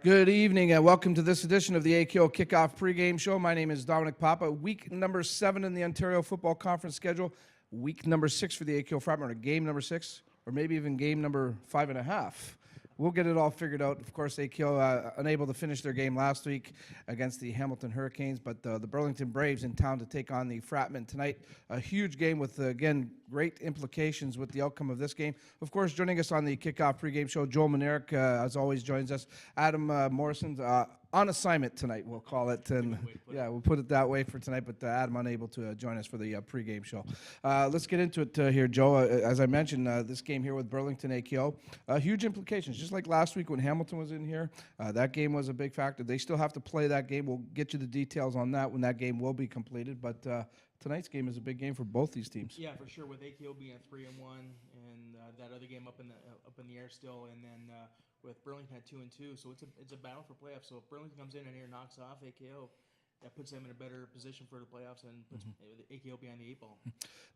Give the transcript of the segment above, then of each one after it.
Good evening and welcome to this edition of the AKO Kickoff Pregame Show. My name is Dominic Papa. Week number 7 in the Ontario Football Conference schedule. Week number 6 for the AKO Fratmen, or game number 6, or maybe even game number 5.5. We'll get it all figured out. Of course, AKO unable to finish their game last week against the Hamilton Hurricanes, but the Burlington Braves in town to take on the Fratmen tonight. A huge game with, again, great implications with the outcome of this game. Of course, joining us on the Kickoff Pregame Show, Joel Manerick, as always, joins us. Adam Morrison's on assignment tonight, we'll call it. And yeah, we'll put it that way for tonight, but Adam unable to join us for the pregame show. Let's get into it here, Joe. As I mentioned, this game here with Burlington AKO, huge implications. Just like last week when Hamilton was in here, that game was a big factor. They still have to play that game. We'll get you the details on that when that game will be completed, but tonight's game is a big game for both these teams. Yeah, for sure. With AKO being at 3-1, and that other game up in the air still, and then with Burlington at 2-2, so it's a battle for playoffs. So if Burlington comes in and here knocks off AKO, that puts them in a better position for the playoffs and puts AKO behind the 8 ball.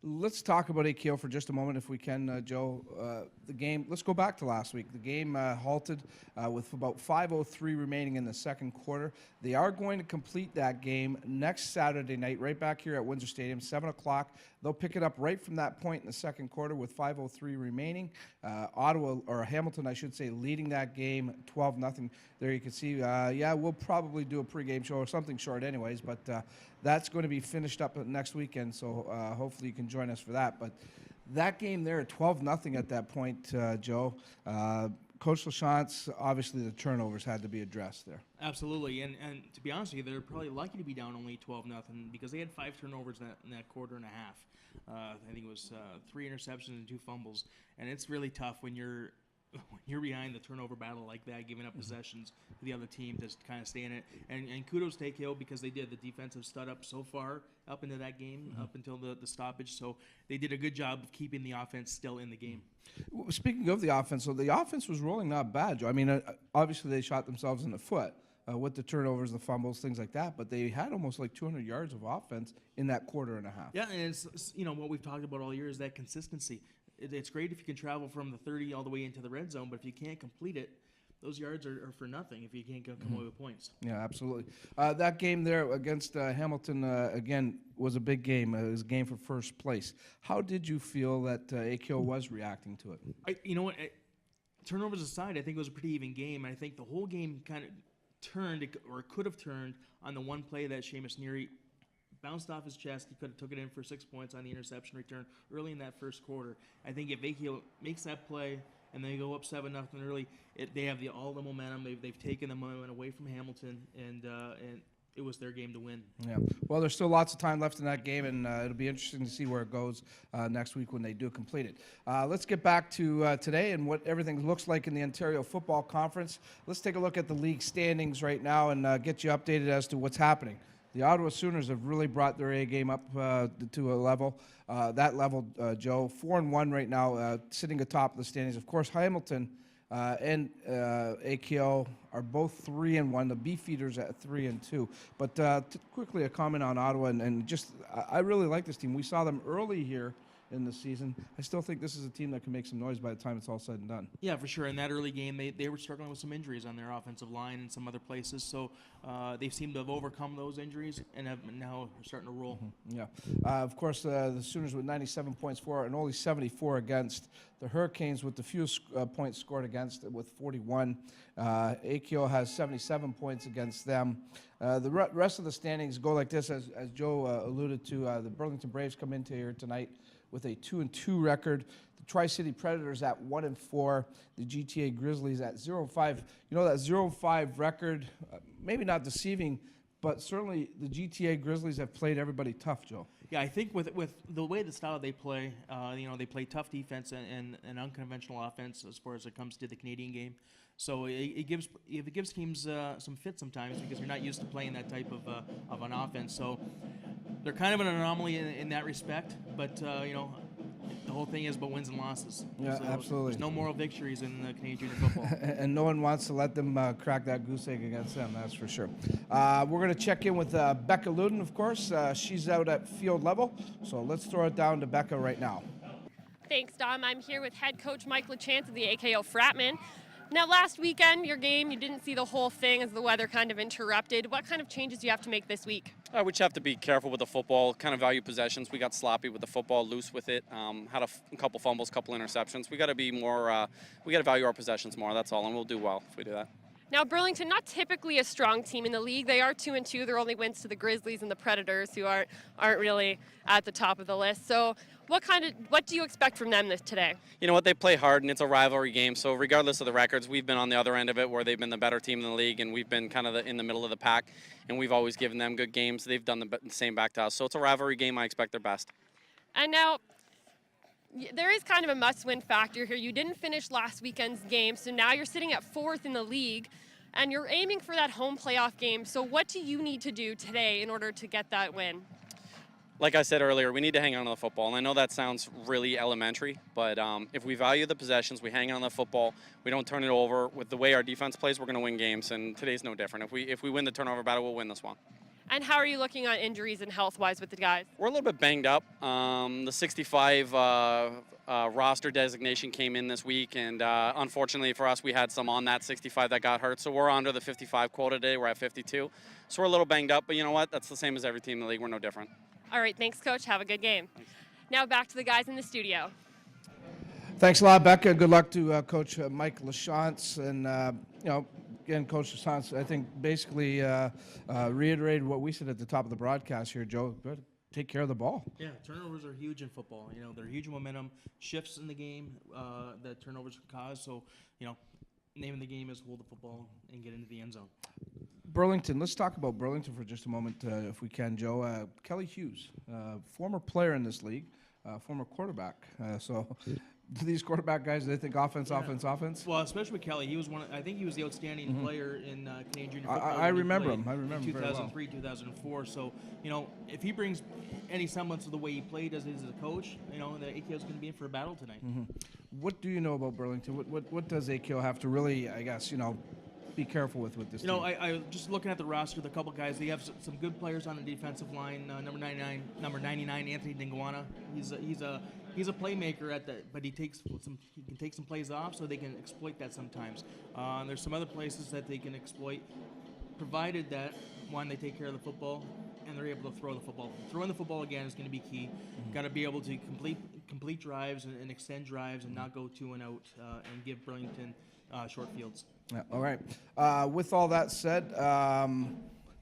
Let's talk about AKO for just a moment, if we can, Joe. The game. Let's go back to last week. The game halted with about 5:03 remaining in the second quarter. They are going to complete that game next Saturday night, right back here at Windsor Stadium, 7 o'clock. They'll pick it up right from that point in the second quarter with 5:03 remaining. Ottawa, or Hamilton, I should say, leading that game 12-0. There you can see, yeah, we'll probably do a pregame show or something short anyways, but that's going to be finished up next weekend, so hopefully you can join us for that. But that game there at 12-0 at that point, Joe, Coach LaChance, obviously the turnovers had to be addressed there. Absolutely, and to be honest with you, they're probably lucky to be down only 12-0 because they had 5 turnovers in that quarter and a half. I think it was 3 interceptions and 2 fumbles, and it's really tough when you're behind the turnover battle like that, giving up possessions to the other team to kind of stay in it. And kudos to AKO because they did. The defense have stood up so far up into that game, up until the stoppage. So they did a good job of keeping the offense still in the game. Speaking of the offense, so the offense was rolling not bad, Joe. I mean, obviously they shot themselves in the foot with the turnovers, the fumbles, things like that, but they had almost like 200 yards of offense in that quarter and a half. Yeah, and it's what we've talked about all year is that consistency. It's great if you can travel from the 30 all the way into the red zone, but if you can't complete it, those yards are for nothing if you can't come away with points. Yeah, absolutely. That game there against Hamilton, again, was a big game. It was a game for first place. How did you feel that AKO was reacting to it? Turnovers aside, I think it was a pretty even game, and I think the whole game kind of turned, or could have turned, on the one play that Seamus Neary bounced off his chest. He could have took it in for 6 points on the interception return early in that first quarter. I think if AKO makes that play and they go up 7-0 early, they have all the momentum. They've taken the momentum away from Hamilton, and it was their game to win. Yeah. Well, there's still lots of time left in that game, and it'll be interesting to see where it goes next week when they do complete it. Let's get back to today and what everything looks like in the Ontario Football Conference. Let's take a look at the league standings right now and get you updated as to what's happening. The Ottawa Sooners have really brought their A game up to a level. That level, Joe, 4-1 right now, sitting atop the standings. Of course, Hamilton and AKO are both 3-1. The Beefeaters at 3-2. But quickly, a comment on Ottawa, and just I really like this team. We saw them early here in the season. I still think this is a team that can make some noise by the time it's all said and done. Yeah, for sure. In that early game, they were struggling with some injuries on their offensive line and some other places, so they seem to have overcome those injuries and have now starting to roll. Yeah. Of course, the Sooners with 97 points for and only 74 against. The Hurricanes with the fewest points scored against with 41. AKO has 77 points against them. The rest of the standings go like this, as Joe alluded to. The Burlington Braves come into here tonight with a 2-2 record. The Tri-City Predators at 1-4. The GTA Grizzlies at 0-5. You know, that 0-5 record, maybe not deceiving, but certainly the GTA Grizzlies have played everybody tough, Joe. Yeah, I think with the way the style they play, they play tough defense and unconventional offense as far as it comes to the Canadian game. So it gives teams some fit sometimes because you're not used to playing that type of an offense. So they're kind of an anomaly in that respect, but the whole thing is about wins and losses. Yeah, so absolutely. There's no moral victories in Canadian junior football. And no one wants to let them crack that goose egg against them, that's for sure. We're going to check in with Becca Luden, of course. She's out at field level, so let's throw it down to Becca right now. Thanks, Dom. I'm here with head coach Mike LaChance of the AKO Fratmen. Now, last weekend, your game, you didn't see the whole thing as the weather kind of interrupted. What kind of changes do you have to make this week? We just have to be careful with the football, kind of value possessions. We got sloppy with the football, loose with it, had a couple fumbles, couple interceptions. We got to be more, we got to value our possessions more, that's all, and we'll do well if we do that. Now, Burlington, not typically a strong team in the league. They are 2-2. Their only wins to the Grizzlies and the Predators, who aren't really at the top of the list. So what do you expect from them today? You know what, they play hard, and it's a rivalry game, so regardless of the records, we've been on the other end of it where they've been the better team in the league, and we've been kind of in the middle of the pack, and we've always given them good games. They've done the same back to us, so it's a rivalry game. I expect their best. And now, there is kind of a must-win factor here. You didn't finish last weekend's game, so now you're sitting at 4th in the league, and you're aiming for that home playoff game. So what do you need to do today in order to get that win? Like I said earlier, we need to hang on to the football, and I know that sounds really elementary, but if we value the possessions, we hang on to the football, we don't turn it over. With the way our defense plays, we're going to win games, and today's no different. If we win the turnover battle, we'll win this one. And how are you looking on injuries and health-wise with the guys? We're a little bit banged up. The 65 roster designation came in this week, and unfortunately for us, we had some on that 65 that got hurt. So we're under the 55 quota today. We're at 52. So we're a little banged up, but you know what? That's the same as every team in the league. We're no different. All right, thanks, Coach. Have a good game. Thanks. Now back to the guys in the studio. Thanks a lot, Becca. Good luck to Coach Mike Lachance. And, again, Coach Lachance, I think, basically reiterated what we said at the top of the broadcast here, Joe. Good. Take care of the ball. Yeah, turnovers are huge in football. You know, they're huge momentum shifts in the game that turnovers cause. So, name of the game is hold the football and get into the end zone. Burlington. Let's talk about Burlington for just a moment, if we can, Joe. Kelly Hughes, former player in this league, former quarterback. So these quarterback guys, they think offense. Well, especially with Kelly, he was I think he was the outstanding player in Canadian junior football. I remember him. I remember in him very well. 2003, 2004. So, if he brings any semblance of the way he played as a coach, the AKO is going to be in for a battle tonight. What do you know about Burlington? What does AKO have to really, I guess, be careful with this team? I just looking at the roster, the couple guys, they have some good players on the defensive line. Number 99, Anthony Dinguana. He's a playmaker but he can take some plays off, so they can exploit that sometimes. There's some other places that they can exploit, provided that one, they take care of the football and they're able to throw the football. Throwing the football again is going to be key. Got to be able to complete drives and extend drives and not go 2 and out and give Burlington short fields. Yeah, all right. With all that said,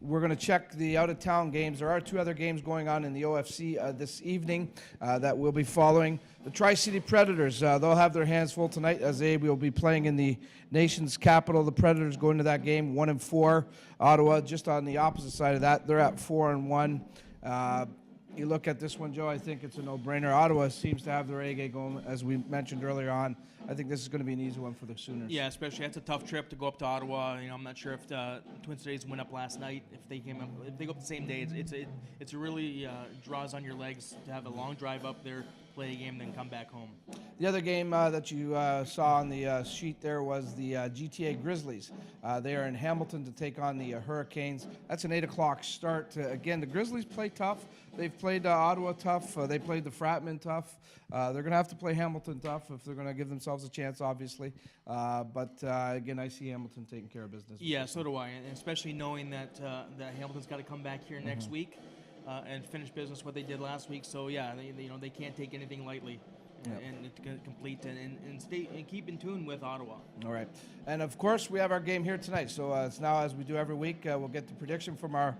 we're going to check the out-of-town games. There are 2 other games going on in the OFC this evening that we'll be following. The Tri-City Predators, they'll have their hands full tonight as they will be playing in the nation's capital. The Predators go into that game 1-4. Ottawa, just on the opposite side of that, they're at 4-1. You look at this one, Joe, I think it's a no-brainer. Ottawa seems to have their A game going, as we mentioned earlier on. I think this is going to be an easy one for the Sooners. Yeah, especially that's a tough trip to go up to Ottawa. I'm not sure if the Twin Cities went up last night. If they go up the same day, it's a really draws on your legs to have a long drive up there, play a game, then come back home. The other game that you saw on the sheet there was the GTA Grizzlies. They are in Hamilton to take on the Hurricanes. That's an 8 o'clock start. Again, the Grizzlies play tough. They've played Ottawa tough. They played the Fratmen tough. They're going to have to play Hamilton tough if they're going to give themselves a chance, obviously. But again, I see Hamilton taking care of business. Yeah, so do I, and especially knowing that Hamilton's got to come back here next week and finish business what they did last week. So yeah, they can't take anything lightly. Yep. And complete and stay and keep in tune with Ottawa. All right, and of course we have our game here tonight. So it's now, as we do every week, we'll get the prediction from our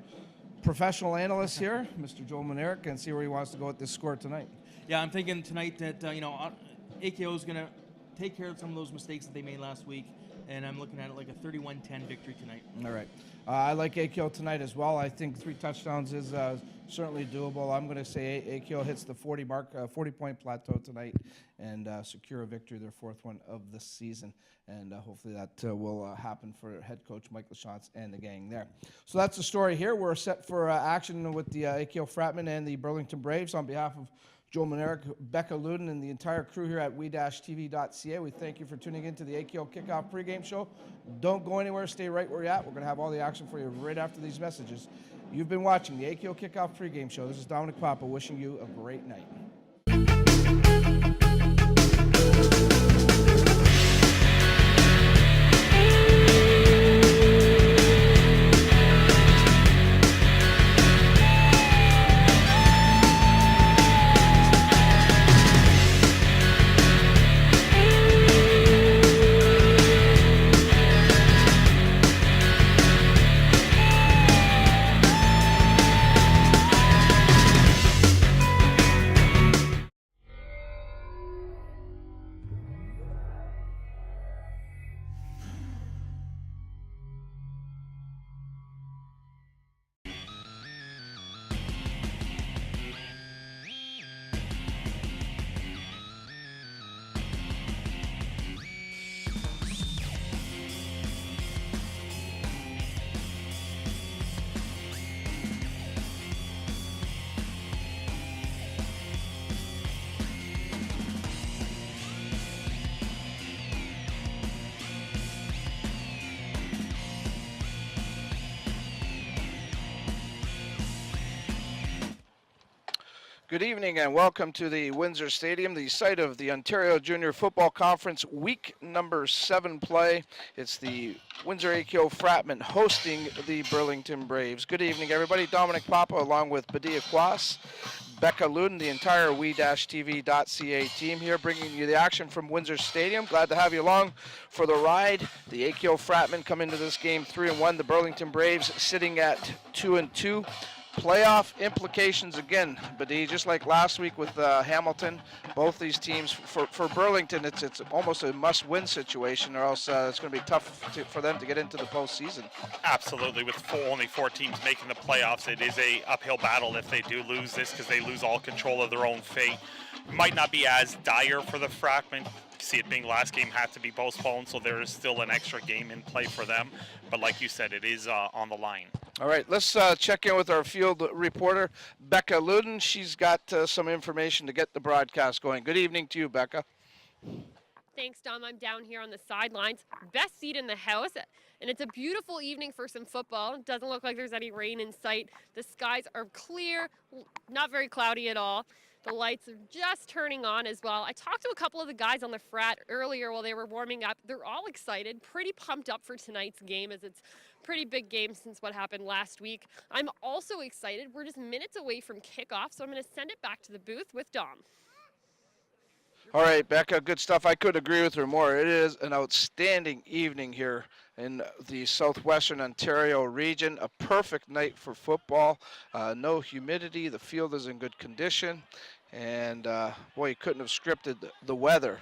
professional analyst here, Mr. Joel Manerick, and see where he wants to go with this score tonight. Yeah, I'm thinking tonight that AKO is going to take care of some of those mistakes that they made last week, and I'm looking at it like a 31-10 victory tonight. All right. I like AKO tonight as well. I think 3 touchdowns is certainly doable. I'm going to say AKO hits the 40-point plateau tonight and secure a victory, their 4th one of the season. And hopefully that will happen for head coach Mike Lachance and the gang there. So that's the story here. We're set for action with the AKO Fratmen and the Burlington Braves. On behalf of Joel Manerick, Becca Luden, and the entire crew here at we-tv.ca. We thank you for tuning in to the AKO Kickoff pregame show. Don't go anywhere. Stay right where you're at. We're going to have all the action for you right after these messages. You've been watching the AKO Kickoff pregame show. This is Dominic Papa wishing you a great night. Good evening and welcome to the Windsor Stadium, the site of the Ontario Junior Football Conference week number 7 play. It's the Windsor AKO Fratmen hosting the Burlington Braves. Good evening, everybody. Dominic Papa along with Badia Kwas, Becca Luden, the entire we-tv.ca team here bringing you the action from Windsor Stadium. Glad to have you along for the ride. The AKO Fratmen come into this game 3-1. The Burlington Braves sitting at 2-2. Playoff implications again, but just like last week with Hamilton, both these teams, for Burlington, it's almost a must-win situation, or else it's going to be tough for them to get into the postseason. Absolutely, with only 4 teams making the playoffs, it is a uphill battle if they do lose this, because they lose all control of their own fate. It might not be as dire for the Fratmen. See it being last game had to be postponed, so there is still an extra game in play for them. But like you said, it is on the line. All right, let's check in with our field reporter, Becca Luden. She's got some information to get the broadcast going. Good evening to you, Becca. Thanks, Dom. I'm down here on the sidelines. Best seat in the house. And it's a beautiful evening for some football. It doesn't look like there's any rain in sight. The skies are clear, not very cloudy at all. The lights are just turning on as well. I talked to a couple of the guys on the frat earlier while they were warming up. They're all excited, pretty pumped up for tonight's game, as it's a pretty big game since what happened last week. I'm also excited. We're just minutes away from kickoff, so I'm going to send it back to the booth with Dom. All right, Becca, good stuff. I couldn't agree with her more. It is an outstanding evening here in the southwestern Ontario region. A perfect night for football. No humidity. The field is in good condition. And, boy, you couldn't have scripted the weather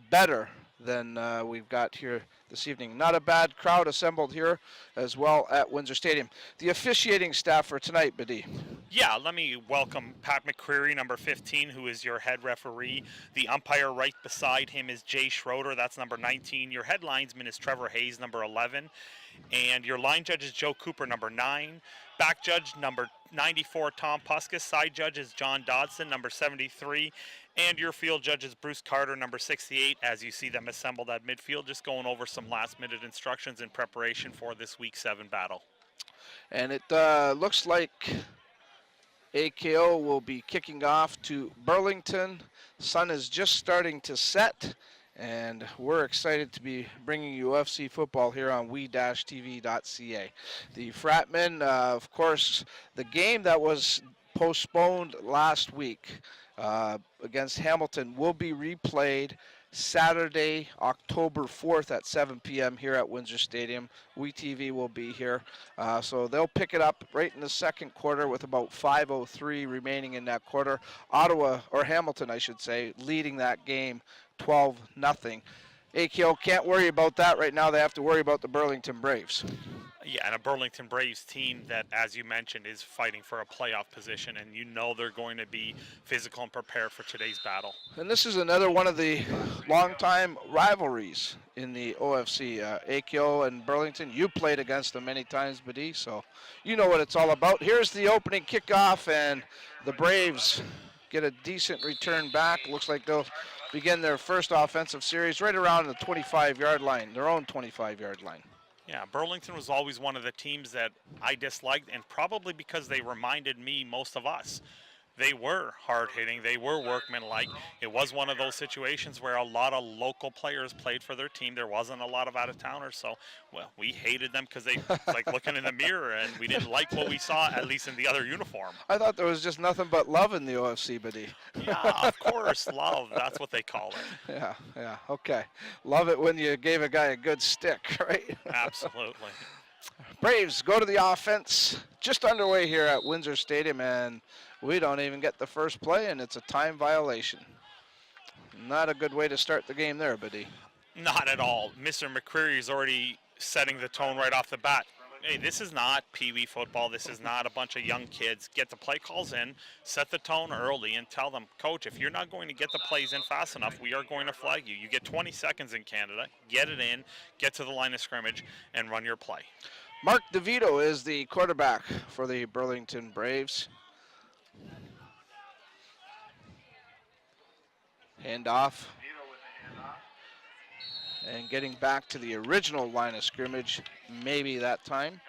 better than we've got here this evening. Not a bad crowd assembled here as well at Windsor Stadium. The officiating staff for tonight, Badi. Yeah, let me welcome Pat McCreary, number 15, who is your head referee. The umpire right beside him is Jay Schroeder, that's number 19. Your head linesman is Trevor Hayes, number 11. And your line judge is Joe Cooper, number 9. Back judge, number 94, Tom Puskas. Side judge is John Dodson, number 73. And your field judge is Bruce Carter, number 68, as you see them assembled at midfield, just going over some last-minute instructions in preparation for this Week 7 battle. And it looks like AKO will be kicking off to Burlington. Sun is just starting to set, and we're excited to be bringing you UFC football here on we-tv.ca. The Fratmen, of course, the game that was postponed last week against Hamilton will be replayed Saturday, October 4th at 7 p.m. here at Windsor Stadium. WeTV will be here. So they'll pick it up right in the second quarter with about 5:03 remaining in that quarter. Ottawa, or Hamilton, I should say, leading that game 12-0. AKO can't worry about that right now. They have to worry about the Burlington Braves. Yeah, and a Burlington Braves team that, as you mentioned, is fighting for a playoff position, and you know they're going to be physical and prepared for today's battle. And this is another one of the longtime rivalries in the OFC. AKO and Burlington, you played against them many times, Badi, so you know what it's all about. Here's the opening kickoff, and the Braves get a decent return back. Looks like they'll begin their first offensive series right around the 25-yard line, their own 25-yard line. Yeah, Burlington was always one of the teams that I disliked, and probably because they reminded me most of us. They were hard-hitting. They were workmanlike. It was one of those situations where a lot of local players played for their team. There wasn't a lot of out-of-towners, so, well, we hated them because they like looking in the mirror, and we didn't like what we saw, at least in the other uniform. I thought there was just nothing but love in the OFC, Badi. Yeah, of course, love. That's what they call it. Yeah, okay. Love it when you gave a guy a good stick, right? Absolutely. Braves go to the offense, just underway here at Windsor Stadium, and we don't even get the first play, and it's a time violation. Not a good way to start the game there, Buddy. Not at all. Mr. McCreary is already setting the tone right off the bat. Hey, this is not Pee-wee football. This is not a bunch of young kids. Get the play calls in, set the tone early, and tell them, Coach, if you're not going to get the plays in fast enough, we are going to flag you. You get 20 seconds in Canada. Get it in, get to the line of scrimmage, and run your play. Mark DeVito is the quarterback for the Burlington Braves. Handoff. And getting back to the original line of scrimmage, maybe that time.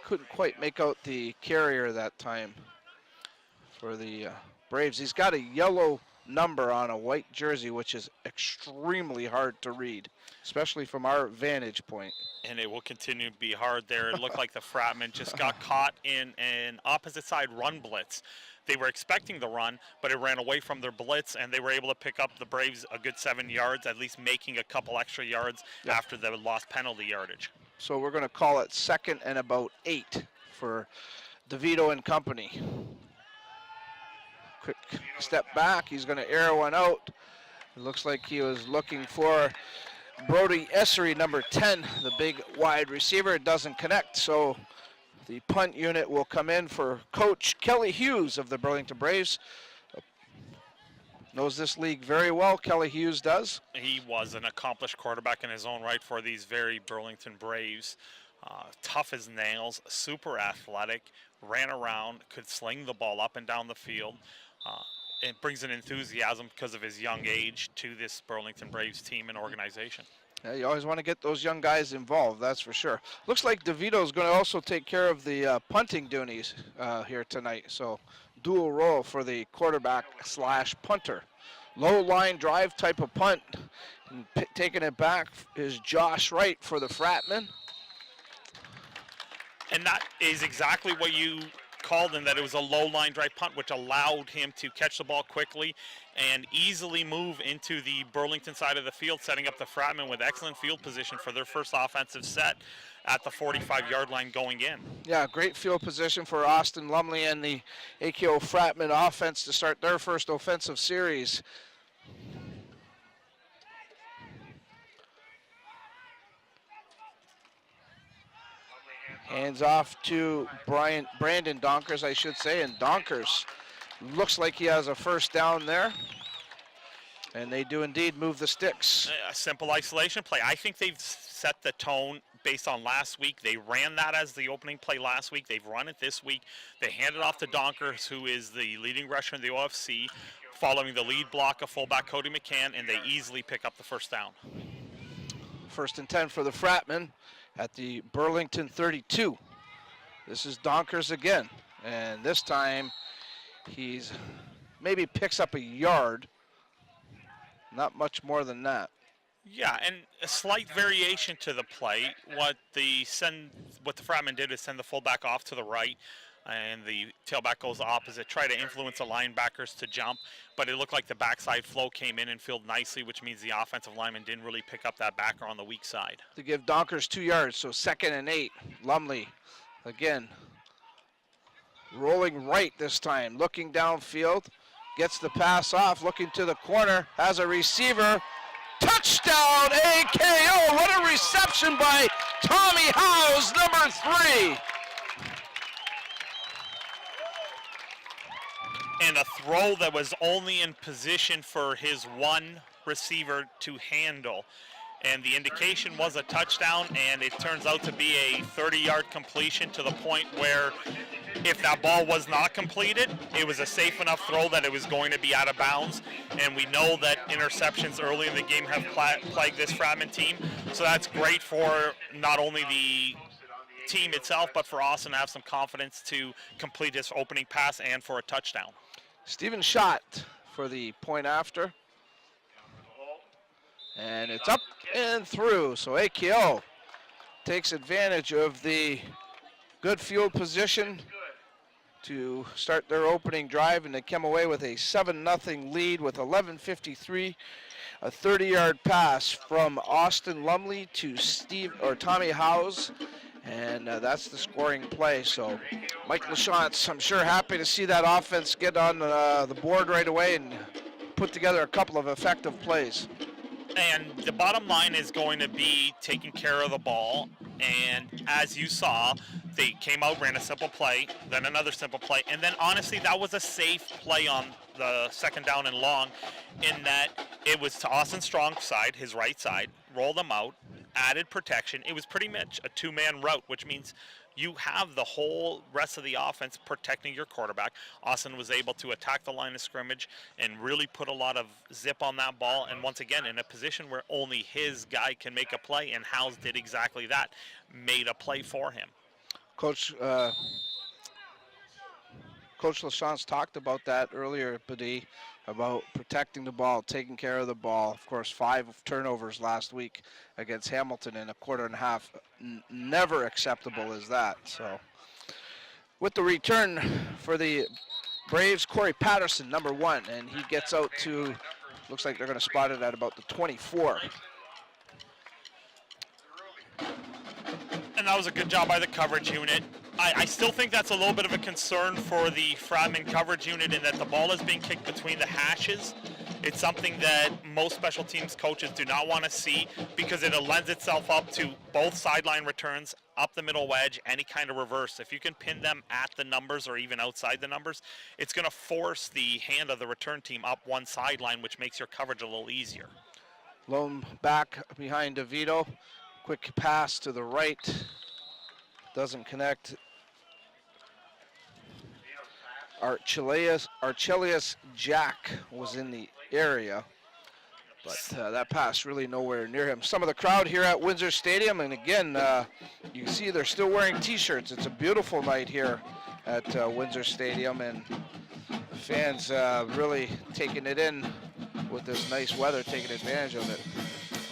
Couldn't quite make out the carrier that time for the Braves. He's got a yellow number on a white jersey, which is extremely hard to read, especially from our vantage point. And it will continue to be hard there. It looked like the Fratmen just got caught in an opposite side run blitz. They were expecting the run, but it ran away from their blitz, and they were able to pick up the Braves a good 7 yards, at least making a couple extra yards after the lost penalty yardage. So we're going to call it 2nd and about 8 for DeVito and company. Quick step back. He's going to air one out. It looks like he was looking for Brody Essery, number 10, the big wide receiver. It doesn't connect, so the punt unit will come in for Coach Kelly Hughes of the Burlington Braves. Knows this league very well, Kelly Hughes does. He was an accomplished quarterback in his own right for these very Burlington Braves. Tough as nails, super athletic, ran around, could sling the ball up and down the field. It brings an enthusiasm because of his young age to this Burlington Braves team and organization. Yeah, you always want to get those young guys involved, that's for sure. Looks like DeVito's going to also take care of the punting duties here tonight. So dual role for the quarterback / punter. Low line drive type of punt. And taking it back is Josh Wright for the Fratmen. And that is exactly what you called him, that it was a low line drive punt, which allowed him to catch the ball quickly and easily move into the Burlington side of the field, setting up the Fratmen with excellent field position for their first offensive set at the 45-yard line going in. Yeah, great field position for Austin Lumley and the AKO Fratmen offense to start their first offensive series. Hands off to Brandon Donkers, I should say, and Donkers looks like he has a first down there. And they do indeed move the sticks. A simple isolation play. I think they've set the tone based on last week. They ran that as the opening play last week. They've run it this week. They hand it off to Donkers, who is the leading rusher in the OFC, following the lead block of fullback Cody McCann, and they easily pick up the first down. 1st and 10 for the Fratmen at the Burlington 32. This is Donkers again, and this time he's maybe picks up a yard, not much more than that. Yeah, and a slight variation to the play. What the Fratmen did is send the fullback off to the right, and the tailback goes the opposite, try to influence the linebackers to jump, but it looked like the backside flow came in and filled nicely, which means the offensive lineman didn't really pick up that backer on the weak side. To give Donkers 2 yards, so 2nd and 8. Lumley again rolling right this time, looking downfield, gets the pass off, looking to the corner, has a receiver. Touchdown, AKO! What a reception by Tommy Howes, number 3. And a throw that was only in position for his one receiver to handle. And the indication was a touchdown, and it turns out to be a 30-yard completion to the point where if that ball was not completed, it was a safe enough throw that it was going to be out of bounds. And we know that interceptions early in the game have plagued this Fratmen team. So that's great for not only the team itself, but for Austin to have some confidence to complete his opening pass and for a touchdown. Stephen Schott for the point after. And it's up and through. So AKO takes advantage of the good field position to start their opening drive, and they come away with a 7-0 lead with 11:53. A 30-yard pass from Austin Lumley to Tommy Howes, and that's the scoring play. So Mike LaChance, I'm sure, happy to see that offense get on the board right away and put together a couple of effective plays. And the bottom line is going to be taking care of the ball. And as you saw, they came out, ran a simple play, then another simple play. And then honestly, that was a safe play on the 2nd down and long, in that it was to Austin's strong side, his right side, rolled them out, added protection. It was pretty much a 2-man route, which means you have the whole rest of the offense protecting your quarterback. Austin was able to attack the line of scrimmage and really put a lot of zip on that ball. And once again, in a position where only his guy can make a play, and Howes did exactly that, made a play for him. Coach Coach LaChance talked about that earlier, Badi, about protecting the ball, taking care of the ball. Of course, 5 turnovers last week against Hamilton in a quarter and a half. Never acceptable as that. So with the return for the Braves, Corey Patterson, number 1, and he gets out to, looks like they're going to spot it at about the 24. And that was a good job by the coverage unit. I still think that's a little bit of a concern for the Fratmen coverage unit in that the ball is being kicked between the hashes. It's something that most special teams coaches do not want to see because it lends itself up to both sideline returns, up the middle wedge, any kind of reverse. If you can pin them at the numbers or even outside the numbers, it's going to force the hand of the return team up one sideline, which makes your coverage a little easier. Lone back behind DeVito. Quick pass to the right. Doesn't connect. Archelius Jack was in the area, but that pass really nowhere near him. Some of the crowd here at Windsor Stadium, and again, you can see they're still wearing t-shirts. It's a beautiful night here at Windsor Stadium, and fans really taking it in with this nice weather, taking advantage of it.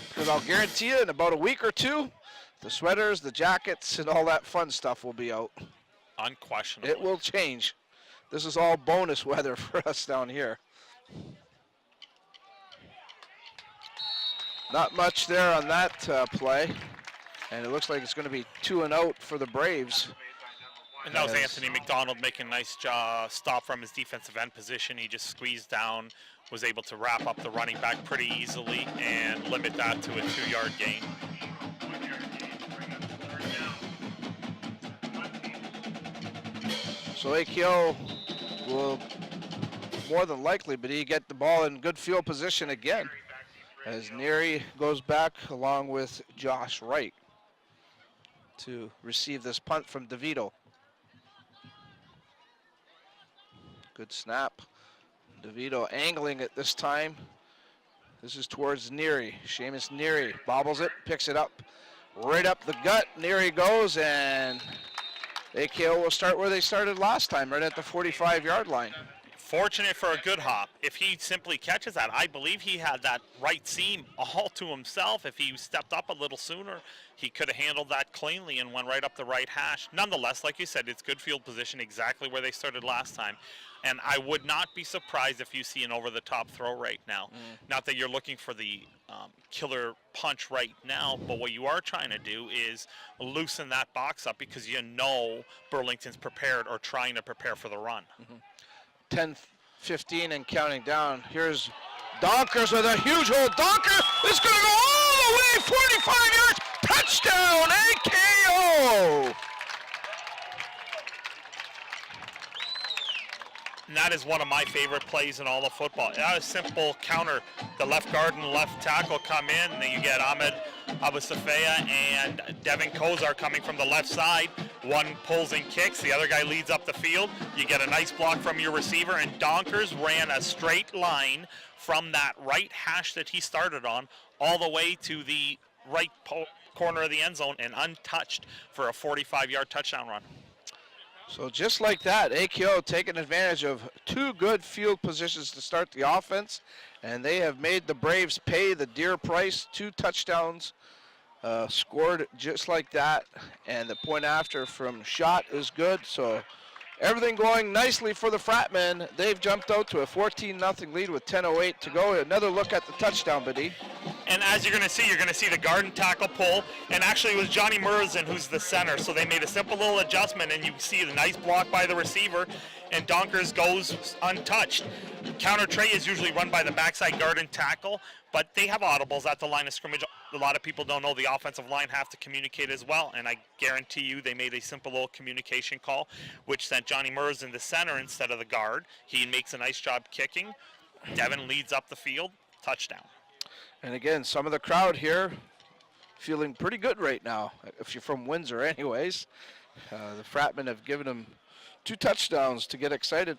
Because I'll guarantee you, in about a week or two, the sweaters, the jackets, and all that fun stuff will be out. Unquestionable. It will change. This is all bonus weather for us down here. Not much there on that play. And it looks like it's going to be 2 and out for the Braves. And that was Anthony McDonald making a nice stop from his defensive end position. He just squeezed down, was able to wrap up the running back pretty easily and limit that to a 2-yard gain. So AKO will more than likely, but he get the ball in good field position again as Neary goes back along with Josh Wright to receive this punt from DeVito. Good snap. DeVito angling it this time. This is towards Neary. Seamus Neary bobbles it, picks it up, right up the gut. Neary goes, and AKO will start where they started last time, right at the 45-yard line. Fortunate for a good hop. If he simply catches that, I believe he had that right seam all to himself. If he stepped up a little sooner, he could have handled that cleanly and went right up the right hash. Nonetheless, like you said, it's good field position, exactly where they started last time. And I would not be surprised if you see an over-the-top throw right now. Not that you're looking for the killer punch right now, but what you are trying to do is loosen that box up because you know Burlington's prepared or trying to prepare for the run. 10-15 and counting down. Here's Donkers with a huge hole. Donker is going to go all the way 45 yards. Touchdown, AKO! And that is one of my favorite plays in all of football. That is simple counter. The left guard and left tackle come in, and then you get Ahmed Abusafea and Devin Kozar coming from the left side. One pulls and kicks, the other guy leads up the field. You get a nice block from your receiver, and Donkers ran a straight line from that right hash that he started on all the way to the right corner of the end zone and untouched for a 45-yard touchdown run. So just like that, AKO taking advantage of 2 good field positions to start the offense, and they have made the Braves pay the dear price. 2 touchdowns scored just like that, and the point after from shot is good. So everything going nicely for the Fratmen. They've jumped out to a 14-0 lead with 10:08 to go. Another look at the touchdown, Badi. And as you're going to see the guard and tackle pull, and actually it was Johnny Murzin who's the center, so they made a simple little adjustment, and you see the nice block by the receiver, and Donkers goes untouched. Counter tray is usually run by the backside guard and tackle, but they have audibles at the line of scrimmage. A lot of people don't know the offensive line have to communicate as well, and I guarantee you they made a simple little communication call, which sent Johnny Murs in the center instead of the guard. He makes a nice job kicking. Devin leads up the field, touchdown. And again, some of the crowd here feeling pretty good right now, if you're from Windsor anyways. The Fratmen have given them 2 touchdowns to get excited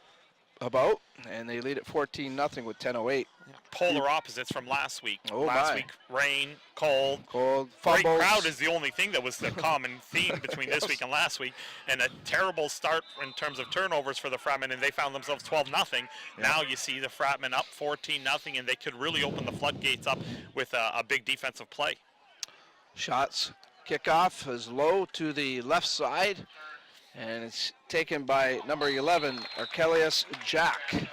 about, and they lead at 14-0 with 10:08. Polar opposites from last week. Oh, last my. week, rain, cold. Cold, Great fumbles. crowd is the only thing that was the common theme between this week and last week, and a terrible start in terms of turnovers for the Fratmen, and they found themselves 12-0. Now you see the Fratmen up 14-0, and they could really open the floodgates up with a big defensive play. Shots. Kickoff is low to the left side, and it's taken by number 11, Archelius Jack.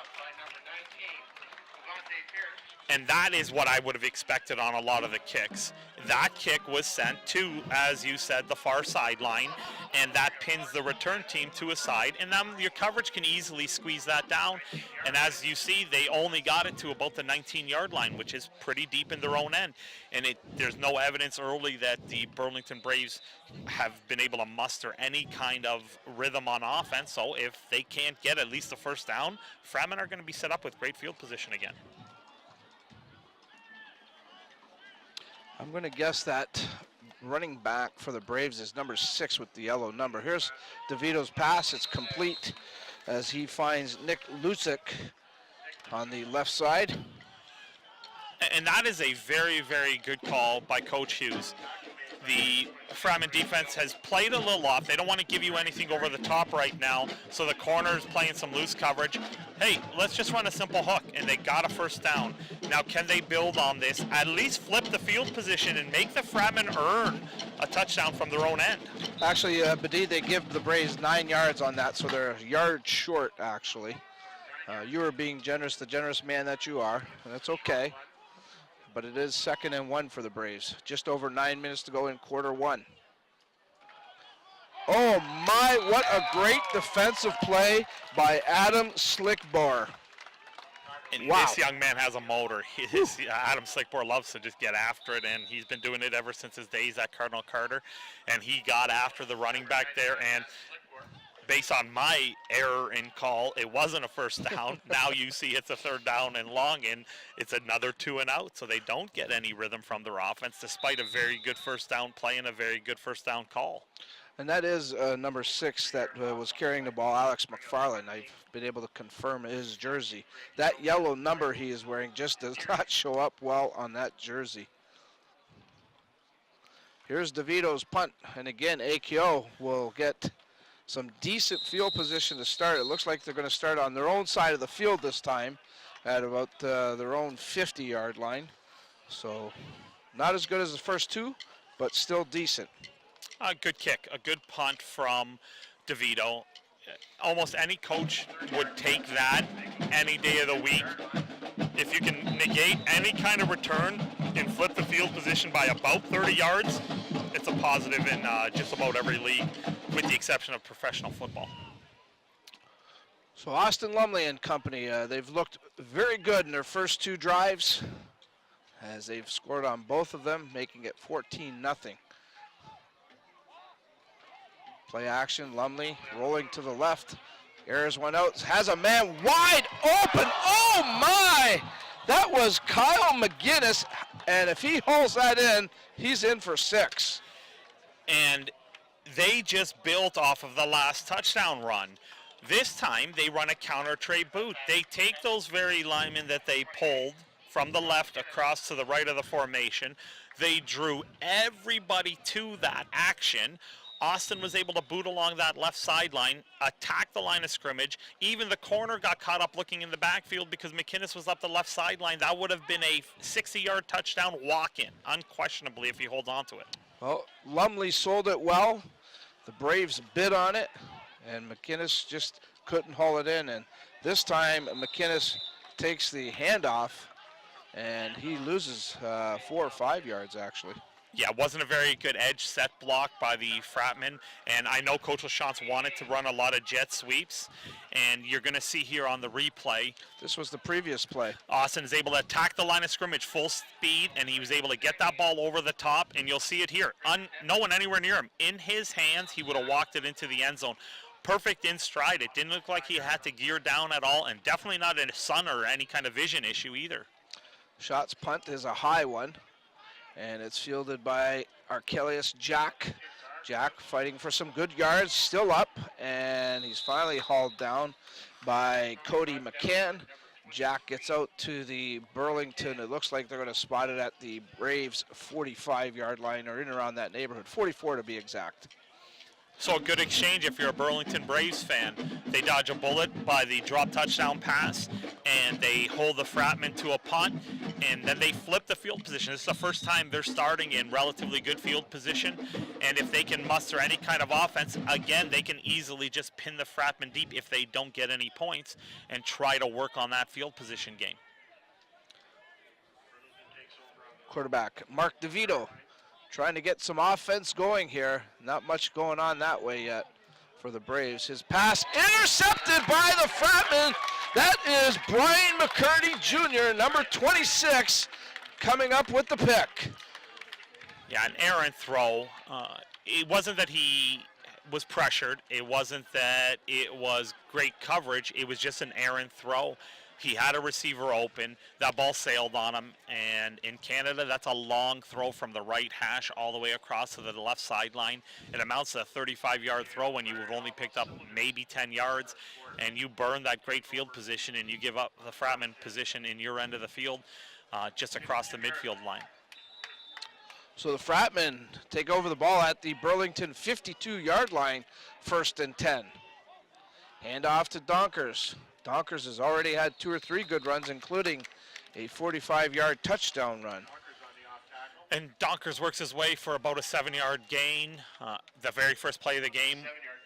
And that is what I would have expected on a lot of the kicks. That kick was sent to, as you said, the far sideline, and that pins the return team to a side, and then your coverage can easily squeeze that down. And as you see, they only got it to about the 19-yard line, which is pretty deep in their own end. And there's no evidence early that the Burlington Braves have been able to muster any kind of rhythm on offense. So if they can't get at least the first down, Fratmen are going to be set up with great field position again. I'm going to guess that running back for the Braves is number 6 with the yellow number. Here's DeVito's pass. It's complete as he finds Nick Lucic on the left side. And that is a very, very good call by Coach Hughes. The Fratmen defense has played a little off. They don't want to give you anything over the top right now, so the corner's playing some loose coverage. Hey, let's just run a simple hook, and they got a first down. Now, can they build on this? At least flip the field position and make the Fratmen earn a touchdown from their own end. Actually, Badi, they give the Braves 9 yards on that, so they're a yard short, actually. You were being generous, the generous man that you are, and that's okay. But it is 2nd and 1 for the Braves. Just over 9 minutes to go in quarter one. Oh my, what a great defensive play by Adam Slickbar. And Wow. this young man has a motor. Adam Slickmore loves to just get after it, and he's been doing it ever since his days at Cardinal Carter. And he got after the running back there, and based on my error in call, it wasn't a first down. Now you see it's a 3rd down and long, and it's another 2 and out. So they don't get any rhythm from their offense, despite a very good first down play and a very good first down call. And that is number 6 that was carrying the ball, Alex McFarland. I've been able to confirm his jersey. That yellow number he is wearing just does not show up well on that jersey. Here's DeVito's punt, and again, AKO will get some decent field position to start. It looks like they're going to start on their own side of the field this time at about their own 50-yard line. So not as good as the first 2, but still decent. A good kick, a good punt from DeVito. Almost any coach would take that any day of the week. If you can negate any kind of return and flip the field position by about 30 yards, it's a positive in just about every league, with the exception of professional football. So Austin Lumley and company, they've looked very good in their first 2 drives as they've scored on both of them, making it 14-0. Play action, Lumley rolling to the left, airs one out, has a man wide open. Oh my! That was Kyle McGinnis, and if he holds that in, he's in for 6. And they just built off of the last touchdown run. This time they run a counter tray boot. They take those very linemen that they pulled from the left across to the right of the formation. They drew everybody to that action. Austin was able to boot along that left sideline, attack the line of scrimmage. Even the corner got caught up looking in the backfield because McInnes was up the left sideline. That would have been a 60-yard touchdown walk-in, unquestionably, if he holds on to it. Well, Lumley sold it well. The Braves bid on it, and McInnes just couldn't haul it in. And this time, McInnes takes the handoff, and he loses 4 or 5 yards, actually. Yeah, it wasn't a very good edge set block by the Fratmen, and I know Coach LaChance wanted to run a lot of jet sweeps, and you're going to see here on the replay. This was the previous play. Austin is able to attack the line of scrimmage full speed, and he was able to get that ball over the top, and you'll see it here. No one anywhere near him. In his hands, he would have walked it into the end zone. Perfect in stride. It didn't look like he had to gear down at all, and definitely not a sun or any kind of vision issue either. Shots punt is a high one, and it's fielded by Archelius Jack Jack fighting for some good yards, still up, and he's finally hauled down by Cody McCann. Jack gets out to the Burlington. It looks like they're going to spot it at the Braves 45-yard line, or in around that neighborhood, 44 to be exact. So a good exchange if you're a Burlington Braves fan. They dodge a bullet by the drop touchdown pass, and they hold the Fratmen to a punt, and then they flip the field position. This is the first time they're starting in relatively good field position, and if they can muster any kind of offense, again, they can easily just pin the Fratmen deep if they don't get any points and try to work on that field position game. Quarterback Mark DeVito trying to get some offense going here. Not much going on that way yet for the Braves. His pass intercepted by the Fratman. That is Brian McCurdy Jr., number 26, coming up with the pick. Yeah, an errant throw. It wasn't that he was pressured. It wasn't that it was great coverage. It was just an errant throw. He had a receiver open. That ball sailed on him. And in Canada, that's a long throw from the right hash all the way across to the left sideline. It amounts to a 35-yard throw when you have only picked up maybe 10 yards. And you burn that great field position, and you give up the Fratman position in your end of the field just across the midfield line. So the Fratmen take over the ball at the Burlington 52-yard line, 1st and 10. Hand off to Donkers. Donkers has already had 2 or 3 good runs, including a 45-yard touchdown run. And Donkers works his way for about a 7-yard gain. The very first play of the game,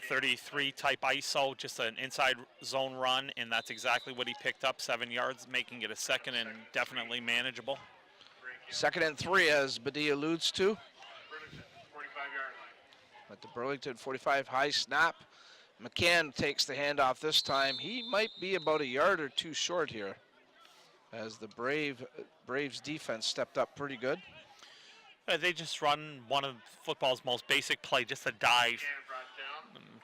33 type ISO, just an inside zone run, and that's exactly what he picked up, 7 yards, making it a second and definitely manageable. 2nd and 3, as Badie alludes to. At the Burlington 45, high snap. McCann takes the handoff this time. He might be about a yard or 2 short here, as the Braves defense stepped up pretty good. They just run one of football's most basic play, just a dive.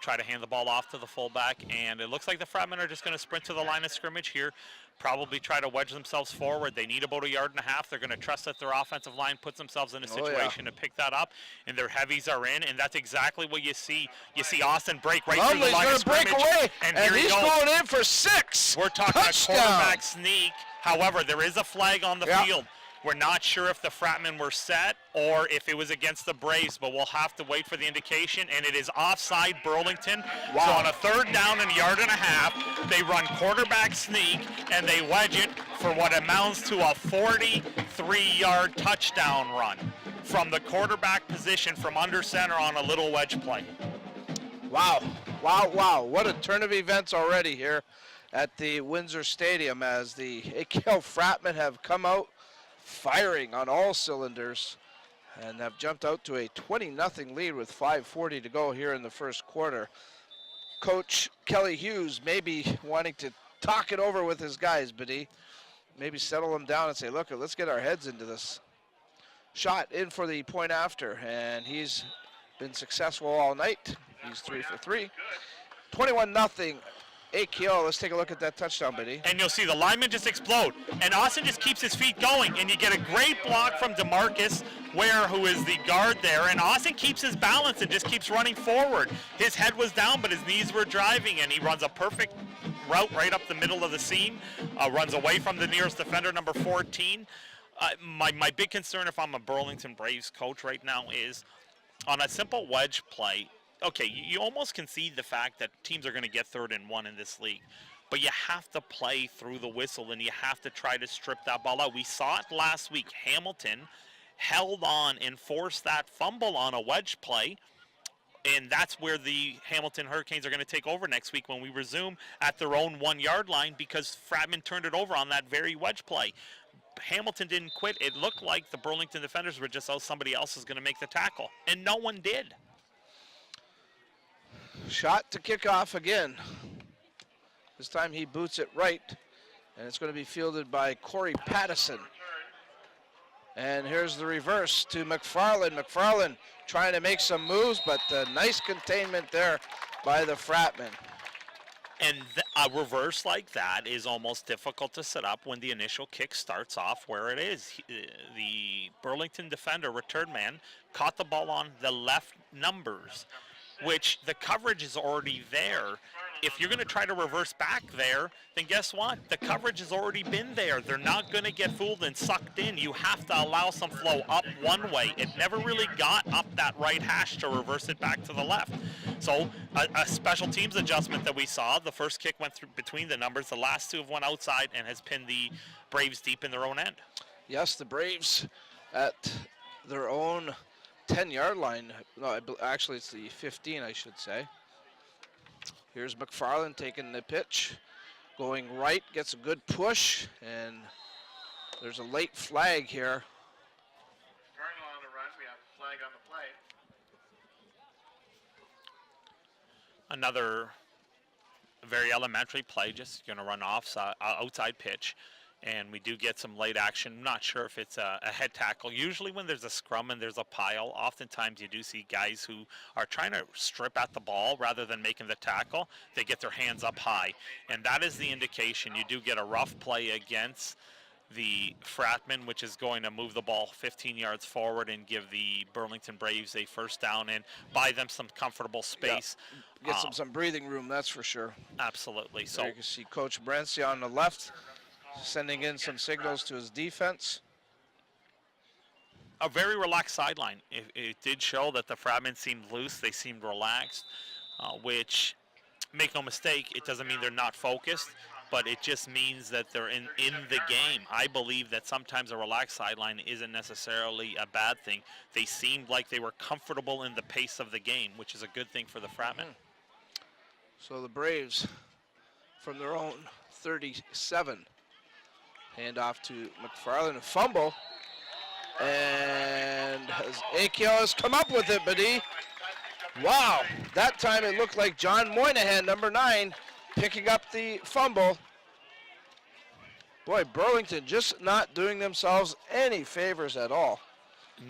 Try to hand the ball off to the fullback, and it looks like the Fratmen are just going to sprint to the line of scrimmage here, probably try to wedge themselves forward. They need about a yard and a half. They're going to trust that their offensive line puts themselves in a situation to pick that up, and their heavies are in, and that's exactly what you see. You see Austin break right through the line of scrimmage. Break away, and here he's going in for 6. We're talking Touchdown. a quarterback sneak. However, there is a flag on the field. We're not sure if the Fratmen were set or if it was against the Braves, but we'll have to wait for the indication, and it is offside Burlington. Wow. So on a 3rd down and a yard and a half, they run quarterback sneak, and they wedge it for what amounts to a 43-yard touchdown run from the quarterback position from under center on a little wedge play. Wow, wow, wow. What a turn of events already here at the Windsor Stadium, as the AKL Fratmen have come out firing on all cylinders and have jumped out to a 20-0 lead with 5:40 to go here in the first quarter. Coach Kelly Hughes may be wanting to talk it over with his guys, Badie. Maybe settle them down and say, look, let's get our heads into this. Shot in for the point after, and he's been successful all night. He's 3 for 3. 21-0. AKO, let's take a look at that touchdown, Badie. And you'll see the linemen just explode. And Austin just keeps his feet going. And you get a great block from DeMarcus Ware, who is the guard there. And Austin keeps his balance and just keeps running forward. His head was down, but his knees were driving. And he runs a perfect route right up the middle of the seam. Runs away from the nearest defender, number 14. My big concern if I'm a Burlington Braves coach right now is on a simple wedge play, okay, you almost concede the fact that teams are going to get 3rd and 1 in this league, but you have to play through the whistle and you have to try to strip that ball out. We saw it last week. Hamilton held on and forced that fumble on a wedge play, and that's where the Hamilton Hurricanes are going to take over next week when we resume at their own 1-yard line, because Fratman turned it over on that very wedge play. Hamilton didn't quit. It looked like the Burlington defenders were just, oh, somebody else is going to make the tackle, and no one did. Shot to kick off again. This time he boots it right, and it's going to be fielded by Corey Pattison. And here's the reverse to McFarland. McFarland trying to make some moves, but nice containment there by the Fratmen. And a reverse like that is almost difficult to set up when the initial kick starts off where it is. The Burlington defender, return man, caught the ball on the left numbers, which the coverage is already there. If you're going to try to reverse back there, then guess what? The coverage has already been there. They're not going to get fooled and sucked in. You have to allow some flow up one way. It never really got up that right hash to reverse it back to the left. So a special teams adjustment that we saw. The first kick went through between the numbers. The last two have went outside and has pinned the Braves deep in their own end. Yes, the Braves at their own 10-yard line. No, actually it's the 15, I should say. Here's McFarland taking the pitch, going right, gets a good push, and there's a late flag here. Turning on the run, we have a flag on the play. Another very elementary play, just going to run outside pitch. And we do get some late action. I'm not sure if it's a head tackle. Usually when there's a scrum and there's a pile, oftentimes you do see guys who are trying to strip at the ball rather than making the tackle. They get their hands up high. And that is the indication. You do get a rough play against the Fratmen, which is going to move the ball 15 yards forward and give the Burlington Braves a first down and buy them some comfortable space. Yeah. Get some breathing room, that's for sure. Absolutely. So there you can see Coach Brency on the left, sending in some signals to his defense. A very relaxed sideline. It did show that the Fratmen seemed loose. They seemed relaxed, which, make no mistake, it doesn't mean they're not focused, but it just means that they're in the game. I believe that sometimes a relaxed sideline isn't necessarily a bad thing. They seemed like they were comfortable in the pace of the game, which is a good thing for the Fratmen. So the Braves, from their own 37, hand off to McFarland, a fumble, and Akio has come up with it, but wow, that time it looked like John Moynihan, number 9, picking up the fumble. Boy, Burlington just not doing themselves any favors at all.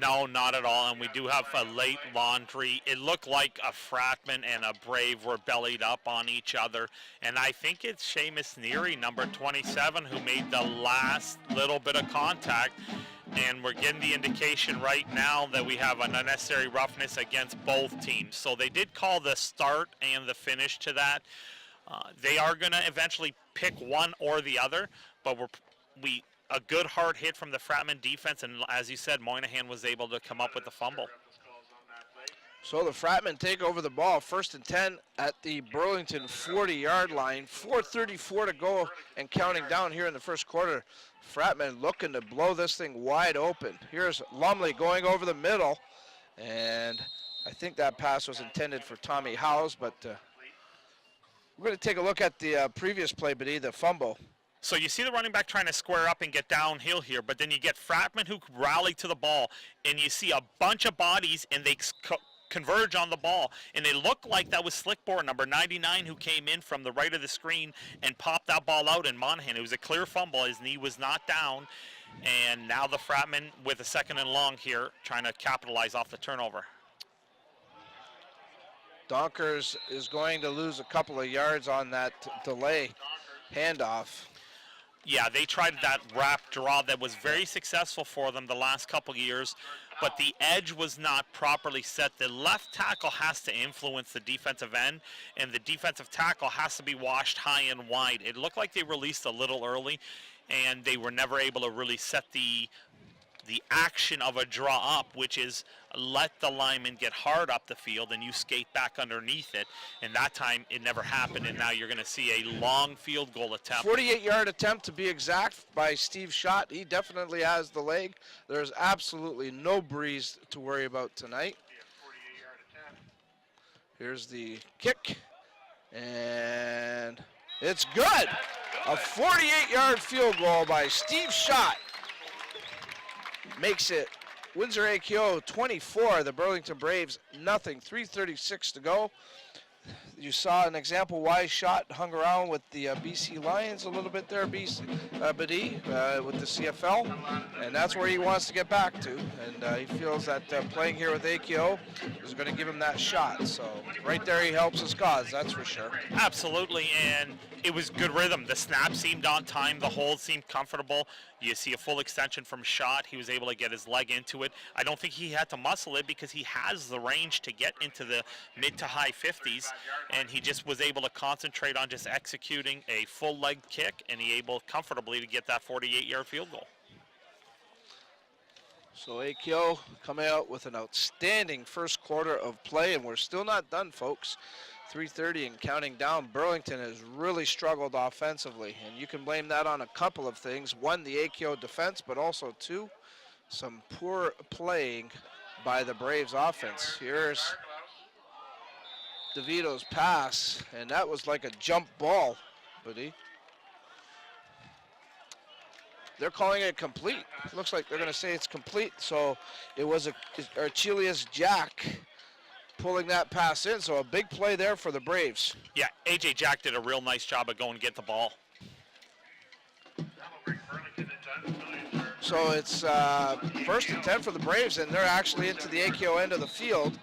No, not at all, and we do have a late laundry. It looked like a Fratman and a Brave were bellied up on each other, and I think it's Seamus Neary, number 27, who made the last little bit of contact, and we're getting the indication right now that we have an unnecessary roughness against both teams. So they did call the start and the finish to that. They are going to eventually pick one or the other, but a good hard hit from the Fratman defense, and as you said, Moynihan was able to come up with the fumble. So the Fratmen take over the ball, 1st and 10 at the Burlington 40-yard line. 4:34 to go and counting down here in the first quarter. Fratmen looking to blow this thing wide open. Here's Lumley going over the middle, and I think that pass was intended for Tommy Howes, but we're going to take a look at the previous play, the fumble. So you see the running back trying to square up and get downhill here, but then you get Fratman who rally to the ball, and you see a bunch of bodies, and they converge on the ball. And it looked like that was Slickboard, number 99, who came in from the right of the screen and popped that ball out in Monahan. It was a clear fumble. His knee was not down. And now the Fratman with a 2nd and long here, trying to capitalize off the turnover. Donkers is going to lose a couple of yards on that delay handoff. Yeah, they tried that wrap draw that was very successful for them the last couple years, but the edge was not properly set. The left tackle has to influence the defensive end, and the defensive tackle has to be washed high and wide. It looked like they released a little early, and they were never able to really set the action of a draw up, which is let the lineman get hard up the field and you skate back underneath it. And that time it never happened, and now you're going to see a long field goal attempt. 48-yard attempt to be exact by Steve Schott. He definitely has the leg. There's absolutely no breeze to worry about tonight. Here's the kick, and it's good. A 48-yard field goal by Steve Schott makes it Windsor AQO 24, the Burlington Braves nothing. 3:36 to go. you saw an example why Shot hung around with the BC Lions a little bit there, Badi, with the CFL, and that's where he wants to get back to. And he feels that playing here with AKO is going to give him that shot. So right there, he helps his cause, that's for sure. Absolutely, and it was good rhythm. The snap seemed on time. The hold seemed comfortable. You see a full extension from Shot. He was able to get his leg into it. I don't think he had to muscle it because he has the range to get into the mid to high 50s, and he just was able to concentrate on just executing a full leg kick, and he able comfortably to get that 48-yard field goal. So AKO coming out with an outstanding first quarter of play, and we're still not done, folks. 3:30 and counting down. Burlington has really struggled offensively, and you can blame that on a couple of things. One, the AKO defense, but also two, some poor playing by the Braves offense. Here's DeVito's pass, and that was like a jump ball, buddy. They're calling it complete. Looks like they're going to say it's complete. So it was Archelius Jack pulling that pass in. So a big play there for the Braves. Yeah, A.J. Jack did a real nice job of going to get the ball. So it's 1st and 10 for the Braves, and they're actually into the AKO end of the field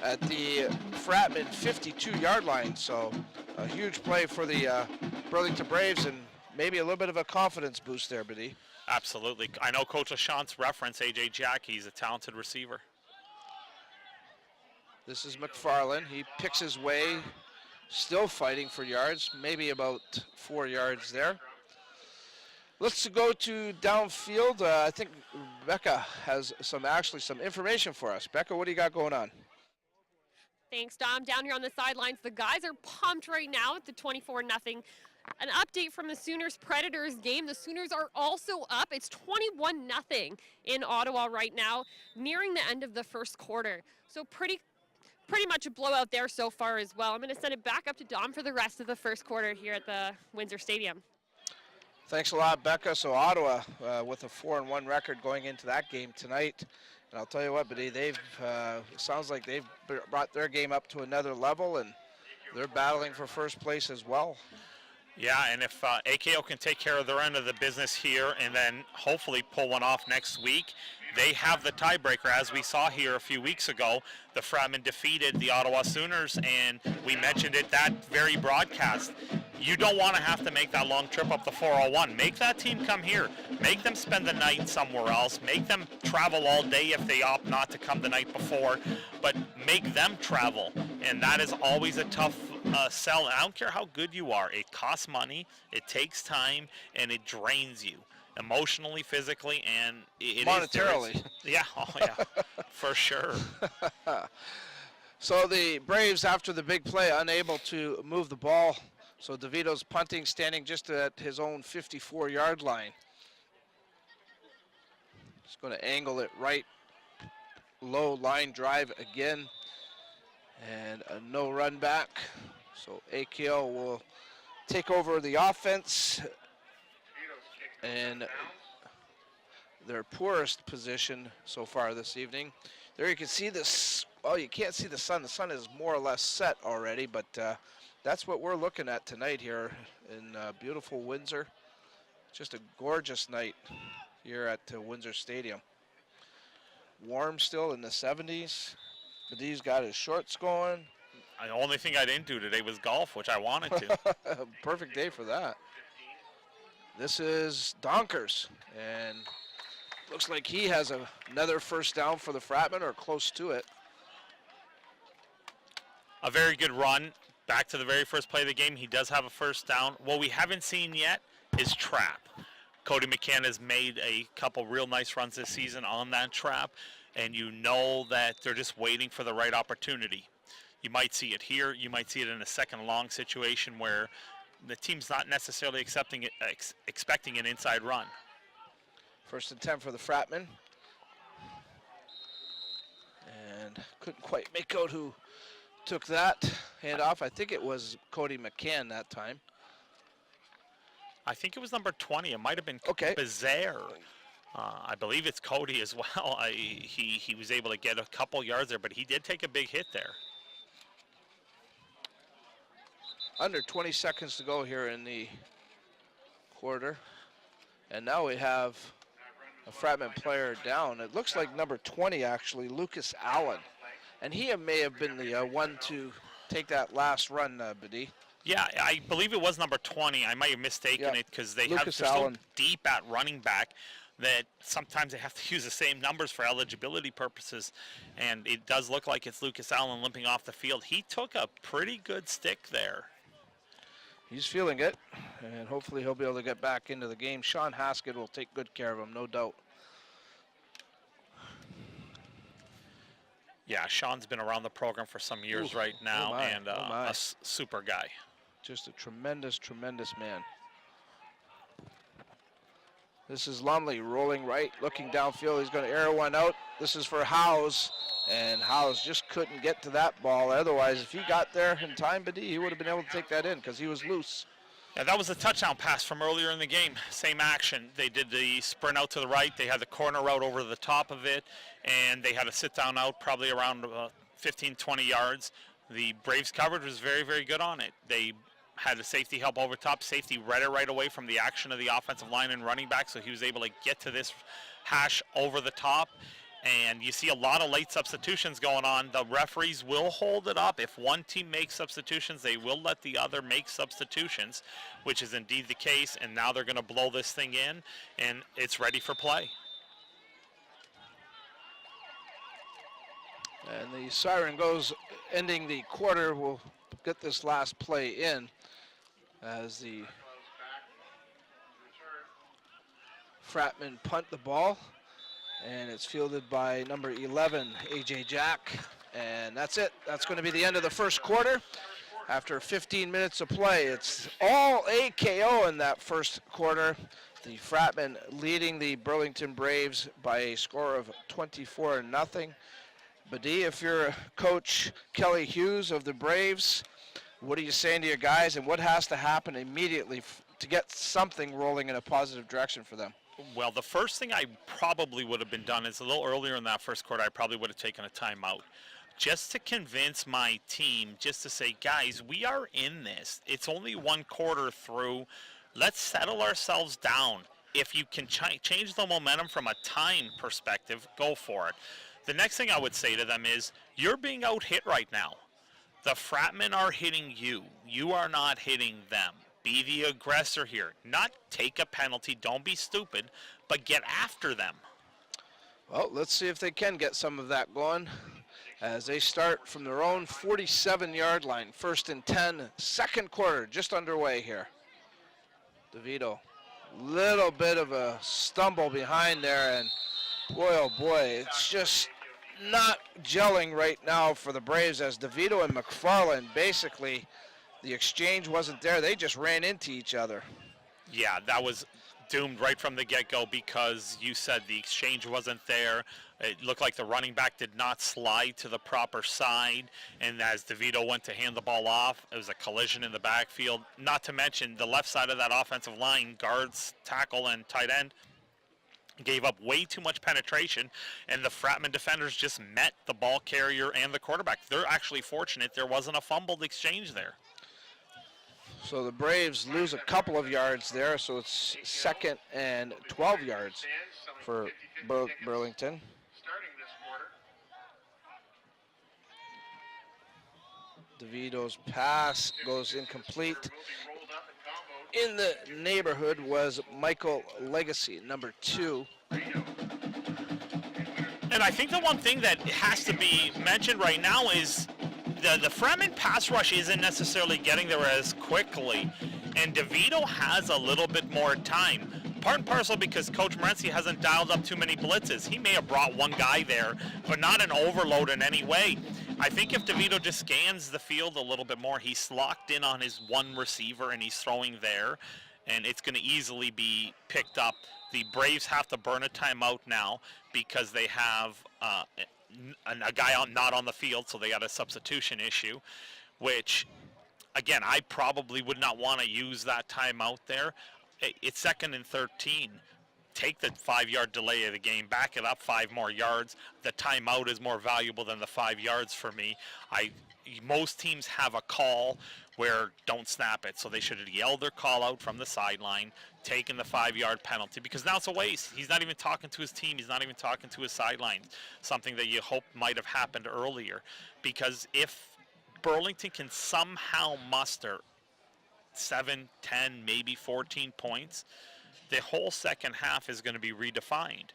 at the Fratmen 52-yard line. So a huge play for the Burlington Braves, and maybe a little bit of a confidence boost there, Biddy. Absolutely. I know Coach LaChance referenced A.J. Jack. He's a talented receiver. This is McFarland. He picks his way, still fighting for yards, maybe about 4 yards there. Let's go to downfield. I think Becca has some information for us. Becca, what do you got going on? Thanks, Dom. Down here on the sidelines, the guys are pumped right now at the 24-0. An update from the Sooners-Predators game. The Sooners are also up. It's 21-0 in Ottawa right now, nearing the end of the first quarter. So pretty much a blowout there so far as well. I'm going to send it back up to Dom for the rest of the first quarter here at the Windsor Stadium. Thanks a lot, Becca. So Ottawa with a 4-1 record going into that game tonight. And I'll tell you what, buddy, they've sounds like they've brought their game up to another level, and they're battling for first place as well. Yeah, and if AKO can take care of their end of the business here and then hopefully pull one off next week, they have the tiebreaker. As we saw here a few weeks ago, the Fratmen defeated the Ottawa Sooners, and we mentioned it that very broadcast. You don't want to have to make that long trip up the 401. Make that team come here. Make them spend the night somewhere else. Make them travel all day if they opt not to come the night before, but make them travel. And that is always a tough sell. I don't care how good you are. It costs money, it takes time, and it drains you emotionally, physically, and it monetarily. Yeah, oh yeah, for sure. So the Braves, after the big play, unable to move the ball. So DeVito's punting, standing just at his own 54-yard line. He's going to angle it right, low line drive again, and a no run back. So AKO will take over the offense, and their poorest position so far this evening. There you can see this. Oh, you can't see the sun. The sun is more or less set already, but that's what we're looking at tonight here in beautiful Windsor. Just a gorgeous night here at Windsor Stadium. Warm still in the 70s, but he's got his shorts going. The only thing I didn't do today was golf, which I wanted to. Perfect day for that. This is Donkers, and looks like he has another first down for the Fratmen, or close to it. A very good run. Back to the very first play of the game, he does have a first down. What we haven't seen yet is trap. Cody McCann has made a couple real nice runs this season on that trap, and you know that they're just waiting for the right opportunity. You might see it here. You might see it in a second long situation where the team's not necessarily expecting an inside run. 1st and 10 for the Fratmen. And couldn't quite make out who took that handoff. I think it was Cody McCann that time. I think it was number 20. It might have been okay. Bazaire. I believe it's Cody as well. He was able to get a couple yards there, but he did take a big hit there. under 20 seconds to go here in the quarter. And now we have a Fratmen player down. It looks like number 20, actually, Lucas Allen. And he may have been the one to take that last run, Badi. Yeah, I believe it was number 20. I might have mistaken it because they're so deep at running back that sometimes they have to use the same numbers for eligibility purposes. And it does look like it's Lucas Allen limping off the field. He took a pretty good stick there. He's feeling it, and hopefully he'll be able to get back into the game. Sean Haskett will take good care of him, no doubt. Yeah, Sean's been around the program for some years right now, and a super guy. Just a tremendous, tremendous man. This is Lumley rolling right, looking downfield. He's going to air one out. This is for Howes, and Howes just couldn't get to that ball. Otherwise, if he got there in time, Badi, he would have been able to take that in because he was loose. Yeah, that was a touchdown pass from earlier in the game. Same action. They did the sprint out to the right. They had the corner route over the top of it, and they had a sit-down out probably around 15, 20 yards. The Braves coverage was very, very good on it. They had the safety help over top. Safety read it right away from the action of the offensive line and running back, so he was able to get to this hash over the top. And you see a lot of late substitutions going on. The referees will hold it up. If one team makes substitutions, they will let the other make substitutions, which is indeed the case. And now they're going to blow this thing in, and it's ready for play. And the siren goes, ending the quarter. We'll get this last play in as the Fratmen punt the ball. And it's fielded by number 11, A.J. Jack. And that's it. That's going to be the end of the first quarter. After 15 minutes of play, it's all AKO in that first quarter. The Fratmen leading the Burlington Braves by a score of 24-0. Badi, if you're Coach Kelly Hughes of the Braves, what are you saying to your guys, and what has to happen immediately to get something rolling in a positive direction for them? Well, the first thing I probably would have been done is a little earlier in that first quarter, I probably would have taken a timeout just to convince my team, just to say, guys, we are in this. It's only one quarter through. Let's settle ourselves down. If you can change the momentum from a time perspective, go for it. The next thing I would say to them is, you're being out-hit right now. The Fratmen are hitting you. You are not hitting them. Be the aggressor here. Not take a penalty. Don't be stupid, but get after them. Well, let's see if they can get some of that going as they start from their own 47-yard line. 1st and 10, second quarter just underway here. DeVito, little bit of a stumble behind there, and boy, oh boy, it's just not gelling right now for the Braves as DeVito and McFarland basically, the exchange wasn't there. They just ran into each other. Yeah, that was doomed right from the get-go because you said the exchange wasn't there. It looked like the running back did not slide to the proper side, and as DeVito went to hand the ball off, it was a collision in the backfield. Not to mention the left side of that offensive line, guards, tackle, and tight end, gave up way too much penetration, and the Fratmen defenders just met the ball carrier and the quarterback. They're actually fortunate there wasn't a fumbled exchange there. So the Braves lose a couple of yards there, so it's 2nd and 12 yards for Burlington. DeVito's pass goes incomplete. In the neighborhood was Michael Legacy, number 2. And I think the one thing that has to be mentioned right now is the Fratmen pass rush isn't necessarily getting there as quickly, and DeVito has a little bit more time. Part and parcel because Coach Morency hasn't dialed up too many blitzes. He may have brought one guy there, but not an overload in any way. I think if DeVito just scans the field a little bit more, he's locked in on his one receiver and he's throwing there, and it's going to easily be picked up. The Braves have to burn a timeout now because they have a guy not on the field, so they got a substitution issue, which, again, I probably would not want to use that timeout there. It's 2nd and 13. take the 5-yard delay of the game, back it up 5 more yards. The timeout is more valuable than the 5 yards for me. Most teams have a call where don't snap it, so they should have yelled their call out from the sideline, taken the 5-yard penalty, because now it's a waste. He's not even talking to his team. He's not even talking to his sidelines, something that you hope might have happened earlier. Because if Burlington can somehow muster 7, 10, maybe 14 points, the whole second half is going to be redefined.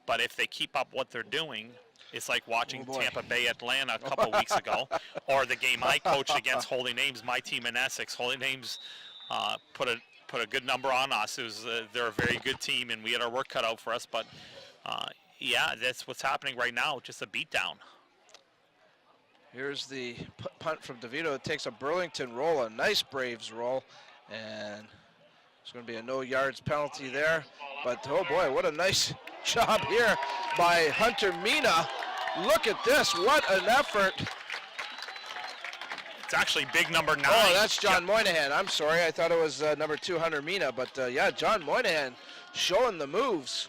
But if they keep up what they're doing, it's like watching Tampa Bay Atlanta a couple weeks ago, or the game I coached against Holy Names, my team in Essex. Holy Names put a good number on us. They're a very good team, and we had our work cut out for us. But yeah, that's what's happening right now. Just a beatdown. Here's the punt from DeVito. It takes a Burlington roll, a nice Braves roll, and it's going to be a no yards penalty there. But oh boy, what a nice job here by Hunter Mina. Look at this, what an effort. It's actually big number 9. Oh, that's John Moynihan. I'm sorry, I thought it was number 2, Hunter Mina. But yeah, John Moynihan showing the moves.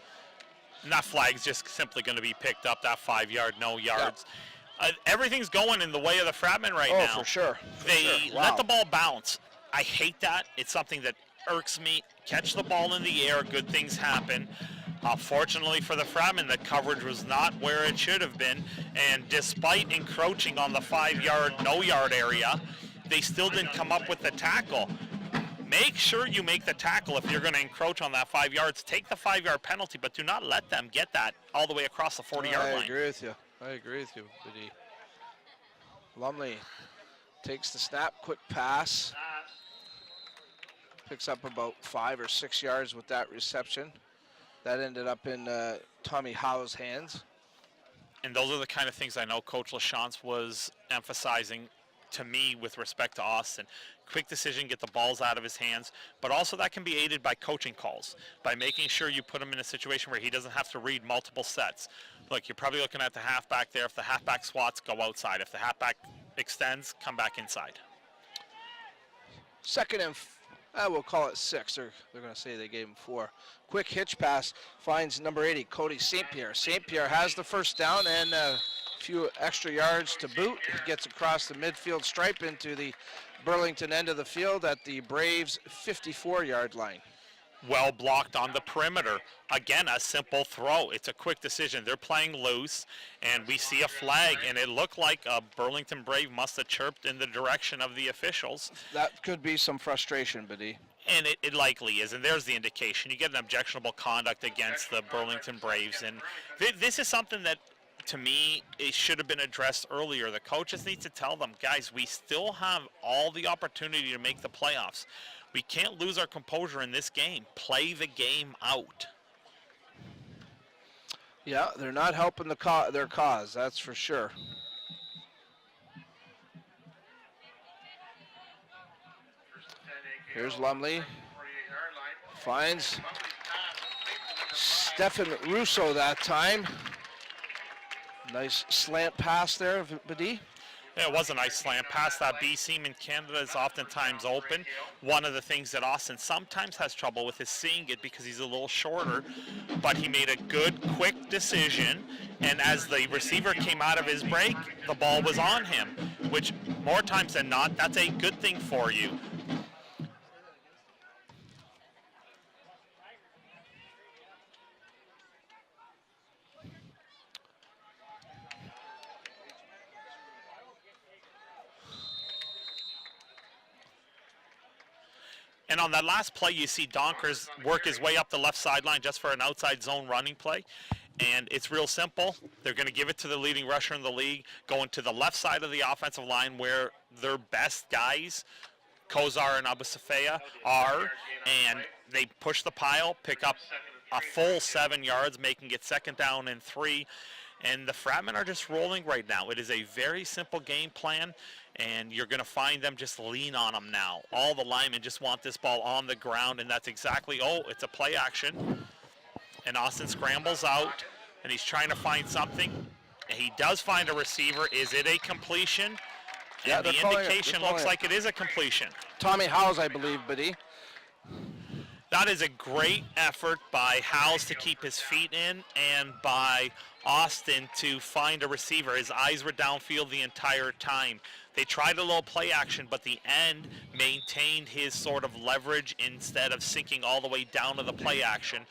And that flag's just simply going to be picked up, that 5-yard, no yards. Everything's going in the way of the Fratmen right now. Oh, for sure. They let the ball bounce. I hate that. It's something that irks me. Catch the ball in the air, good things happen. Fortunately for the Fratmen, the coverage was not where it should have been, and despite encroaching on the 5-yard, no-yard area, they still didn't come up with the tackle. Make sure you make the tackle if you're going to encroach on that 5 yards. Take the 5-yard penalty, but do not let them get that all the way across the 40-yard line. I agree with you. Biddy. Lumley takes the snap, quick pass. Picks up about 5 or 6 yards with that reception. That ended up in Tommy Howe's hands. And those are the kind of things I know Coach LaChance was emphasizing to me with respect to Austin. Quick decision, get the balls out of his hands, but also that can be aided by coaching calls, by making sure you put him in a situation where he doesn't have to read multiple sets. Look, you're probably looking at the halfback there. If the halfback swats, go outside. If the halfback extends, come back inside. Second and we'll call it 6. They're going to say they gave him 4. Quick hitch pass finds number 80, Cody St. Pierre. St. Pierre has the first down and a few extra yards to boot. He gets across the midfield stripe into the Burlington end of the field at the Braves 54-yard line. Well blocked on the perimeter. Again, a simple throw. It's a quick decision. They're playing loose, and we see a flag, and it looked like a Burlington Brave must have chirped in the direction of the officials. That could be some frustration, Biddy. And it likely is, and there's the indication. You get an objectionable conduct against the Burlington Braves, and this is something that, to me, it should have been addressed earlier. The coaches need to tell them, guys, we still have all the opportunity to make the playoffs. We can't lose our composure in this game. Play the game out. Yeah, they're not helping their cause, that's for sure. Here's Lumley. Finds Stefan Russo that time. Nice slant pass there, Badi. Yeah, it was a nice slant pass. That B seam in Canada is oftentimes open. One of the things that Austin sometimes has trouble with is seeing it because he's a little shorter, but he made a good, quick decision, and as the receiver came out of his break, the ball was on him, which more times than not, that's a good thing for you. And on that last play, you see Donkers work his way up the left sideline just for an outside zone running play. And it's real simple. They're going to give it to the leading rusher in the league, going to the left side of the offensive line where their best guys, Kozar and Abusafea, are. And they push the pile, pick up a full 7 yards, making it 2nd down and 3. And the Fratmen are just rolling right now. It is a very simple game plan, and you're going to find them just lean on them now. All the linemen just want this ball on the ground, and that's exactly, it's a play action. And Austin scrambles out, and he's trying to find something. And he does find a receiver. Is it a completion? Yeah, and the indication looks like it is a completion. Tommy Howes, I believe, Biddy. That is a great effort by Howes to keep his feet in and by Austin to find a receiver. His eyes were downfield the entire time. They tried a little play action, but the end maintained his sort of leverage instead of sinking all the way down to the play action.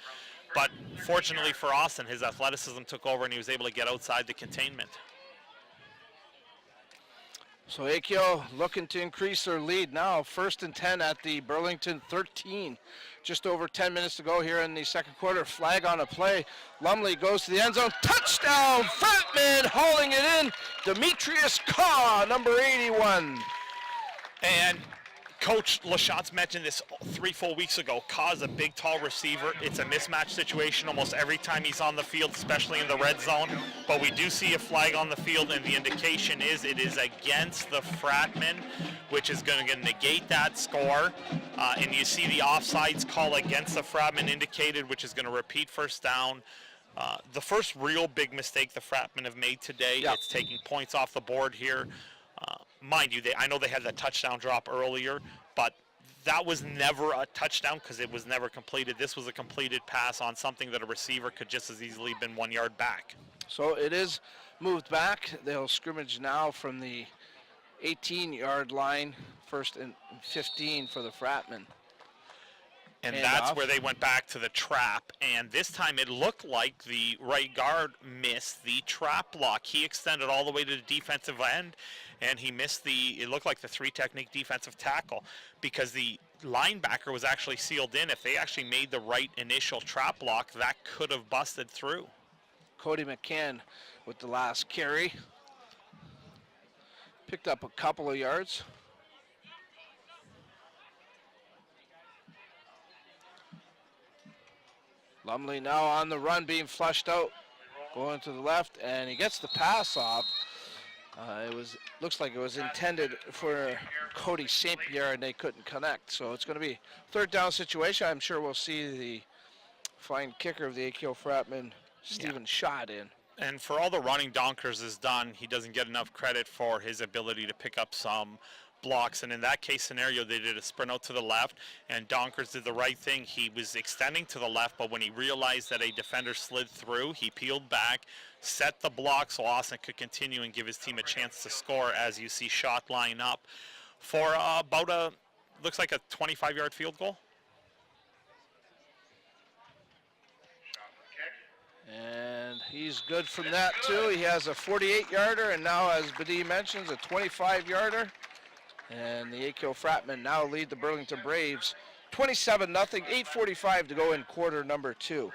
But fortunately for Austin, his athleticism took over and he was able to get outside the containment. So AKO looking to increase their lead now. 1st and 10 at the Burlington 13. Just over 10 minutes to go here in the second quarter. Flag on a play. Lumley goes to the end zone. Touchdown! Fratmen hauling it in. Demetrius Kaw, number 81. And Coach LaChance mentioned this 3 full weeks ago. Kaw's a big, tall receiver. It's a mismatch situation almost every time he's on the field, especially in the red zone. But we do see a flag on the field, and the indication is it is against the Fratmen, which is going to negate that score. And you see the offsides call against the Fratmen indicated, which is going to repeat first down. The first real big mistake the Fratmen have made today, it's taking points off the board here. Mind you, I know they had that touchdown drop earlier, but that was never a touchdown because it was never completed. This was a completed pass on something that a receiver could just as easily have been 1 yard back. So it is moved back. They'll scrimmage now from the 18-yard line, 1st and 15 for the Fratmen. And Hand that's off. where they went back to the trap. And this time it looked like the right guard missed the trap block. He extended all the way to the defensive end, and he missed it looked like the 3-technique defensive tackle because the linebacker was actually sealed in. If they actually made the right initial trap block, that could have busted through. Cody McCann with the last carry. Picked up a couple of yards. Lumley now on the run, being flushed out, going to the left, and he gets the pass off. Looks like it was intended for Cody St. Pierre, and they couldn't connect. So it's going to be 3rd down situation. I'm sure we'll see the flying kicker of the AKO Fratmen, Stephen Schott, in. And for all the running Donkers has done, he doesn't get enough credit for his ability to pick up some blocks, and in that case scenario they did a sprint out to the left, and Donkers did the right thing. He was extending to the left, but when he realized that a defender slid through, he peeled back, set the block so Austin could continue and give his team a chance to score, as you see Schott line up for looks like a 25-yard field goal. And he's good from that too. He has a 48-yarder, and now, as Badie mentions, a 25-yarder. And the AKO Fratmen now lead the Burlington Braves 27-0, 8:45 to go in quarter number 2.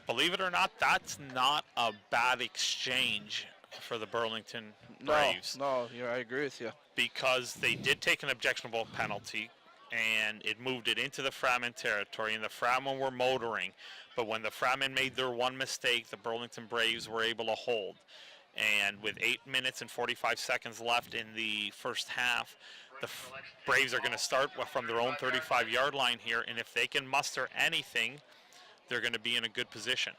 Believe it or not, that's not a bad exchange for the Burlington Braves. No, I agree with you. Because they did take an objectionable penalty, and it moved it into the Fratmen territory, and the Fratmen were motoring. But when the Fratmen made their one mistake, the Burlington Braves were able to hold. And with 8 minutes and 45 seconds left in the first half, the Braves are going to start from their own 35-yard line here, and if they can muster anything, they're going to be in a good position.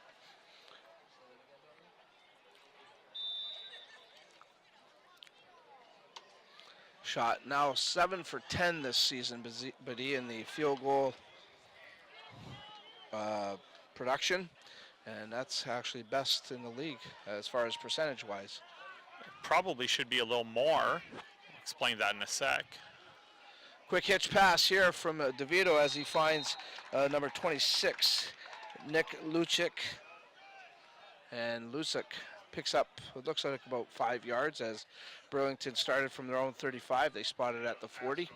Schott now 7 for 10 this season, Badie, in the field goal production. And that's actually best in the league as far as percentage-wise. Probably should be a little more. I'll explain that in a sec. Quick hitch pass here from DeVito as he finds number 26, Nick Lucic. And Lucic picks up what looks like about 5 yards as Burlington started from their own 35. They spotted at the 40.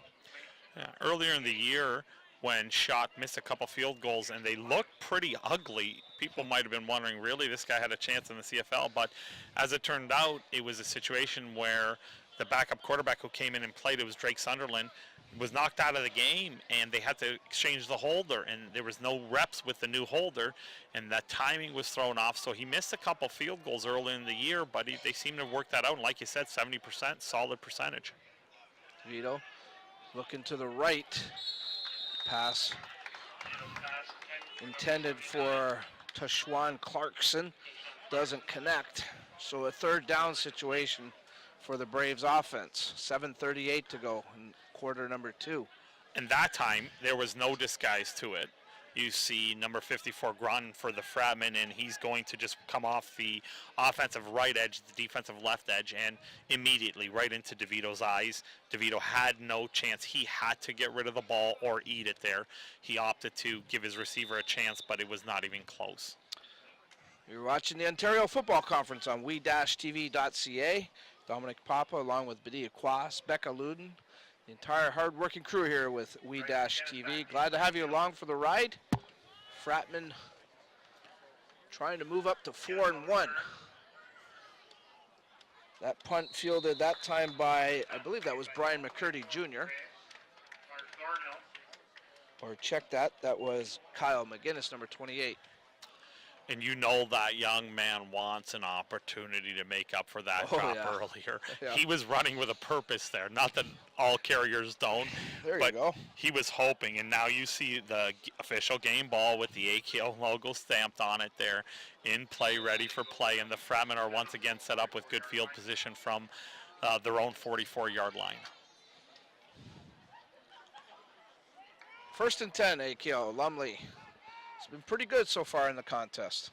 Yeah, earlier in the year, when Schott missed a couple field goals and they looked pretty ugly, people might have been wondering, really, this guy had a chance in the CFL? But as it turned out, it was a situation where the backup quarterback who came in and played, it was Drake Sunderland, was knocked out of the game, and they had to exchange the holder, and there was no reps with the new holder, and that timing was thrown off. So he missed a couple field goals early in the year, but they seem to have worked that out. And like you said, 70%, solid percentage. DeVito looking to the right. Pass intended for Tashwan Clarkson, doesn't connect. So a 3rd down situation for the Braves offense. 7:38 to go in quarter number 2. And that time, there was no disguise to it. You see number 54 Grun for the Fratmen, and he's going to just come off the offensive right edge, the defensive left edge, and immediately right into DeVito's eyes. DeVito had no chance. He had to get rid of the ball or eat it there. He opted to give his receiver a chance, but it was not even close. You're watching the Ontario Football Conference on we-tv.ca. Dominic Papa along with Badia Quas, Becca Luden, the entire hard-working crew here with We-TV. Glad to have you along for the ride. Fratmen trying to move up to 4-1. That punt fielded that time by, I believe that was Brian McCurdy Jr. Or check that, that was Kyle McGinnis, number 28. And you know that young man wants an opportunity to make up for that drop earlier. Yeah. He was running with a purpose there. Not that all carriers don't, There but you go. he was hoping. And now you see the official game ball with the AKO logo stamped on it there in play, ready for play. And the Fratmen are once again set up with good field position from their own 44-yard line. 1st and 10, AKO, Lumley. It's been pretty good so far in the contest.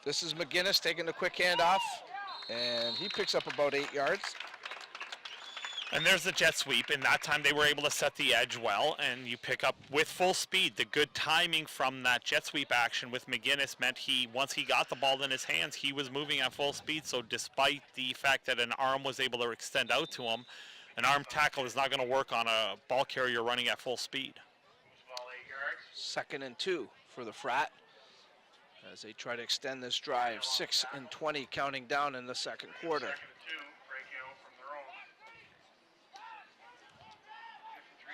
This is McGinnis taking the quick handoff, and he picks up about 8 yards. And there's the jet sweep, and that time they were able to set the edge well, and you pick up with full speed. The good timing from that jet sweep action with McGinnis meant once he got the ball in his hands, he was moving at full speed. So despite the fact that an arm was able to extend out to him, an arm tackle is not going to work on a ball carrier running at full speed. 2nd and 2 for the Frat as they try to extend this drive. 6 and 20 counting down in the second quarter.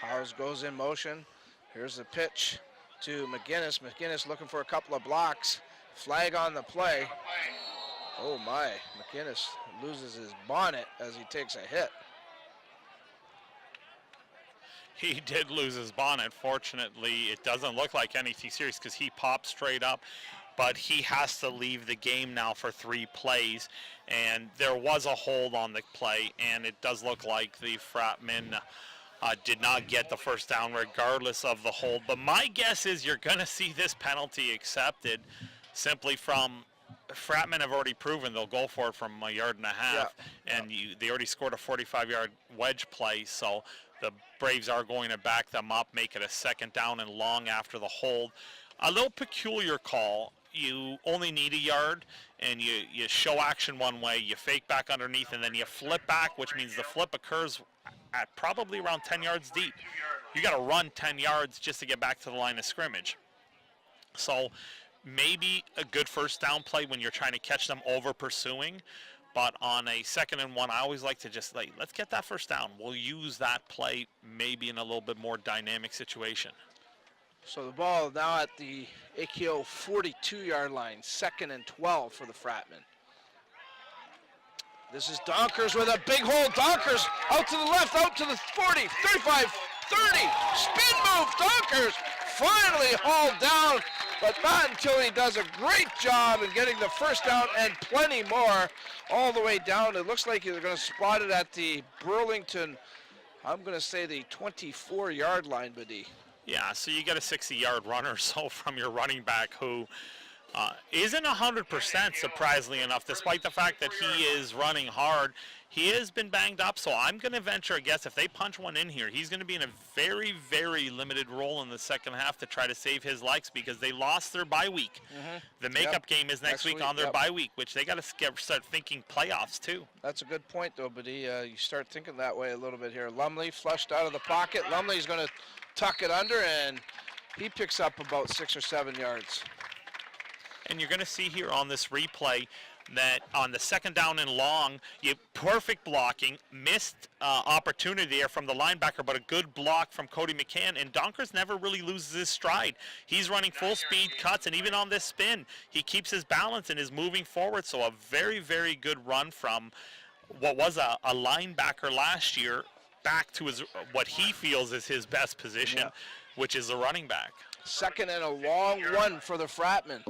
Howes goes in motion. Here's the pitch to McGinnis. McGinnis looking for a couple of blocks. Flag on the play. Oh my, McGinnis loses his bonnet as he takes a hit. He did lose his bonnet. Fortunately, it doesn't look like anything serious because he popped straight up, but he has to leave the game now for 3 plays, and there was a hold on the play, and it does look like the Fratmen did not get the first down regardless of the hold. But my guess is you're going to see this penalty accepted simply from Fratmen have already proven they'll go for it from 1.5 yards, and they already scored a 45-yard wedge play, so the Braves are going to back them up, make it a 2nd down and long after the hold. A little peculiar call. You only need 1 yard, and you show action one way, you fake back underneath, and then you flip back, which means the flip occurs at probably around 10 yards deep. You got to run 10 yards just to get back to the line of scrimmage. So maybe a good first down play when you're trying to catch them over pursuing. But on a 2nd and 1, I always like to just let's get that first down. We'll use that play maybe in a little bit more dynamic situation. So the ball now at the AKO 42-yard line, 2nd and 12 for the Fratmen. This is Donkers with a big hole. Donkers out to the left, out to the 40, 35, 30. Spin move, Donkers finally hauled down, but not until he does a great job in getting the first down and plenty more all the way down. It looks like they're going to spot it at the Burlington, I'm going to say the 24-yard line, Badi. Yeah, so you got a 60-yard runner or so from your running back who isn't 100% surprisingly enough, despite the fact that he is running hard. He has been banged up, so I'm going to venture a guess if they punch one in here, he's going to be in a very, very limited role in the second half to try to save his legs because they lost their bye week. The makeup game is next week on their bye week, which they got to start thinking playoffs too. That's a good point, though, Badi. You start thinking that way a little bit here. Lumley flushed out of the pocket. Lumley's going to tuck it under, and he picks up about 6 or 7 yards. And you're going to see here on this replay that on the 2nd down and long, perfect blocking, missed opportunity there from the linebacker, but a good block from Cody McCann, and Donkers never really loses his stride. He's running full speed cuts, and even on this spin, he keeps his balance and is moving forward, so a very, very good run from what was a linebacker last year back to what he feels is his best position, which is a running back. 2nd and a long one for the Fratmen.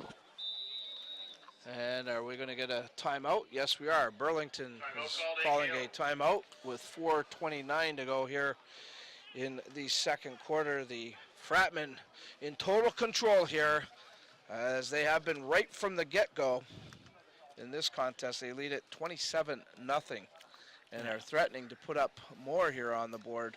And are we going to get a timeout? Yes, we are. Burlington is calling a timeout with 4:29 to go here in the second quarter. The Fratmen in total control here, as they have been right from the get-go in this contest. They lead it 27-0 and are threatening to put up more here on the board.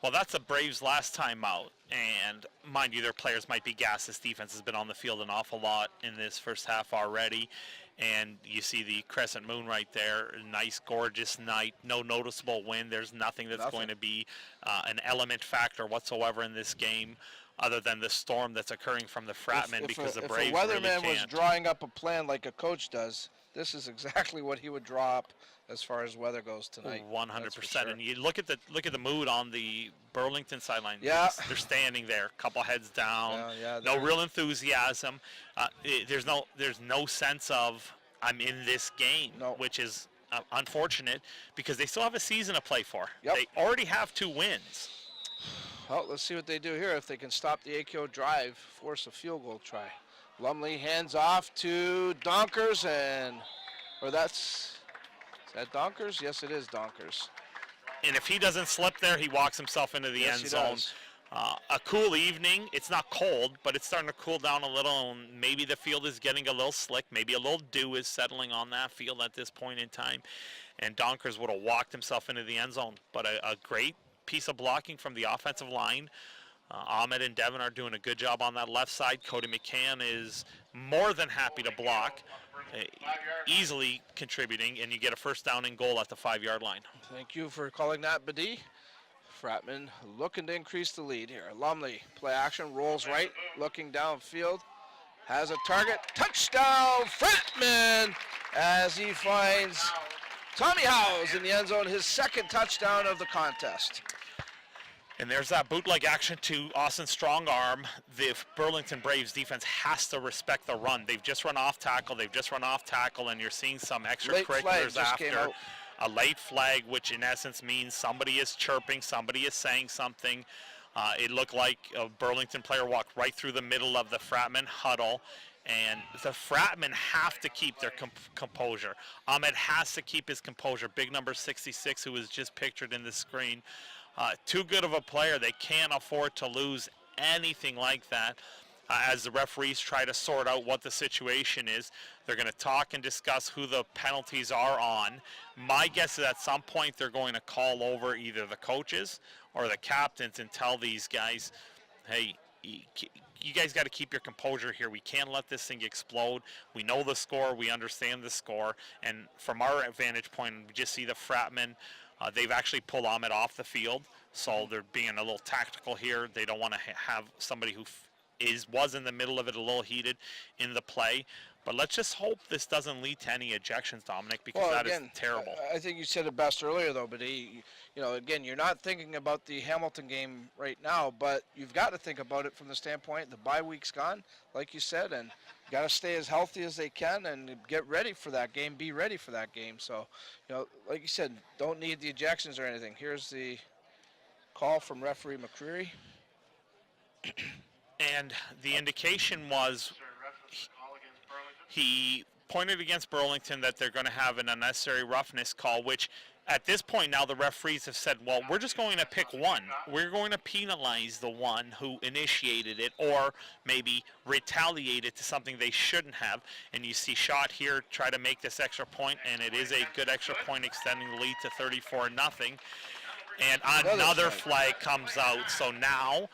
Well, that's the Braves' last time out, and mind you, their players might be gassed. This defense has been on the field an awful lot in this first half already, and you see the crescent moon right there. Nice, gorgeous night. No noticeable wind. There's nothing that's going to be an element factor whatsoever in this game, other than the storm that's occurring from the Fratmen, because the Braves if a really weatherman can't. was drawing up a plan like a coach does, this is exactly what he would draw up as far as weather goes tonight. 100%. Sure. And you look at the mood on the Burlington sideline. Yeah. They're standing there, couple heads down. Yeah, no real enthusiasm. There's no sense of I'm in this game, which is unfortunate because they still have a season to play for. Yep. They already have 2 wins. Well, let's see what they do here. If they can stop the AKO drive, force a field goal try. Lumley hands off to Donkers, is that Donkers? Yes, it is Donkers. And if he doesn't slip there, he walks himself into the end zone. A cool evening. It's not cold, but it's starting to cool down a little, and maybe the field is getting a little slick. Maybe a little dew is settling on that field at this point in time. And Donkers would have walked himself into the end zone. But a great piece of blocking from the offensive line. Ahmed and Devin are doing a good job on that left side. Cody McCann is more than happy to block, easily contributing, and you get a first down and goal at the 5-yard line. Thank you for calling that, Badi. Fratman looking to increase the lead here. Lumley, play action, rolls right, looking downfield, has a target, touchdown, Fratman, as he finds Tommy Howes in the end zone, his second touchdown of the contest. And there's that bootleg action to Austin's strong arm. The Burlington Braves defense has to respect the run. They've just run off tackle, and you're seeing some extracurriculars after. A late flag, which in essence means somebody is chirping, somebody is saying something. It looked like a Burlington player walked right through the middle of the Fratmen huddle, and the Fratmen have to keep their composure. Ahmed has to keep his composure. Big number 66, who is just pictured in the screen. Too good of a player. They can't afford to lose anything like that. As the referees try to sort out what the situation is, they're going to talk and discuss who the penalties are on. My guess is at some point they're going to call over either the coaches or the captains and tell these guys, hey, you guys got to keep your composure here. We can't let this thing explode. We know the score. We understand the score. And from our vantage point, we just see the Fratmen. They've actually pulled Ahmed off the field, so they're being a little tactical here. They don't want to have somebody who was in the middle of it a little heated in the play. But let's just hope this doesn't lead to any ejections, Dominic, because that is terrible. I think you said it best earlier, though, but again, you're not thinking about the Hamilton game right now, but you've got to think about it from the standpoint the bye week's gone, like you said, and you got to stay as healthy as they can and get ready for that game, be ready for that game. So, like you said, don't need the ejections or anything. Here's the call from referee McCreary. And the indication was he pointed against Burlington that they're going to have an unnecessary roughness call, which at this point now the referees have said, well, we're just going to pick one. We're going to penalize the one who initiated it or maybe retaliated to something they shouldn't have. And you see Schott here try to make this extra point, and it is a good extra point, extending the lead to 34-0. And another flag comes out. So now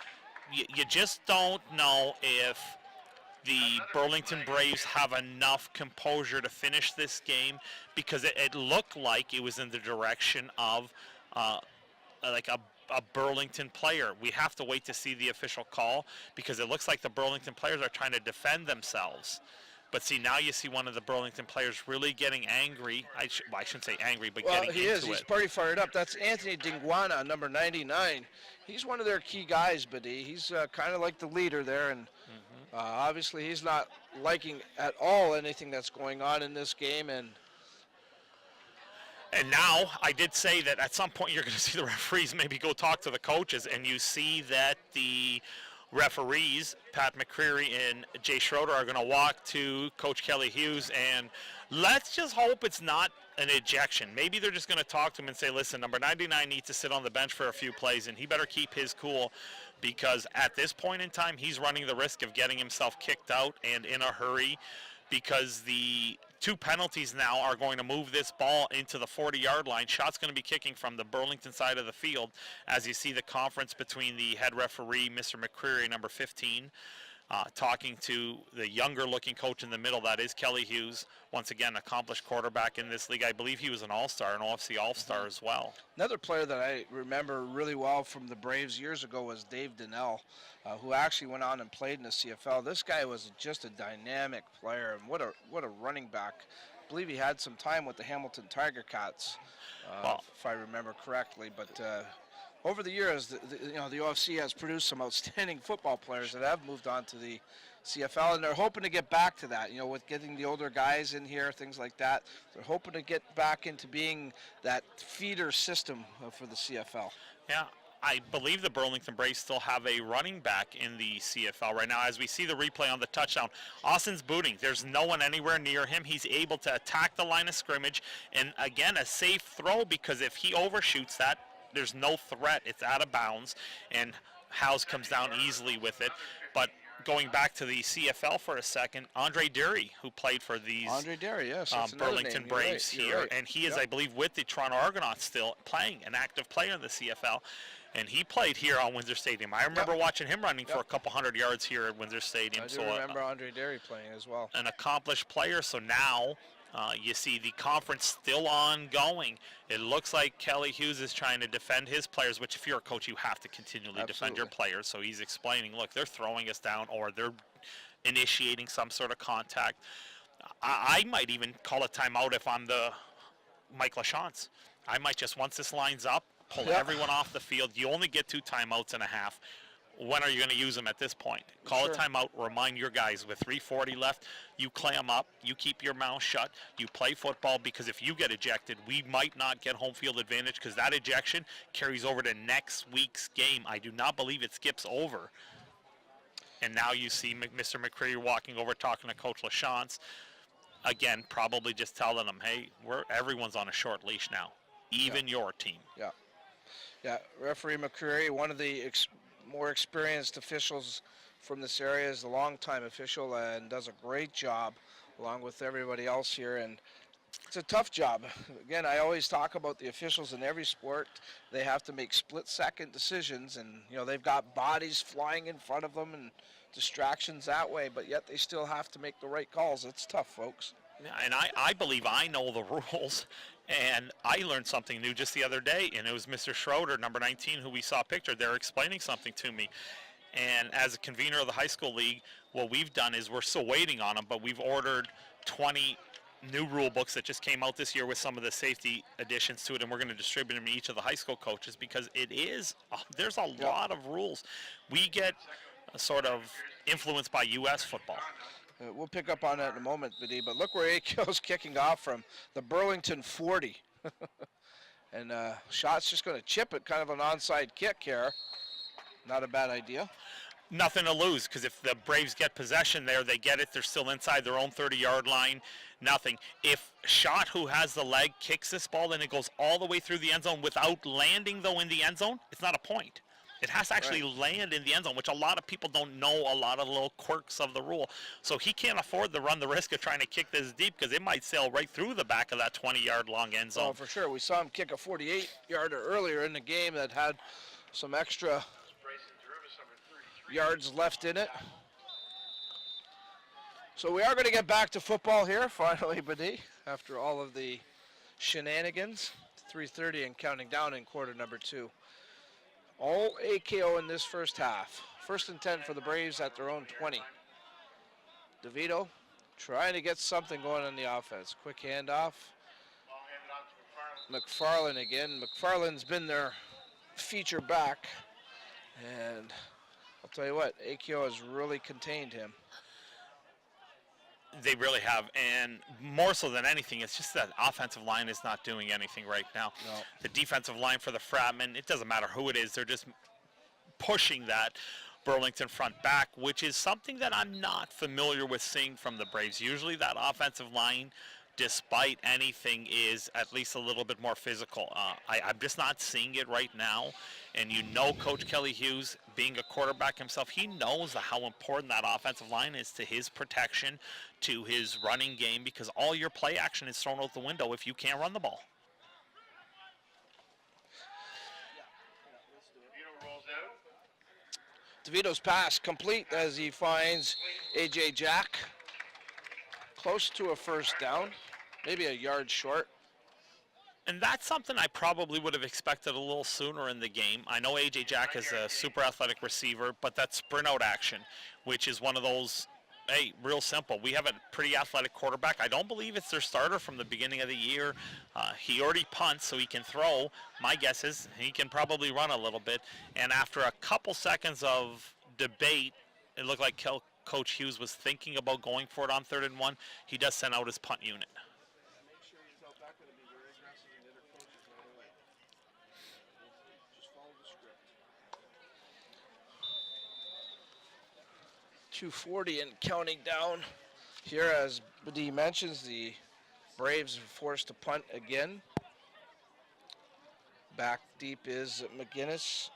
you just don't know if the Burlington Braves have enough composure to finish this game, because it looked like it was in the direction of like a Burlington player. We have to wait to see the official call, because it looks like the Burlington players are trying to defend themselves. But see, now you see one of the Burlington players really getting angry. I shouldn't say angry, but getting into it. Well, he is. He's pretty fired up. That's Anthony Dingwana, number 99. He's one of their key guys, Badi. He's kind of like the leader there, and obviously he's not liking at all anything that's going on in this game. And now, I did say that at some point you're going to see the referees maybe go talk to the coaches, and you see that the referees, Pat McCreary and Jay Schroeder, are going to walk to Coach Kelly Hughes, and let's just hope it's not an ejection. Maybe they're just going to talk to him and say, listen, number 99 needs to sit on the bench for a few plays, and he better keep his cool, because at this point in time, he's running the risk of getting himself kicked out and in a hurry, because the 2 penalties now are going to move this ball into the 40-yard line. Shot's going to be kicking from the Burlington side of the field, as you see the conference between the head referee, Mr. McCreary, number 15, talking to the younger-looking coach in the middle. That is Kelly Hughes, once again, accomplished quarterback in this league. I believe he was an all-star, an OFC all-star as well. Another player that I remember really well from the Braves years ago was Dave Donnell, who actually went on and played in the CFL. This guy was just a dynamic player, and what a running back. I believe he had some time with the Hamilton Tiger Cats, if I remember correctly. But over the years, the OFC has produced some outstanding football players that have moved on to the CFL, and they're hoping to get back to that, with getting the older guys in here, things like that. They're hoping to get back into being that feeder system for the CFL. Yeah, I believe the Burlington Braves still have a running back in the CFL right now. As we see the replay on the touchdown, Austin's booting. There's no one anywhere near him. He's able to attack the line of scrimmage, and again, a safe throw, because if he overshoots that, there's no threat. It's out of bounds, and House comes down easily with it. But going back to the CFL for a second, Andre Derry, who played for these Burlington Braves here, and he is, I believe, with the Toronto Argonauts still playing, an active player in the CFL. And he played here on Windsor Stadium. I remember watching him running for a couple hundred yards here at Windsor Stadium. I do remember Andre Derry playing as well. An accomplished player, so now you see the conference still ongoing. It looks like Kelly Hughes is trying to defend his players, which if you're a coach, you have to continually defend your players. So he's explaining, look, they're throwing us down, or they're initiating some sort of contact. I might even call a timeout if I'm the Mike LaChance. I might just, once this line's up, pull everyone off the field. You only get 2 timeouts and a half. When are you going to use them at this point? Call a timeout, remind your guys with 3:40 left, you clam up, you keep your mouth shut, you play football, because if you get ejected, we might not get home field advantage, because that ejection carries over to next week's game. I do not believe it skips over. And now you see Mr. McCreary walking over, talking to Coach LaChance. Again, probably just telling them, hey, everyone's on a short leash now, even your team. Yeah, referee McCreary, one of the more experienced officials from this area, is a longtime official and does a great job along with everybody else here. And it's a tough job. Again, I always talk about the officials in every sport. They have to make split-second decisions, and they've got bodies flying in front of them and distractions that way, but yet they still have to make the right calls. It's tough, folks. Yeah, and I believe I know the rules. And I learned something new just the other day, and it was Mr. Schroeder, number 19, who we saw pictured there, explaining something to me. And as a convener of the high school league, what we've done is we're still waiting on them, but we've ordered 20 new rule books that just came out this year with some of the safety additions to it, and we're going to distribute them to each of the high school coaches, because there's a lot of rules. We get sort of influenced by U.S. football. We'll pick up on that in a moment, Bidi, but look where AKO's kicking off from, the Burlington 40. And Shot's just going to chip it, kind of an onside kick here. Not a bad idea. Nothing to lose, because if the Braves get possession there, they get it. They're still inside their own 30-yard line. Nothing. If Shot, who has the leg, kicks this ball and it goes all the way through the end zone without landing, though, in the end zone, it's not a point. It has to actually land in the end zone, which a lot of people don't know a lot of the little quirks of the rule. So he can't afford to run the risk of trying to kick this deep, because it might sail right through the back of that 20-yard long end zone. Oh, for sure. We saw him kick a 48-yarder earlier in the game that had some extra yards left in it. So we are going to get back to football here, finally, Badi, after all of the shenanigans. 3:30 and counting down in quarter number 2. All AKO in this first half. 1st and 10 for the Braves at their own 20. DeVito trying to get something going on the offense. Quick handoff. McFarland again. McFarland's been their feature back. And I'll tell you what, AKO has really contained him. They really have, and more so than anything, it's just that offensive line is not doing anything right now. No. The defensive line for the Fratmen, it doesn't matter who it is, they're just pushing that Burlington front back, which is something that I'm not familiar with seeing from the Braves. Usually that offensive line, despite anything, is at least a little bit more physical. I'm just not seeing it right now. And you know Coach Kelly Hughes, being a quarterback himself, he knows how important that offensive line is to his protection, to his running game, because all your play action is thrown out the window if you can't run the ball. DeVito's pass complete as he finds A.J. Jack close to a first down, maybe a yard short. And that's something I probably would have expected a little sooner in the game. I know A.J. Jack is a super athletic receiver, but that sprint out action, which is one of those, hey, real simple. We have a pretty athletic quarterback. I don't believe it's their starter from the beginning of the year. He already punts, so he can throw. My guess is he can probably run a little bit. And after a couple seconds of debate, it looked like Coach Hughes was thinking about going for it on 3rd and 1. He does send out his punt unit. 2:40 and counting down here. As Badi mentions, the Braves are forced to punt again. Back deep is McGinnis,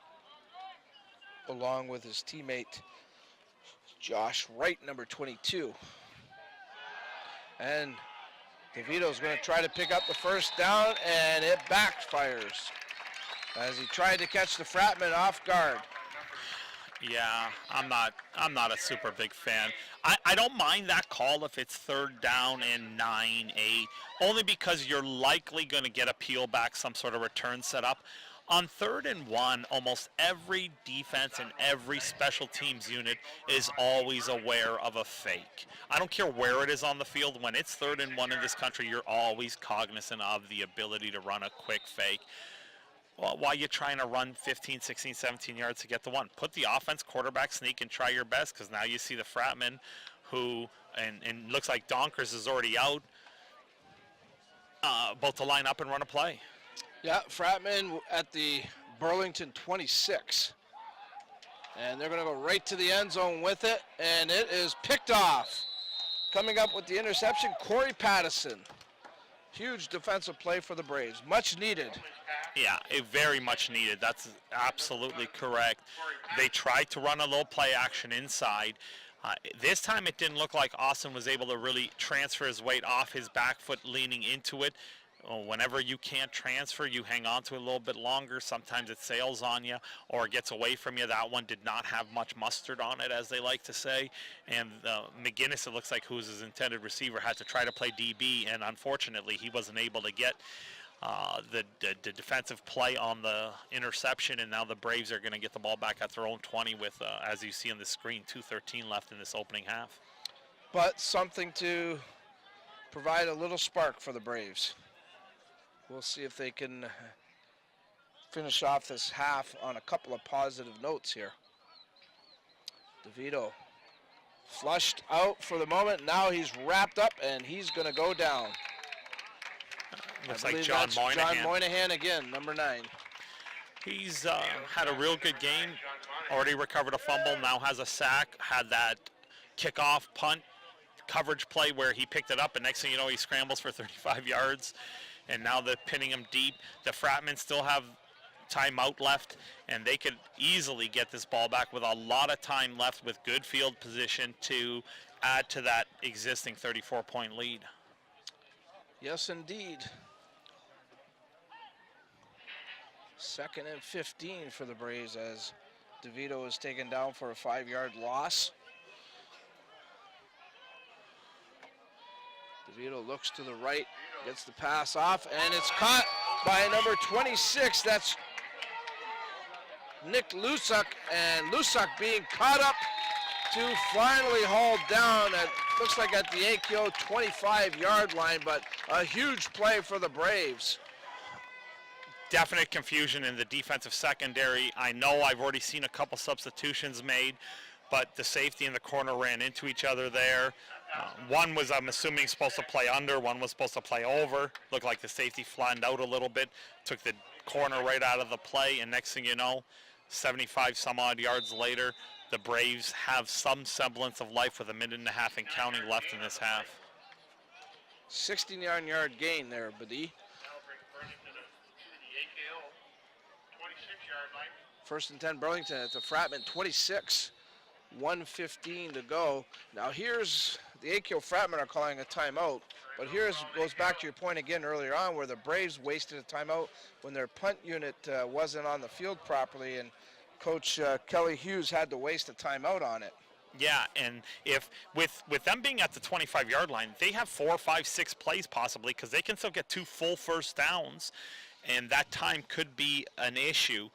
along with his teammate Josh Wright, number 22. And DeVito's going to try to pick up the first down, and it backfires as he tried to catch the Fratmen off guard. Yeah, I'm not a super big fan. I don't mind that call if it's 3rd down and 9, 8, only because you're likely going to get a peel back, some sort of return set up. On 3rd and 1, almost every defense and every special teams unit is always aware of a fake. I don't care where it is on the field. When it's 3rd and 1 in this country, you're always cognizant of the ability to run a quick fake. Well, why are you trying to run 15, 16, 17 yards to get the one? Put the offense, quarterback sneak, and try your best, because now you see the Fratmen who, and looks like Donkers is already out, about to line up and run a play. Yeah, Fratmen at the Burlington 26. And they're going to go right to the end zone with it, and it is picked off. Coming up with the interception, Corey Pattison. Huge defensive play for the Braves, much needed. Yeah, it very much needed. That's absolutely correct. They tried to run a little play action inside. This time it didn't look like Austin was able to really transfer his weight off his back foot leaning into it. Whenever you can't transfer, you hang on to it a little bit longer. Sometimes it sails on you or it gets away from you. That one did not have much mustard on it, as they like to say. And McGinnis, it looks like, who's his intended receiver, had to try to play DB, and unfortunately he wasn't able to get the defensive play on the interception, and now the Braves are going to get the ball back at their own 20 with, as you see on the screen, 2:13 left in this opening half. But something to provide a little spark for the Braves. We'll see if they can finish off this half on a couple of positive notes here. DeVito flushed out for the moment. Now he's wrapped up, and he's going to go down. Looks like John Moynihan. John Moynihan again, number 9. He's had a real good game. Already recovered a fumble, now has a sack. Had that kickoff punt coverage play where he picked it up, and next thing you know, he scrambles for 35 yards. And now they're pinning him deep. The Fratmen still have timeout left, and they could easily get this ball back with a lot of time left with good field position to add to that existing 34-point lead. Yes, indeed. 2nd and 15 for the Braves as DeVito is taken down for a 5-yard loss. DeVito looks to the right, gets the pass off, and it's caught by number 26. That's Nick Lusak, and Lusak being caught up to finally hauled down at, looks like at the AKO 25-yard line, but a huge play for the Braves. Definite confusion in the defensive secondary. I know I've already seen a couple substitutions made, but the safety and the corner ran into each other there. One was, I'm assuming, supposed to play under. One was supposed to play over. Looked like the safety flattened out a little bit, took the corner right out of the play, and next thing you know, 75 some odd yards later, the Braves have some semblance of life with a minute and a half and counting left in this half. 69-yard gain there, Badi. That'll bring Burlington to the AKO 26-yard line. First and 10, Burlington at the Fratmen, 26, 1:15 to go. Now here's the AKO Fratmen are calling a timeout, but goes back to your point again earlier on where the Braves wasted a timeout when their punt unit wasn't on the field properly, and Coach Kelly Hughes had to waste a timeout on it. Yeah, and if with them being at the 25-yard line, they have 4, 5, 6 plays possibly because they can still get 2 full first downs, and that time could be an issue.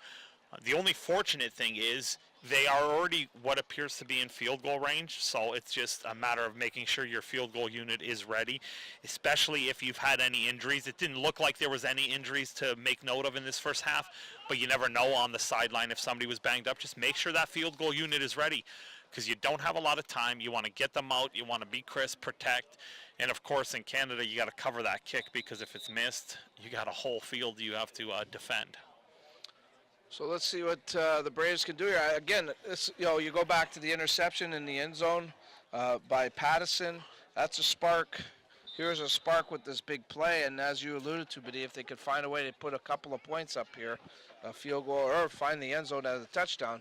The only fortunate thing is they are already what appears to be in field goal range, so it's just a matter of making sure your field goal unit is ready, especially if you've had any injuries. It didn't look like there was any injuries to make note of in this first half, but you never know on the sideline if somebody was banged up. Just make sure that field goal unit is ready because you don't have a lot of time. You want to get them out. You want to be crisp, protect. And, of course, in Canada, you got to cover that kick because if it's missed, you got a whole field you have to defend. So let's see what the Braves can do here. Again, you go back to the interception in the end zone by Pattison. That's a spark. Here's a spark with this big play, and as you alluded to, Bidi, if they could find a way to put a couple of points up here, a field goal, or find the end zone as a touchdown,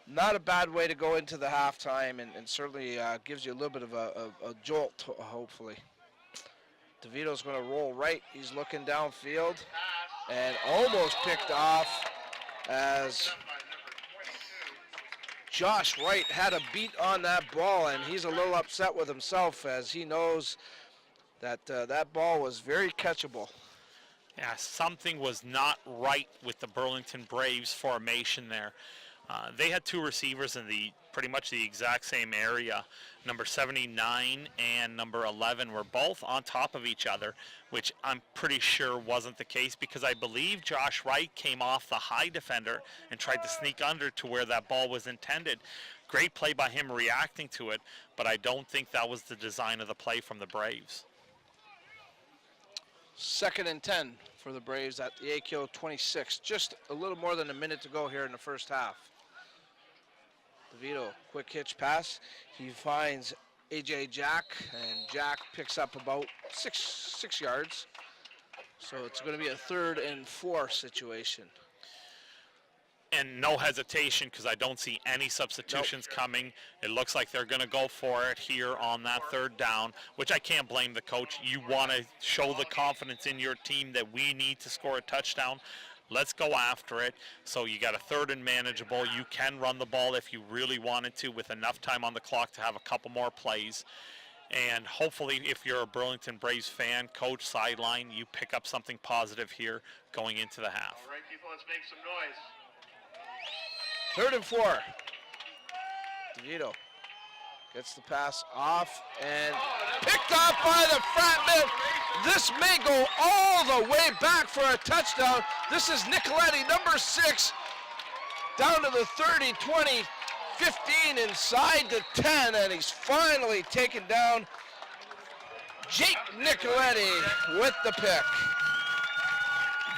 not a bad way to go into the halftime, and certainly gives you a little bit of a jolt, hopefully. DeVito's going to roll right. He's looking downfield, and almost picked off as Josh Wright had a beat on that ball, and he's a little upset with himself as he knows that that ball was very catchable. Yeah, something was not right with the Burlington Braves formation there. They had 2 receivers in pretty much the exact same area. Number 79 and number 11 were both on top of each other, which I'm pretty sure wasn't the case because I believe Josh Wright came off the high defender and tried to sneak under to where that ball was intended. Great play by him reacting to it, but I don't think that was the design of the play from the Braves. 2nd and 10 for the Braves at the AKO 26. Just a little more than a minute to go here in the first half. DeVito, quick hitch pass. He finds A.J. Jack, and Jack picks up about six yards. So it's going to be a 3rd and 4 situation. And no hesitation because I don't see any substitutions coming. It looks like they're going to go for it here on that 3rd down, which I can't blame the coach. You want to show the confidence in your team that we need to score a touchdown. Let's go after it. So you got a 3rd and manageable. You can run the ball if you really wanted to with enough time on the clock to have a couple more plays. And hopefully if you're a Burlington Braves fan, coach, sideline, you pick up something positive here going into the half. All right, people, let's make some noise. 3rd and 4. DeVito gets the pass off and picked off by the Fratmen. This may go all the way back for a touchdown. This is Nicoletti, number 6, down to the 30, 20, 15, inside the 10, and he's finally taken down. Jake Nicoletti with the pick.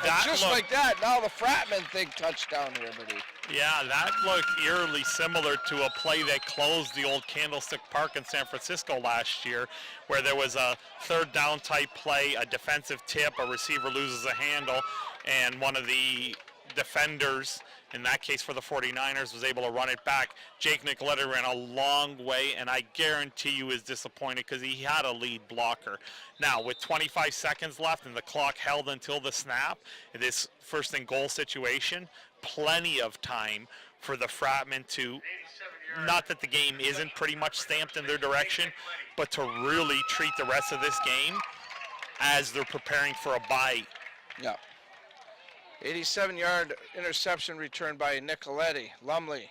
And just like that, now the Fratmen think touchdown here, buddy. Yeah, that looked eerily similar to a play that closed the old Candlestick Park in San Francisco last year, where there was a 3rd down type play, a defensive tip, a receiver loses a handle, and one of the defenders, in that case for the 49ers, was able to run it back. Jake Nicoletti ran a long way, and I guarantee you is disappointed because he had a lead blocker. Now, with 25 seconds left and the clock held until the snap, in this 1st and goal situation, plenty of time for the Fratmen to, not that the game isn't pretty much stamped in their direction, but to really treat the rest of this game as they're preparing for a bye. Yeah. 87-yard interception returned by Nicoletti. Lumley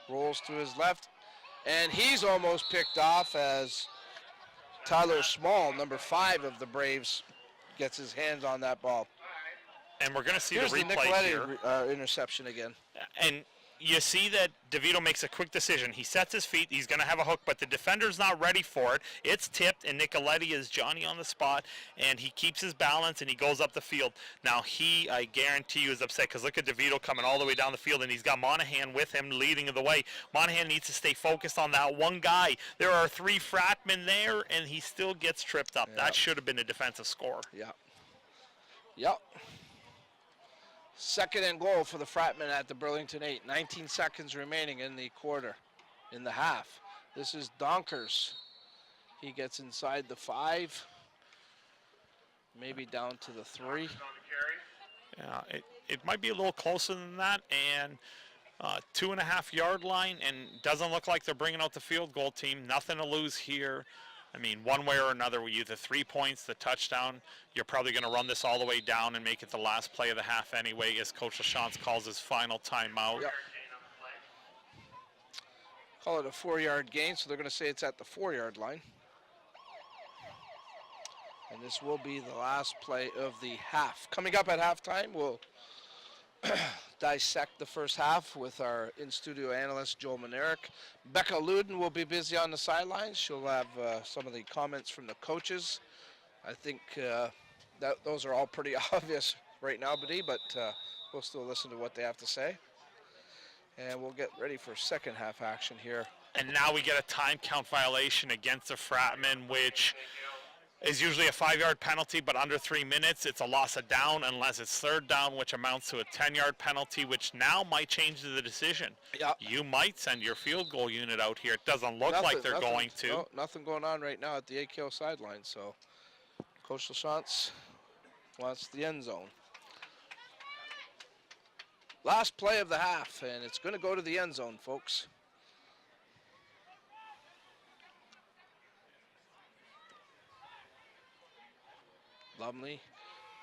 rolls to his left, and he's almost picked off as Tyler Small, number 5 of the Braves, gets his hands on that ball. And we're going to see Here's the replay Nicoletti here. interception again. And you see that DeVito makes a quick decision. He sets his feet. He's going to have a hook, but the defender's not ready for it. It's tipped, and Nicoletti is Johnny on the spot, and he keeps his balance, and he goes up the field. Now, I guarantee you, is upset because look at DeVito coming all the way down the field, and he's got Monahan with him leading the way. Monahan needs to stay focused on that one guy. There are 3 Fratmen there, and he still gets tripped up. Yep. That should have been a defensive score. Yep. Second and goal for the Fratmen at the Burlington 8. 19 seconds remaining in the quarter, in the half. This is Donkers. He gets inside the 5, maybe down to the 3. Yeah, it might be a little closer than that, and 2.5 yard line, and doesn't look like they're bringing out the field goal team. Nothing to lose here. I mean, one way or another, with either 3 points, the touchdown, you're probably going to run this all the way down and make it the last play of the half anyway, as Coach LaChance calls his final timeout. Yep. Call it a 4-yard gain, so they're going to say it's at the 4-yard line. And this will be the last play of the half. Coming up at halftime, we'll dissect the first half with our in-studio analyst, Joel Manerick. Becca Luden will be busy on the sidelines. She'll have some of the comments from the coaches. I think that those are all pretty obvious right now, but we'll still listen to what they have to say. And we'll get ready for second half action here. And now we get a time count violation against the Fratmen, which is usually a 5-yard penalty, but under 3 minutes, it's a loss of down unless it's third down, which amounts to a 10-yard penalty, which now might change the decision. Yeah. You might send your field goal unit out here. It doesn't look like they're going to. No, nothing going on right now at the AKO sideline, so Coach LaChance wants the end zone. Last play of the half, and it's going to go to the end zone, folks. Lumley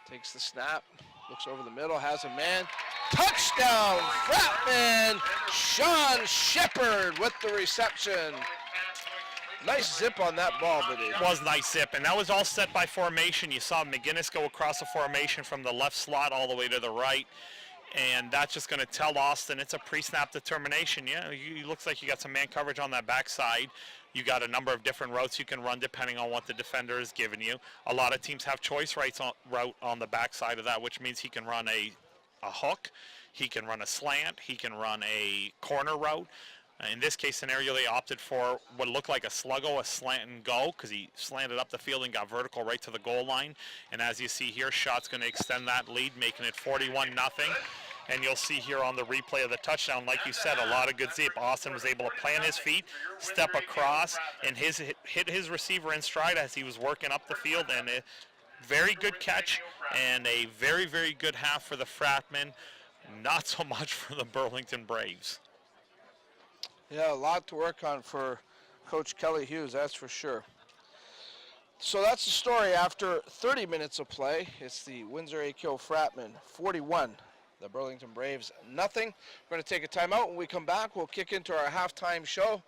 takes the snap, looks over the middle, has a man. Touchdown, Fratman! Sean Shepard with the reception. Nice zip on that ball, but It was nice zip, and that was all set by formation. You saw McGinnis go across the formation from the left slot all the way to the right, and that's just going to tell Austin it's a pre-snap determination. Yeah, it looks like you got some man coverage on that backside. You got a number of different routes you can run depending on what the defender is giving you. A lot of teams have choice route on the backside of that, which means he can run a hook, he can run a slant, he can run a corner route. In this case scenario, they opted for what looked like a sluggo, a slant and go, because he slanted up the field and got vertical right to the goal line. And as you see here, Schott's going to extend that lead, making it 41-0. And you'll see here on the replay of the touchdown, like you said, a lot of good zip. Austin was able to plant his feet, step across, and hit his receiver in stride as he was working up the field. And a very good catch and a very, very good half for the Fratmen. Not so much for the Burlington Braves. yeah, a lot to work on for Coach Kelly Hughes, that's for sure. So that's the story after 30 minutes of play. It's the Windsor AKO Fratmen 41. The Burlington Braves, nothing. We're going to take a timeout. When we come back, we'll kick into our halftime show.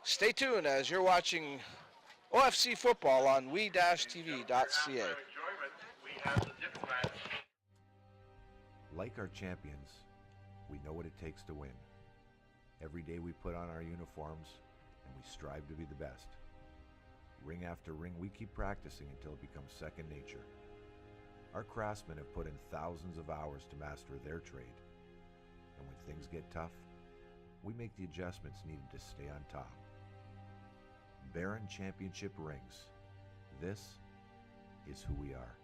Stay tuned as you're watching OFC football on we-tv.ca. Like our champions, we know what it takes to win. Every day we put on our uniforms and we strive to be the best. Ring after ring, we keep practicing until it becomes second nature. Our craftsmen have put in thousands of hours to master their trade. And when things get tough, we make the adjustments needed to stay on top. Baron Championship Rings. This is who we are.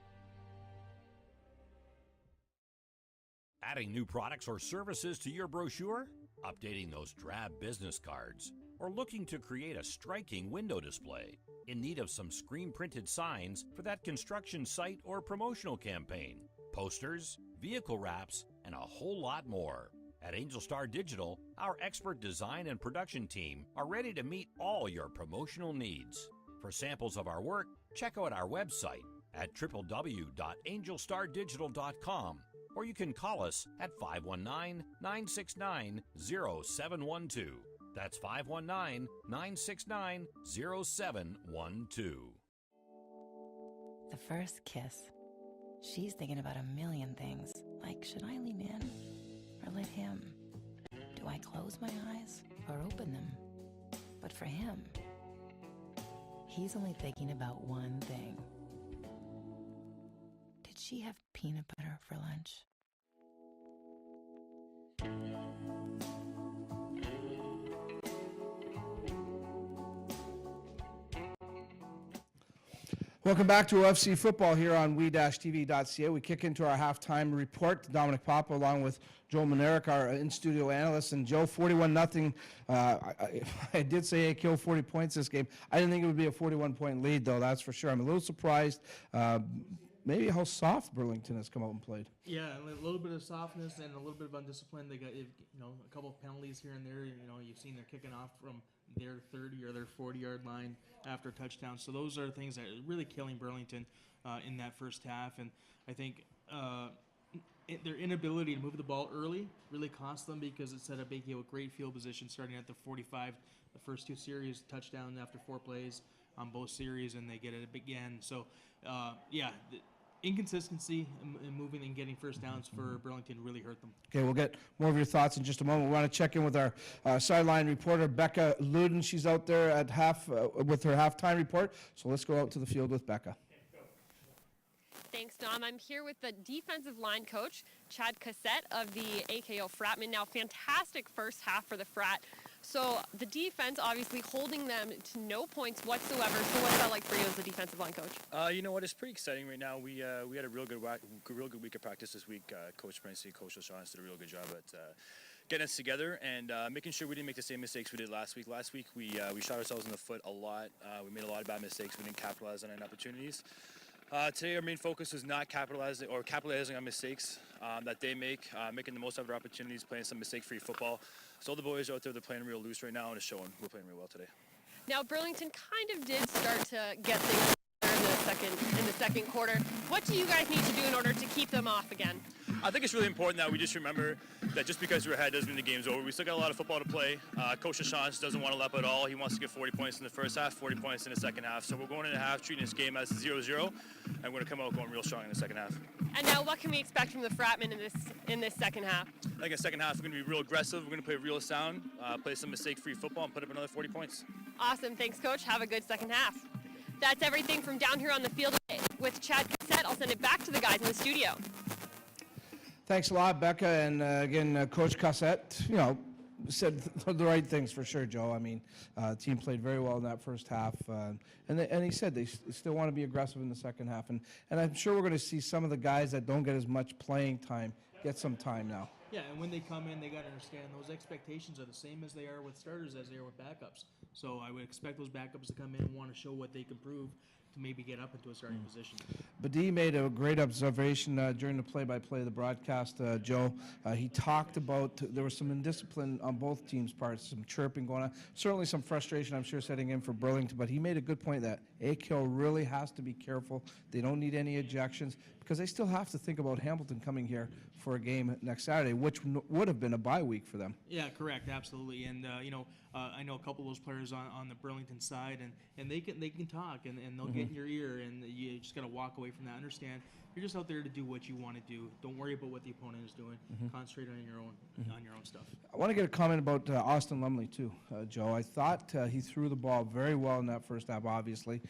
Adding new products or services to your brochure? Updating those drab business cards? Or looking to create a striking window display? In need of some screen-printed signs for that construction site or promotional campaign? Posters, vehicle wraps, and a whole lot more. At Angel Star Digital, our expert design and production team are ready to meet all your promotional needs. For samples of our work, check out our website at www.angelstardigital.com, or you can call us at 519-969-0712. That's 519-969-0712. The first kiss. She's thinking about a million things, like should I lean in or let him? Do I I close my eyes or open them? But for him, he's only thinking about one thing. Did she have peanut butter for lunch? Welcome back to OFC football here on we-tv.ca. We kick into our halftime report. Dominic Papa along with Joe Manerick, our in-studio analyst. And Joe, 41-0. I did say AKO 40 points this game. I didn't think it would be a 41-point lead, though, that's for sure. I'm a little surprised maybe how soft Burlington has come out and played. Yeah, a little bit of softness and a little bit of undiscipline. They got a couple of penalties here and there. You've seen they're kicking off from their 30 or their 40-yard line after a touchdown. So those are things that are really killing Burlington in that first half. And I think their inability to move the ball early really cost them because it set up AKO a great field position starting at the 45. The first two series, touchdown after 4 plays on both series, and they get it again. So, the inconsistency in moving and getting first downs for Burlington really hurt them. Okay, we'll get more of your thoughts in just a moment. We want to check in with our sideline reporter, Becca Luden. She's out there at with her halftime report. So let's go out to the field with Becca. Thanks, Dom. I'm here with the defensive line coach, Chad Cassette of the AKO Fratmen. Now, fantastic first half for the Frat. So the defense obviously holding them to no points whatsoever. So what's that like for you as the defensive line coach? You know what? It's pretty exciting right now. We had a real good week of practice this week. Coach Princey, Coach O'Shaughnessy did a real good job at getting us together and making sure we didn't make the same mistakes we did last week. Last week we shot ourselves in the foot a lot. We made a lot of bad mistakes. We didn't capitalize on any opportunities. Today our main focus was not capitalizing on mistakes that they make, making the most of their opportunities, playing some mistake-free football. So all the boys are out there, they're playing real loose right now, and it's showing. We're playing real well today. Now Burlington kind of did start to get things in the second quarter. What do you guys need to do in order to keep them off again? I think it's really important that we just remember that just because we're ahead doesn't mean the game's over. We still got a lot of football to play. Coach O'Shaughnessy doesn't want to let up at all. He wants to get 40 points in the first half, 40 points in the second half. So we're going into half treating this game as 0-0, and we're going to come out going real strong in the second half. And now what can we expect from the Fratmen in this second half? I think in the second half we're going to be real aggressive. We're going to play real sound, play some mistake-free football, and put up another 40 points. Awesome. Thanks, Coach. Have a good second half. That's everything from down here on the field with Chad Cassette. I'll send it back to the guys in the studio. Thanks a lot, Becca. And again, Coach Cassette, said the right things for sure, Joe. I mean, the team played very well in that first half. And he said they still want to be aggressive in the second half. And I'm sure we're going to see some of the guys that don't get as much playing time get some time now. Yeah, and when they come in, they got to understand those expectations are the same as they are with starters as they are with backups. So I would expect those backups to come in and want to show what they can prove to maybe get up into a starting position. Badi made a great observation during the play-by-play of the broadcast, Joe. He talked about there was some indiscipline on both teams' parts, some chirping going on, certainly some frustration, I'm sure, setting in for Burlington, but he made a good point that AKO really has to be careful. They don't need any ejections because they still have to think about Hamilton coming here for a game next Saturday, which would have been a bye week for them. Yeah, correct, absolutely. And I know a couple of those players on the Burlington side, and they can talk and they'll get in your ear, and you just got to walk away from that. Understand you're just out there to do what you want to do. Don't worry about what the opponent is doing. Concentrate on your own stuff. I want to get a comment about Austin Lumley too, Joe. I thought he threw the ball very well in that first half. Obviously,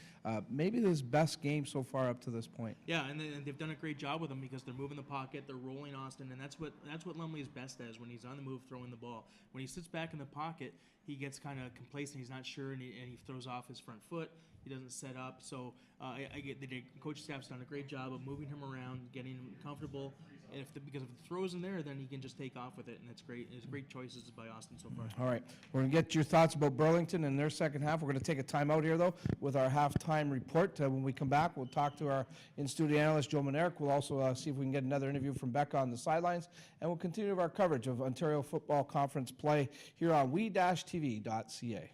maybe his best game so far up to this point. Yeah, and they've done a great job with him because they're moving the pocket, they're rolling Austin, and that's what Lumley is best as when he's on the move, throwing the ball. When he sits back in the pocket, he gets kind of complacent. He's not sure, and he throws off his front foot. He doesn't set up. So I get the coach staff's done a great job of moving him around, getting him comfortable. And because if the throw's in there, then he can just take off with it, and it's great. It's great choices by Austin so far. All right, we're gonna get your thoughts about Burlington and their second half. We're gonna take a timeout here though with our halftime report. When we come back, we'll talk to our in-studio analyst Joe Manerick. We'll also see if we can get another interview from Becca on the sidelines, and we'll continue our coverage of Ontario Football Conference play here on we-tv.ca.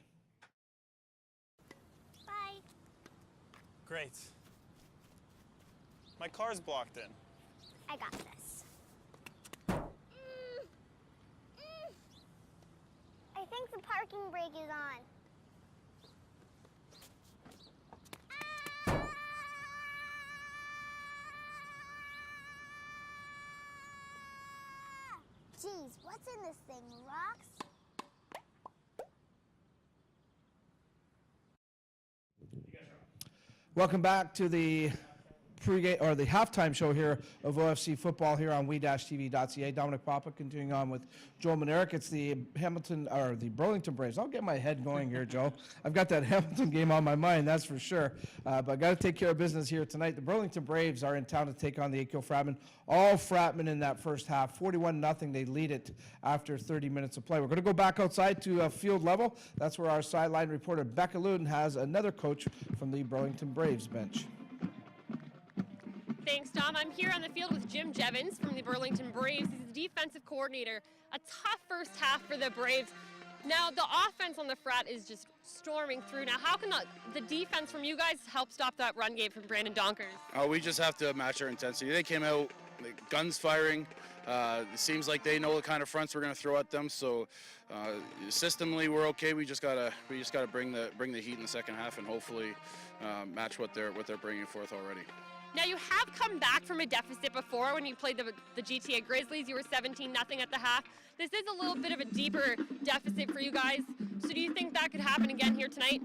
Bye. Great. My car's blocked in. I got this. I think the parking brake is on. Geez, what's in this thing? Rocks? Welcome back to the pregame or the halftime show here of OFC football here on we-tv.ca. Dominic Papa continuing on with Joe Manerick. It's the the Burlington Braves. I'll get my head going here, Joe. I've got that Hamilton game on my mind, that's for sure. But I got to take care of business here tonight. The Burlington Braves are in town to take on the AKO Fratmen. All Fratmen in that first half, 41-0. They lead it after 30 minutes of play. We're going to go back outside to field level. That's where our sideline reporter Becca Luden has another coach from the Burlington Braves bench. Thanks, Dom. I'm here on the field with Jim Jevons from the Burlington Braves. He's the defensive coordinator. A tough first half for the Braves. Now, the offense on the Frat is just storming through. Now, how can the defense from you guys help stop that run game from Brandon Donkers? We just have to match our intensity. They came out, guns firing. It seems like they know the kind of fronts we're going to throw at them. So, systemally, we're okay. We just gotta bring the heat in the second half and hopefully match what they're bringing forth already. Now, you have come back from a deficit before when you played the GTA Grizzlies. You were 17-0 at the half. This is a little bit of a deeper deficit for you guys. So do you think that could happen again here tonight?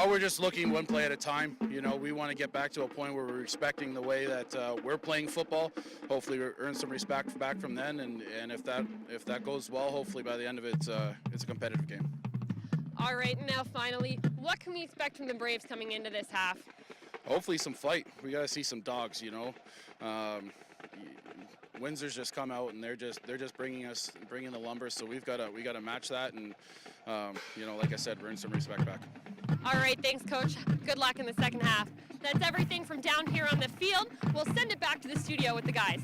We're just looking one play at a time. You know, we want to get back to a point where we're respecting the way that we're playing football. Hopefully we earn some respect back from then. And if that goes well, hopefully by the end of it, it's a competitive game. All right, now finally, what can we expect from the Braves coming into this half? Hopefully some fight. We got to see some dogs, you know. Windsor's just come out and they're just bringing the lumber, so we got to match that and you know, like I said, earn some respect back. All right, thanks, Coach. Good luck in the second half. That's everything from down here on the field. We'll send it back to the studio with the guys.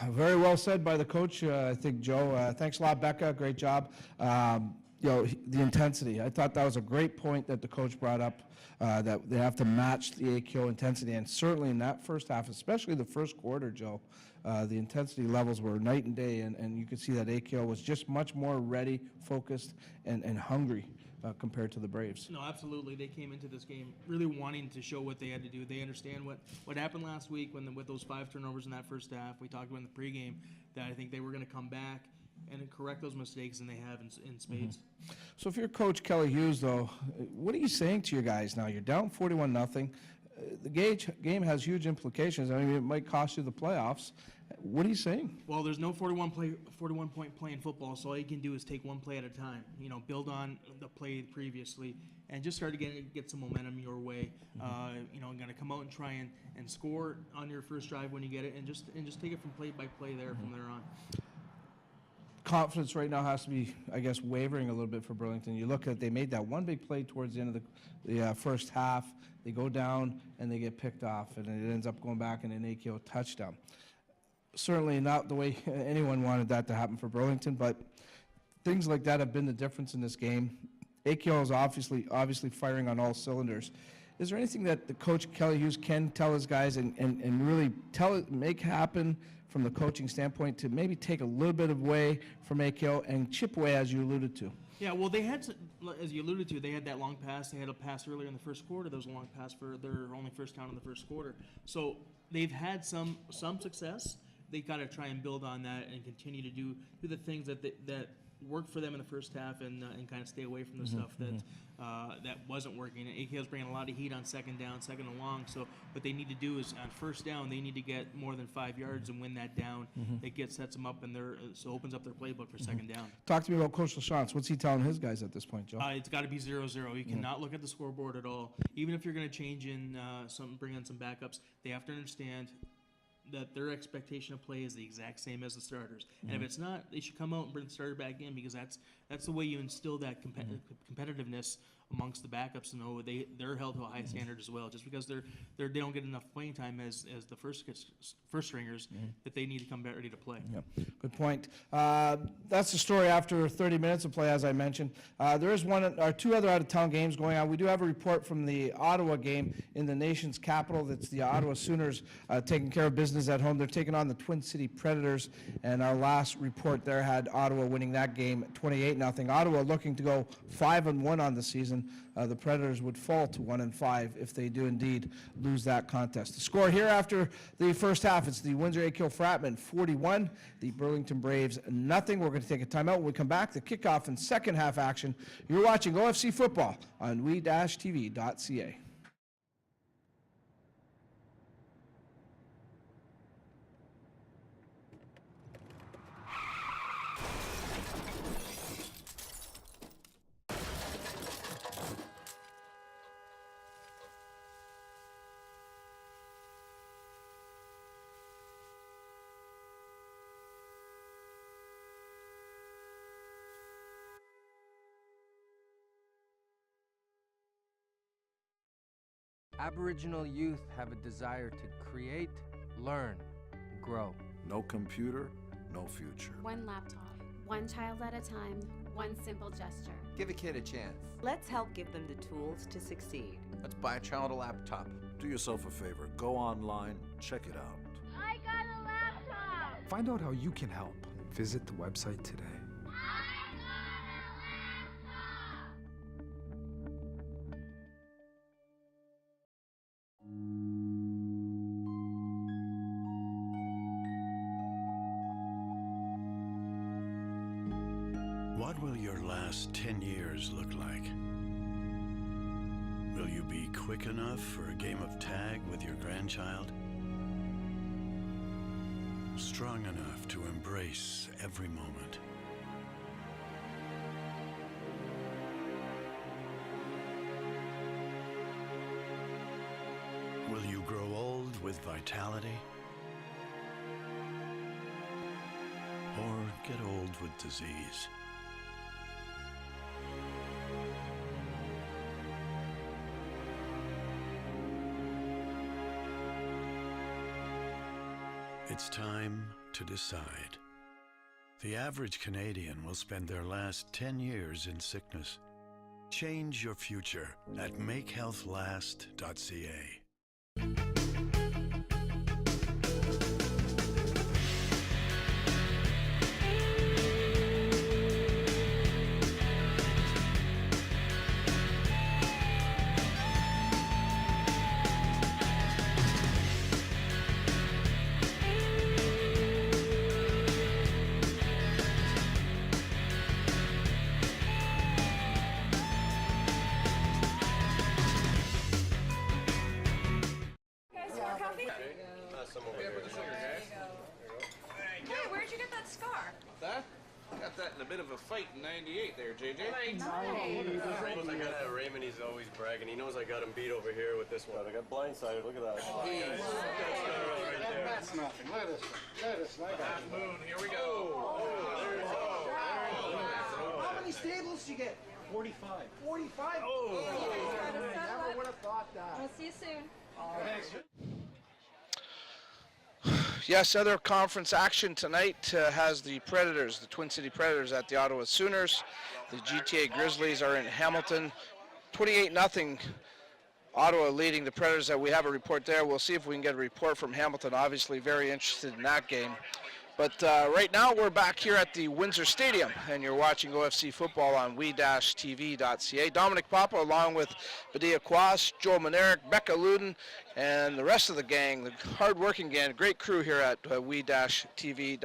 Very well said by the coach, I think, Joe. Thanks a lot, Becca. Great job. You know, the intensity. I thought that was a great point that the coach brought up, that they have to match the AKO intensity. And certainly in that first half, especially the first quarter, Joe, the intensity levels were night and day. And you could see that AKO was just much more ready, focused, and hungry compared to the Braves. No, absolutely. They came into this game really wanting to show what they had to do. They understand what happened last week with those 5 turnovers in that first half. We talked about in the pregame that I think they were going to come back and correct those mistakes, and they have in spades. Mm-hmm. So if you're Coach Kelly Hughes, though, what are you saying to your guys now? You're down 41-0. The game has huge implications. I mean, it might cost you the playoffs. What are you saying? Well, there's no 41-point play in football, so all you can do is take one play at a time. You know, build on the play previously, and just start to get some momentum your way. You know, going to come out and try and score on your first drive when you get it, and just take it from play by play from there on. Confidence right now has to be, I guess, wavering a little bit for Burlington. You look at, they made that one big play towards the end of the first half. They go down and they get picked off, and it ends up going back in an AKO touchdown. Certainly not the way anyone wanted that to happen for Burlington, but things like that have been the difference in this game. AKO is obviously firing on all cylinders. Is there anything that the coach Kelly Hughes can tell his guys and really make happen from the coaching standpoint to maybe take a little bit away from AKO and chip away, as you alluded to? Yeah, well, they had, as you alluded to, they had that long pass. They had a pass earlier in the first quarter. There was a long pass for their only first down in the first quarter. So they've had some success. They got to try and build on that and continue to do the things that worked for them in the first half and kind of stay away from the stuff that wasn't working. AKO's bringing a lot of heat on second down, second and long. So what they need to do is on first down, they need to get more than 5 yards and win that down. It sets them up and opens up their playbook for second down. Talk to me about Coach LaChance. What's he telling his guys at this point, Joe? It's got to be 0-0. You cannot look at the scoreboard at all. Even if you're going to change in bring in some backups, they have to understand that their expectation of play is the exact same as the starters. And if it's not, they should come out and bring the starter back in, because that's the way you instill that competitiveness amongst the backups, to know they're held to a high standard as well. Just because they don't get enough playing time as the first stringers, that they need to come back ready to play. Yeah, good point. That's the story after 30 minutes of play, as I mentioned. There is one or two other out-of-town games going on. We do have a report from the Ottawa game in the nation's capital. That's the Ottawa Sooners taking care of business at home. They're taking on the Twin City Predators, and our last report there had Ottawa winning that game 28-0. Ottawa looking to go 5-1 on the season. The Predators would fall to 1-5 if they do indeed lose that contest. The score here after the first half, it's the Windsor AKO Fratmen 41, the Burlington Braves nothing. We're going to take a timeout. When we come back, the kickoff and second half action. You're watching OFC football on we-tv.ca. Aboriginal youth have a desire to create, learn, grow. No computer, no future. One laptop. One child at a time. One simple gesture. Give a kid a chance. Let's help give them the tools to succeed. Let's buy a child a laptop. Do yourself a favor. Go online, check it out. I got a laptop! Find out how you can help. Visit the website today. What will your last 10 years look like? Will you be quick enough for a game of tag with your grandchild? Strong enough to embrace every moment? Will you grow old with vitality? Or get old with disease? It's time to decide. The average Canadian will spend their last 10 years in sickness. Change your future at makehealthlast.ca. Where'd you get that scar? That? I got that in a bit of a fight in '98 there, JJ. Nice. I got Raymond, he's always bragging. He knows I got him beat over here with this one. I got blindsided, look at that. That's nothing. Let us. Half moon, here we go. How many stables did you get? 45. 45? Never would have thought that. We'll see you soon. Thanks. Yes, other conference action tonight has the Predators, the Twin City Predators at the Ottawa Sooners. The GTA Grizzlies are in Hamilton. 28-0. Ottawa leading the Predators. We have a report there. We'll see if we can get a report from Hamilton. Obviously very interested in that game. But right now we're back here at the Windsor Stadium, and you're watching OFC football on we-tv.ca. Dominic Papa along with Badia Kwas, Joel Monerick, Becca Luden, and the rest of the gang, the hard-working gang, great crew here at we-tv.ca.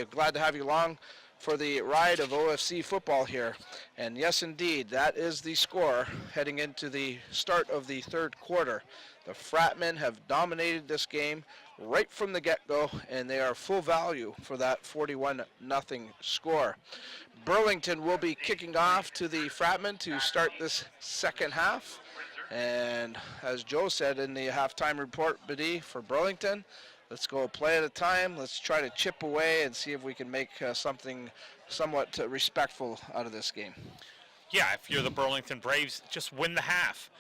Glad to have you along for the ride of OFC football here. And yes, indeed, that is the score heading into the start of the third quarter. The Fratmen have dominated this game right from the get-go, and they are full value for that 41-0 score. Burlington will be kicking off to the Fratmen to start this second half. And as Joe said in the halftime report, Bidi, for Burlington, let's go play at a time. Let's try to chip away and see if we can make something somewhat respectful out of this game. Yeah, if you're the Burlington Braves, just win the half.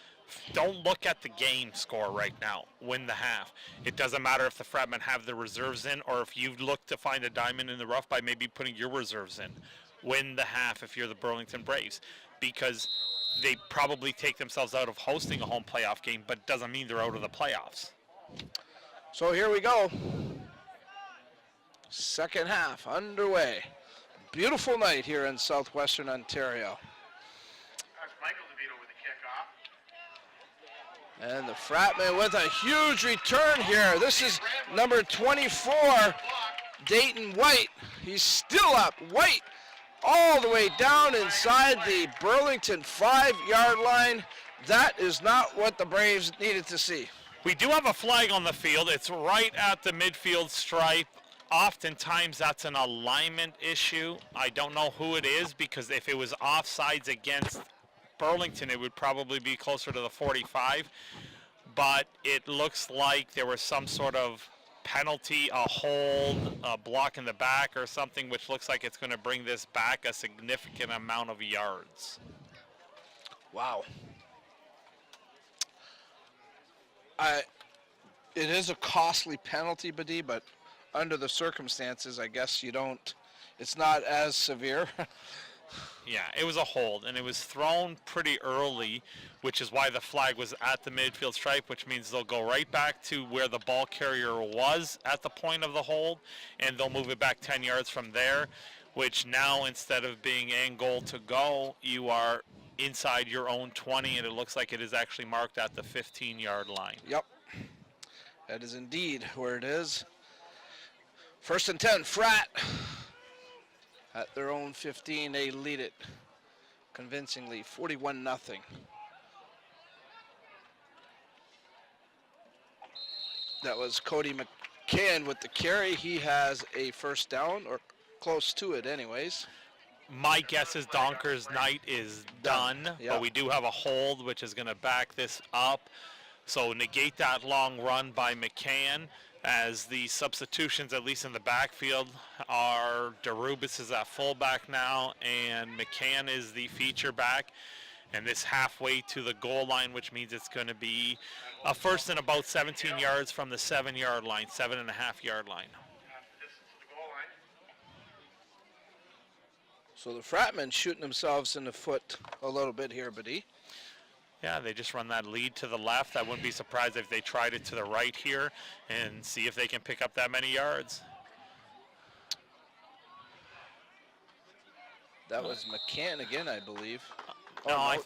Don't look at the game score right now. Win the half. It doesn't matter if the Fratmen have the reserves in or if you look to find a diamond in the rough by maybe putting your reserves in. Win the half if you're the Burlington Braves, because they probably take themselves out of hosting a home playoff game, but it doesn't mean they're out of the playoffs. So here we go. Second half underway. Beautiful night here in southwestern Ontario. And the Fratmen with a huge return here. This is number 24, Dayton White. He's still up. White all the way down inside the Burlington 5-yard line. That is not what the Braves needed to see. We do have a flag on the field. It's right at the midfield stripe. Oftentimes that's an alignment issue. I don't know who it is, because if it was offsides against Burlington, it would probably be closer to the 45, but it looks like there was some sort of penalty, a hold, a block in the back or something, which looks like it's going to bring this back a significant amount of yards. Wow. It is a costly penalty, Badi, but under the circumstances, I guess you don't. It's not as severe. Yeah, it was a hold, and it was thrown pretty early, which is why the flag was at the midfield stripe, which means they'll go right back to where the ball carrier was at the point of the hold, and they'll move it back 10 yards from there, which now, instead of being end goal to go, you are inside your own 20, and it looks like it is actually marked at the 15-yard line. Yep. That is indeed where it is. 1st and 10, Frat. At their own 15, they lead it convincingly, 41-0. That was Cody McCann with the carry. He has a first down, or close to it anyways. My guess is Donker's night is done, Yeah. but we do have a hold, which is going to back this up. So negate that long run by McCann, as the substitutions, at least in the backfield, are Darubis is at fullback now, and McCann is the feature back. And this halfway to the goal line, which means it's going to be a first and about 17 yards from the 7-yard line, 7.5-yard line. So the Fratmen shooting themselves in the foot a little bit here, Badi. Yeah, they just run that lead to the left. I wouldn't be surprised if they tried it to the right here and see if they can pick up that many yards. That was McCann again, I believe.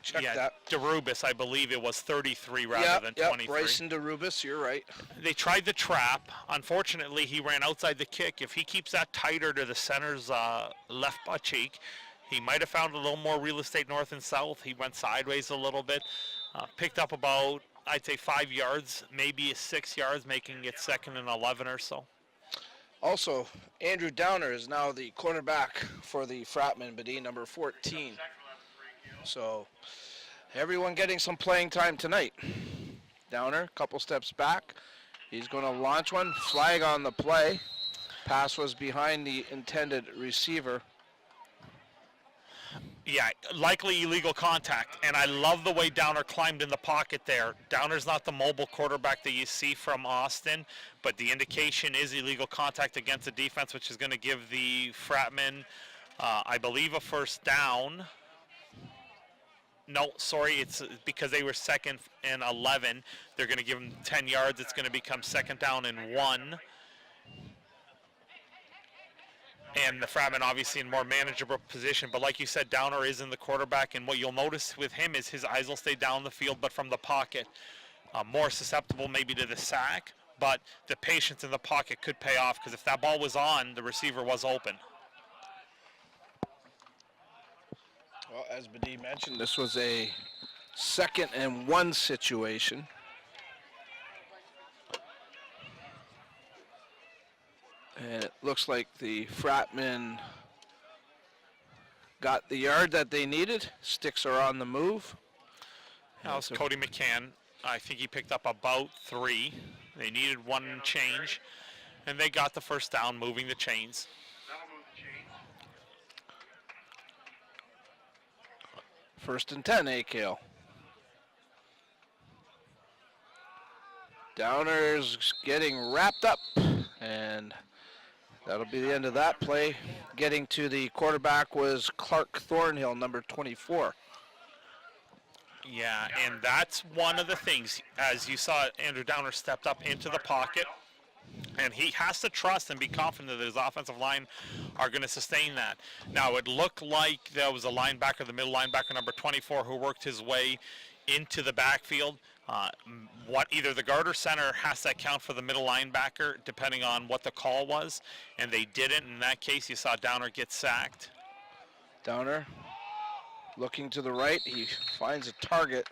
Check that. Darubis, I believe it was 33 rather than 23. Bryson Darubis, you're right. They tried the trap. Unfortunately, he ran outside the kick. If he keeps that tighter to the center's left butt cheek, he might have found a little more real estate north and south. He went sideways a little bit. Picked up about, I'd say, 5 yards, maybe 6 yards, making it 2nd and 11 or so. Also, Andrew Downer is now the cornerback for the Fratmen, Badi, number 14. So everyone getting some playing time tonight. Downer, a couple steps back. He's going to launch one. Flag on the play. Pass was behind the intended receiver. Yeah, likely illegal contact, and I love the way Downer climbed in the pocket there. Downer's not the mobile quarterback that you see from Austin, but the indication is illegal contact against the defense, which is going to give the Fratmen, I believe, a first down. No, sorry, it's because they were 2nd and 11. They're going to give them 10 yards. It's going to become 2nd down and 1. And the Fratmen obviously in more manageable position. But like you said, Downer is in the quarterback. And what you'll notice with him is his eyes will stay down the field, but from the pocket. More susceptible maybe to the sack. But the patience in the pocket could pay off, because if that ball was on, the receiver was open. Well, as Badi mentioned, this was a 2nd and 1 situation. And it looks like the Fratmen got the yard that they needed. Sticks are on the move. That was Cody McCann. I think he picked up about 3. They needed 1 change, and they got the first down, moving the chains. First and 10, AKL. Downer's getting wrapped up, and that'll be the end of that play. Getting to the quarterback was Clark Thornhill, number 24. Yeah, and that's one of the things. As you saw, Andrew Downer stepped up into the pocket, and he has to trust and be confident that his offensive line are going to sustain that. Now, it looked like there was a linebacker, the middle linebacker, number 24, who worked his way into the backfield. Either the guard or center has to account for the middle linebacker, depending on what the call was, and they didn't. In that case, you saw Downer get sacked. Downer looking to the right. He finds a target.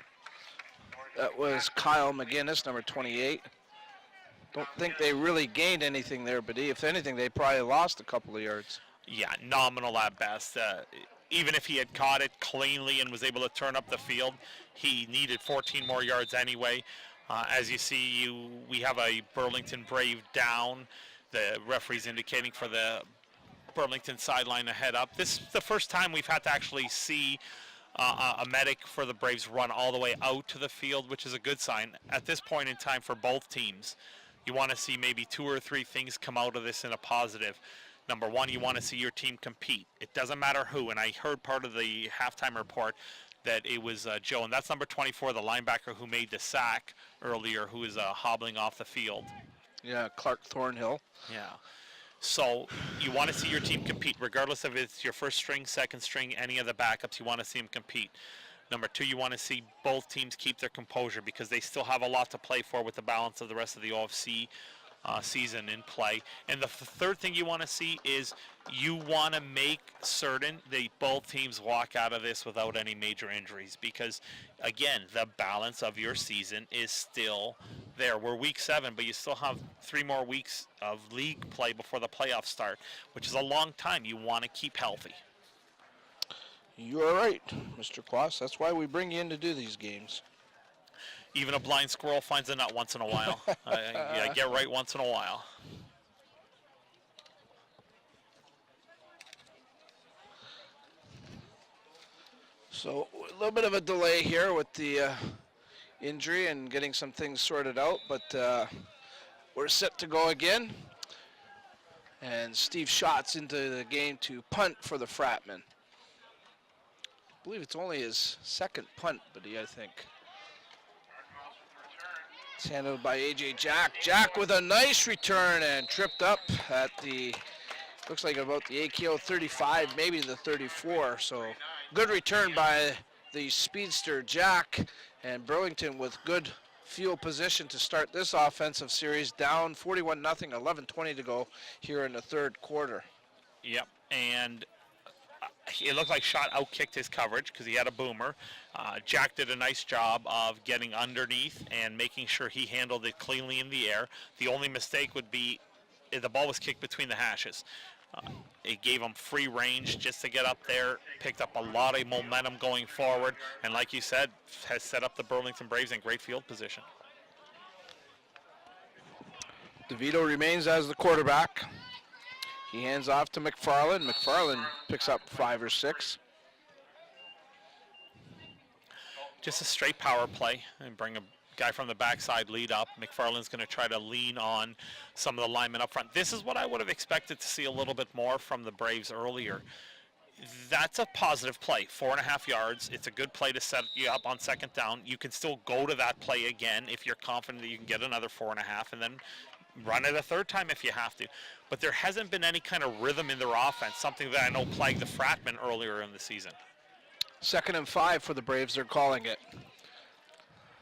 That was Kyle McGinnis, number 28. Don't think they really gained anything there, but if anything, they probably lost a couple of yards. Yeah, nominal at best. Even if he had caught it cleanly and was able to turn up the field, he needed 14 more yards anyway. As you see, we have a Burlington Brave down. The referee's indicating for the Burlington sideline to head up. This is the first time we've had to actually see a medic for the Braves run all the way out to the field, which is a good sign. At this point in time for both teams, you want to see maybe 2 or 3 things come out of this in a positive. Number one, you want to see your team compete. It doesn't matter who, and I heard part of the halftime report that it was Joe, and that's number 24, the linebacker who made the sack earlier, who is hobbling off the field. Yeah, Clark Thornhill. Yeah. So you want to see your team compete, regardless if it's your first string, second string, any of the backups. You want to see them compete. Number two, you want to see both teams keep their composure because they still have a lot to play for with the balance of the rest of the OFC season in play. And the third thing you want to see is you want to make certain that both teams walk out of this without any major injuries because, again, the balance of your season is still there. We're week 7, but you still have 3 more weeks of league play before the playoffs start, which is a long time. You want to keep healthy. You are right, Mr. Quas. That's why we bring you in to do these games. Even a blind squirrel finds a nut once in a while. Yeah, get right once in a while. So a little bit of a delay here with the injury and getting some things sorted out, but we're set to go again. And Steve Schatz into the game to punt for the Fratmen. I believe it's only his second punt, but I think. It's handled by A.J. Jack. Jack with a nice return and tripped up at the, looks like about the AKO 35, maybe the 34. So good return by the speedster Jack, and Burlington with good field position to start this offensive series, down 41-0, 11:20 to go here in the third quarter. Yep, and it looked like Schott outkicked his coverage because he had a boomer. Jack did a nice job of getting underneath and making sure he handled it cleanly in the air. The only mistake would be if the ball was kicked between the hashes. It gave him free range just to get up there, picked up a lot of momentum going forward, and like you said, has set up the Burlington Braves in great field position. DeVito remains as the quarterback. He hands off to McFarland. McFarland picks up 5 or 6. Just a straight power play and bring a guy from the backside lead up. McFarland's going to try to lean on some of the linemen up front. This is what I would have expected to see a little bit more from the Braves earlier. That's a positive play, 4.5 yards. It's a good play to set you up on second down. You can still go to that play again if you're confident that you can get another 4.5 and then run it a third time if you have to. But there hasn't been any kind of rhythm in their offense, something that I know plagued the Fratmen earlier in the season. 2nd and 5 for the Braves, they're calling it.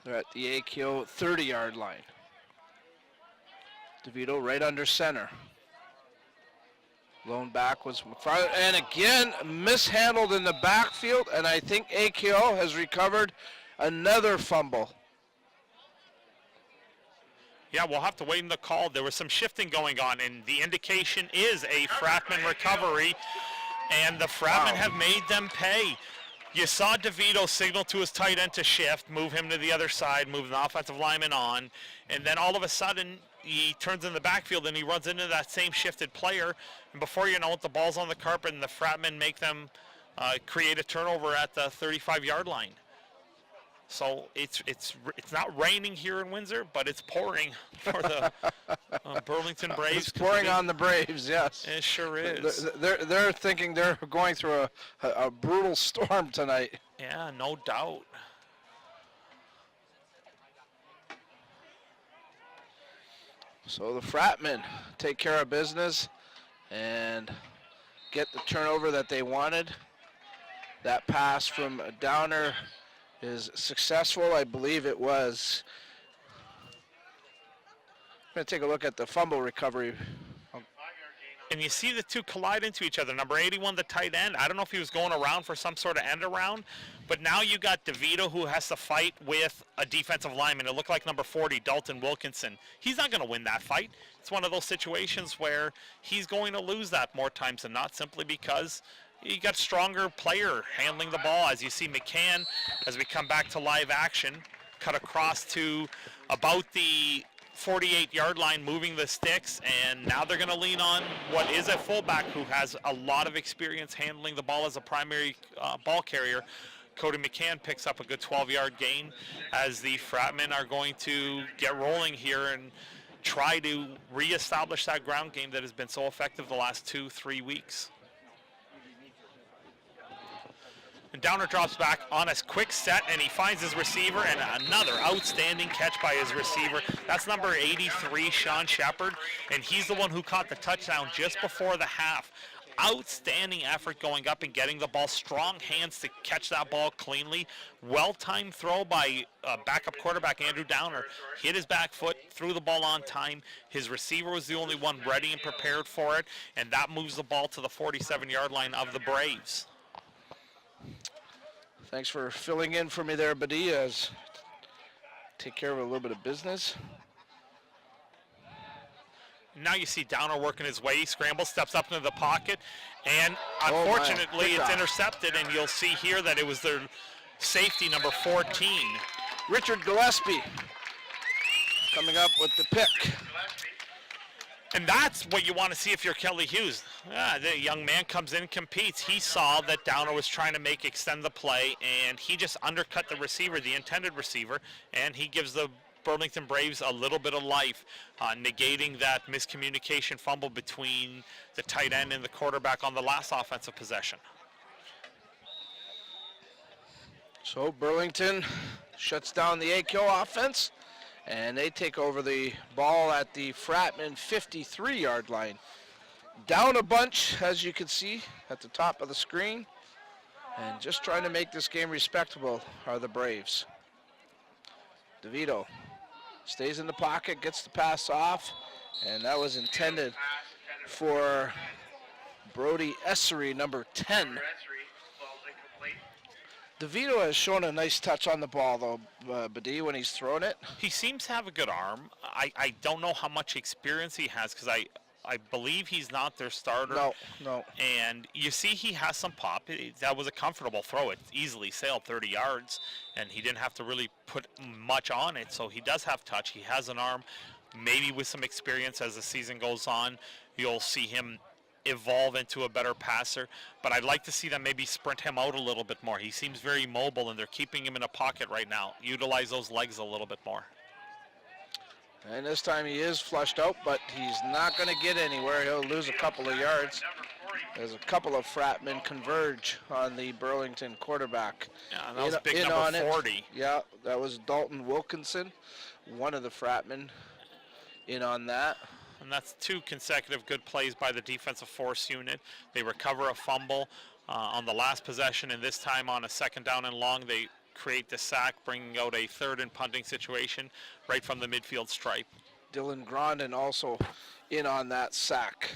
They're at the AKO 30-yard line. DeVito right under center. Lone back was McFarland, and again mishandled in the backfield, and I think AKO has recovered another fumble. Yeah, we'll have to wait in the call. There was some shifting going on, and the indication is a Fratman recovery, and the Fratmen have made them pay. You saw DeVito signal to his tight end to shift, move him to the other side, move the offensive lineman on, and then all of a sudden he turns in the backfield and he runs into that same shifted player, and before you know it, the ball's on the carpet and the Fratmen make them create a turnover at the 35-yard line. So it's not raining here in Windsor, but it's pouring for the Burlington Braves. It's pouring on the Braves, yes. It sure is. They're thinking they're going through a brutal storm tonight. Yeah, no doubt. So the Fratmen take care of business and get the turnover that they wanted. That pass from Downer is successful. I believe it was. I'm going to take a look at the fumble recovery. And you see the two collide into each other. Number 81, the tight end. I don't know if he was going around for some sort of end around, but now you got DeVito who has to fight with a defensive lineman. It looked like number 40, Dalton Wilkinson. He's not going to win that fight. It's one of those situations where he's going to lose that more times than not, simply because you got stronger player handling the ball. As you see McCann, as we come back to live action, cut across to about the 48-yard line, moving the sticks, and now they're going to lean on what is a fullback who has a lot of experience handling the ball as a primary ball carrier. Cody McCann picks up a good 12-yard gain as the Fratmen are going to get rolling here and try to reestablish that ground game that has been so effective the last 2-3 weeks. And Downer drops back on a quick set, and he finds his receiver, and another outstanding catch by his receiver. That's number 83, Sean Shepard, and he's the one who caught the touchdown just before the half. Outstanding effort going up and getting the ball. Strong hands to catch that ball cleanly. Well-timed throw by backup quarterback Andrew Downer. Hit his back foot, threw the ball on time. His receiver was the only one ready and prepared for it, and that moves the ball to the 47-yard line of the Braves. Thanks for filling in for me there, Badias. Take care of a little bit of business. Now you see Downer working his way. He scrambles, steps up into the pocket, and unfortunately it's intercepted, and you'll see here that it was their safety, number 14. Richard Gillespie coming up with the pick. And that's what you want to see if you're Kelly Hughes. The young man comes in and competes. He saw that Downer was trying to extend the play, and he just undercut the receiver, the intended receiver, and he gives the Burlington Braves a little bit of life, negating that miscommunication fumble between the tight end and the quarterback on the last offensive possession. So Burlington shuts down the AKO offense, and they take over the ball at the Fratmen 53-yard line. Down a bunch, as you can see at the top of the screen, and just trying to make this game respectable are the Braves. DeVito stays in the pocket, gets the pass off, and that was intended for Brody Essery, number 10. DeVito has shown a nice touch on the ball, though, Badi, when he's throwing it. He seems to have a good arm. I don't know how much experience he has, because I believe he's not their starter. No. And you see he has some pop. That was a comfortable throw. It easily sailed 30 yards, and he didn't have to really put much on it. So he does have touch. He has an arm. Maybe with some experience as the season goes on, you'll see him evolve into a better passer. But I'd like to see them maybe sprint him out a little bit more. He seems very mobile, and they're keeping him in a pocket right now. Utilize those legs a little bit more. And this time he is flushed out, but he's not going to get anywhere. He'll lose a couple of yards. There's a couple of Fratmen converge on the Burlington quarterback. Yeah, that was big number 40. Yeah, that was Dalton Wilkinson, one of the Fratmen in on that. And that's 2 consecutive good plays by the defensive force unit. They recover a fumble on the last possession, and this time on a second down and long, they create the sack, bringing out a third and punting situation right from the midfield stripe. Dylan Grondin also in on that sack.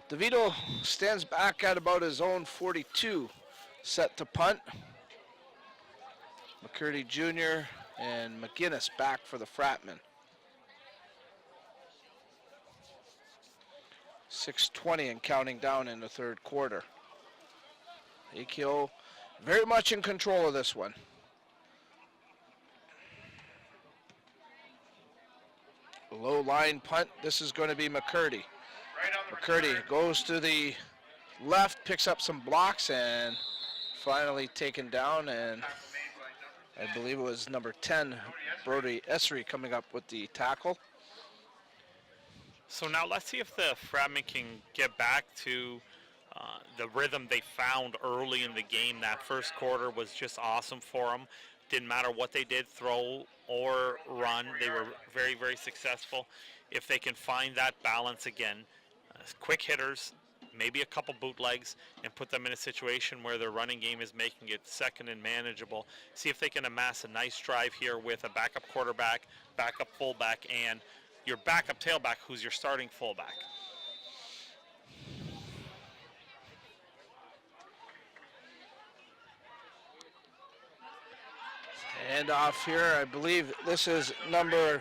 DeVito stands back at about his own 42, set to punt. McCurdy Jr. and McGinnis back for the Fratmen. 6:20 and counting down in the third quarter. AKO very much in control of this one. Low line punt. This is going to be McCurdy. McCurdy goes to the left, picks up some blocks, and finally taken down. And I believe it was number 10, Brody Essery, coming up with the tackle. So now let's see if the Fratmen can get back to the rhythm they found early in the game. That first quarter was just awesome for them. Didn't matter what they did, throw or run. They were very, very successful. If they can find that balance again, quick hitters, maybe a couple bootlegs, and put them in a situation where their running game is making it second and manageable. See if they can amass a nice drive here with a backup quarterback, backup fullback, and your backup tailback, who's your starting fullback. And off here, I believe this is number...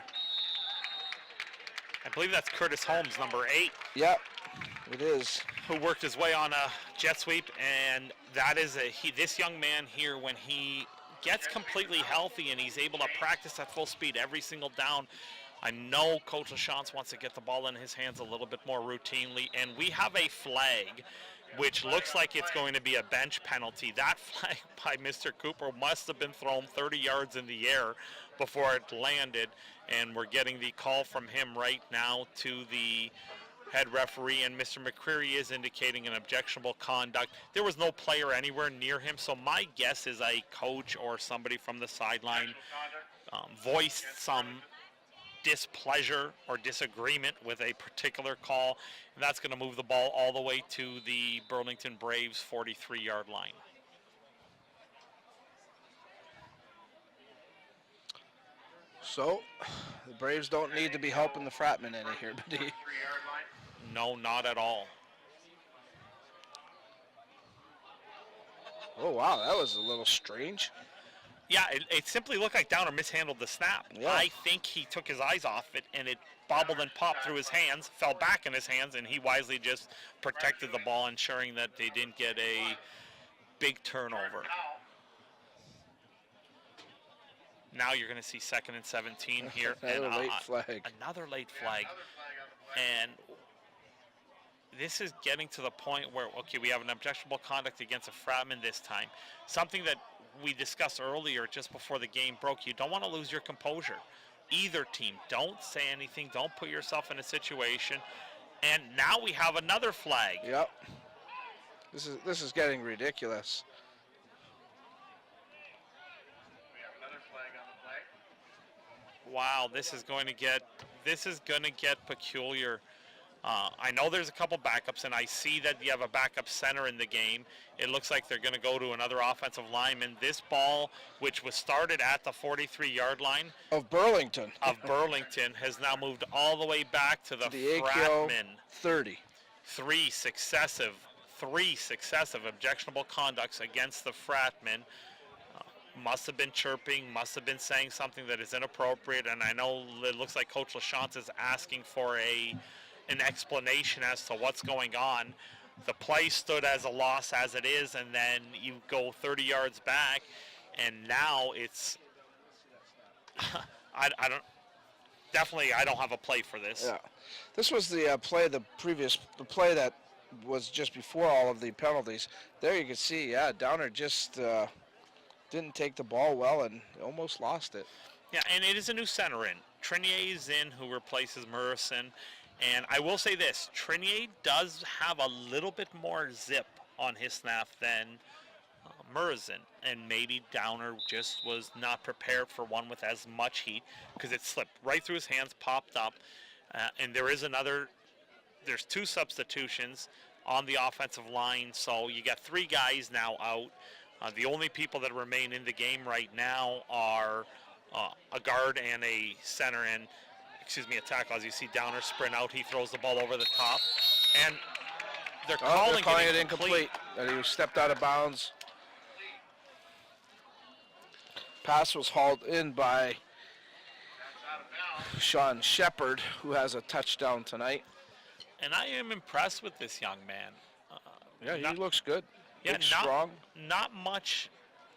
I believe that's Curtis Holmes, number 8. Yep, it is. Who worked his way on a jet sweep, and that is this young man here, when he gets completely healthy and he's able to practice at full speed every single down. I know Coach LaChance wants to get the ball in his hands a little bit more routinely, and we have a flag which looks like it's going to be a bench penalty. That flag by Mr. Cooper must have been thrown 30 yards in the air before it landed, and we're getting the call from him right now to the head referee, and Mr. McCreary is indicating an objectionable conduct. There was no player anywhere near him, so my guess is a coach or somebody from the sideline voiced some displeasure or disagreement with a particular call, and that's going to move the ball all the way to the Burlington Braves 43-yard line. So, the Braves don't need to be helping the Fratmen any here, but No, not at all. oh wow, that was a little strange. Yeah, it simply looked like Downer mishandled the snap. Yeah. I think he took his eyes off it, and it bobbled and popped through his hands, fell back in his hands, and he wisely just protected the ball, ensuring that they didn't get a big turnover. Now you're going to see 2nd and 17 here. Another and late flag. Another late flag. And this is getting to the point where, okay, we have an objectionable conduct against a Fratman this time. Something that we discussed earlier just before the game broke. You don't want to lose your composure. Either team, don't say anything. Don't put yourself in a situation. And now we have another flag. Yep. This is getting ridiculous. Wow, this is going to get peculiar. I know there's a couple backups, and I see that you have a backup center in the game. It looks like they're going to go to another offensive lineman. This ball, which was started at the 43-yard line Of Burlington. Has now moved all the way back to the AKO Fratmen. 30. Three successive objectionable conducts against the Fratmen. Must have been chirping, must have been saying something that is inappropriate, and I know it looks like Coach LaChance is asking for an explanation as to what's going on. The play stood as a loss as it is, and then you go 30 yards back, and now it's I don't have a play for this. Yeah, this was the play that was just before all of the penalties. There you can see, yeah, Downer just didn't take the ball well and almost lost it. Yeah, and it is a new center in. Trinier is in, who replaces Murrison. And I will say this, Trinier does have a little bit more zip on his snap than Murrison. And maybe Downer just was not prepared for one with as much heat, because it slipped right through his hands, popped up. And there's two substitutions on the offensive line. So you got 3 guys now out. The only people that remain in the game right now are a guard and a center, and a tackle. As you see Downer sprint out, he throws the ball over the top, and they're calling it incomplete. That he stepped out of bounds. Pass was hauled in by Sean Shepard, who has a touchdown tonight. And I am impressed with this young man. He looks good. Yeah, strong. Not much.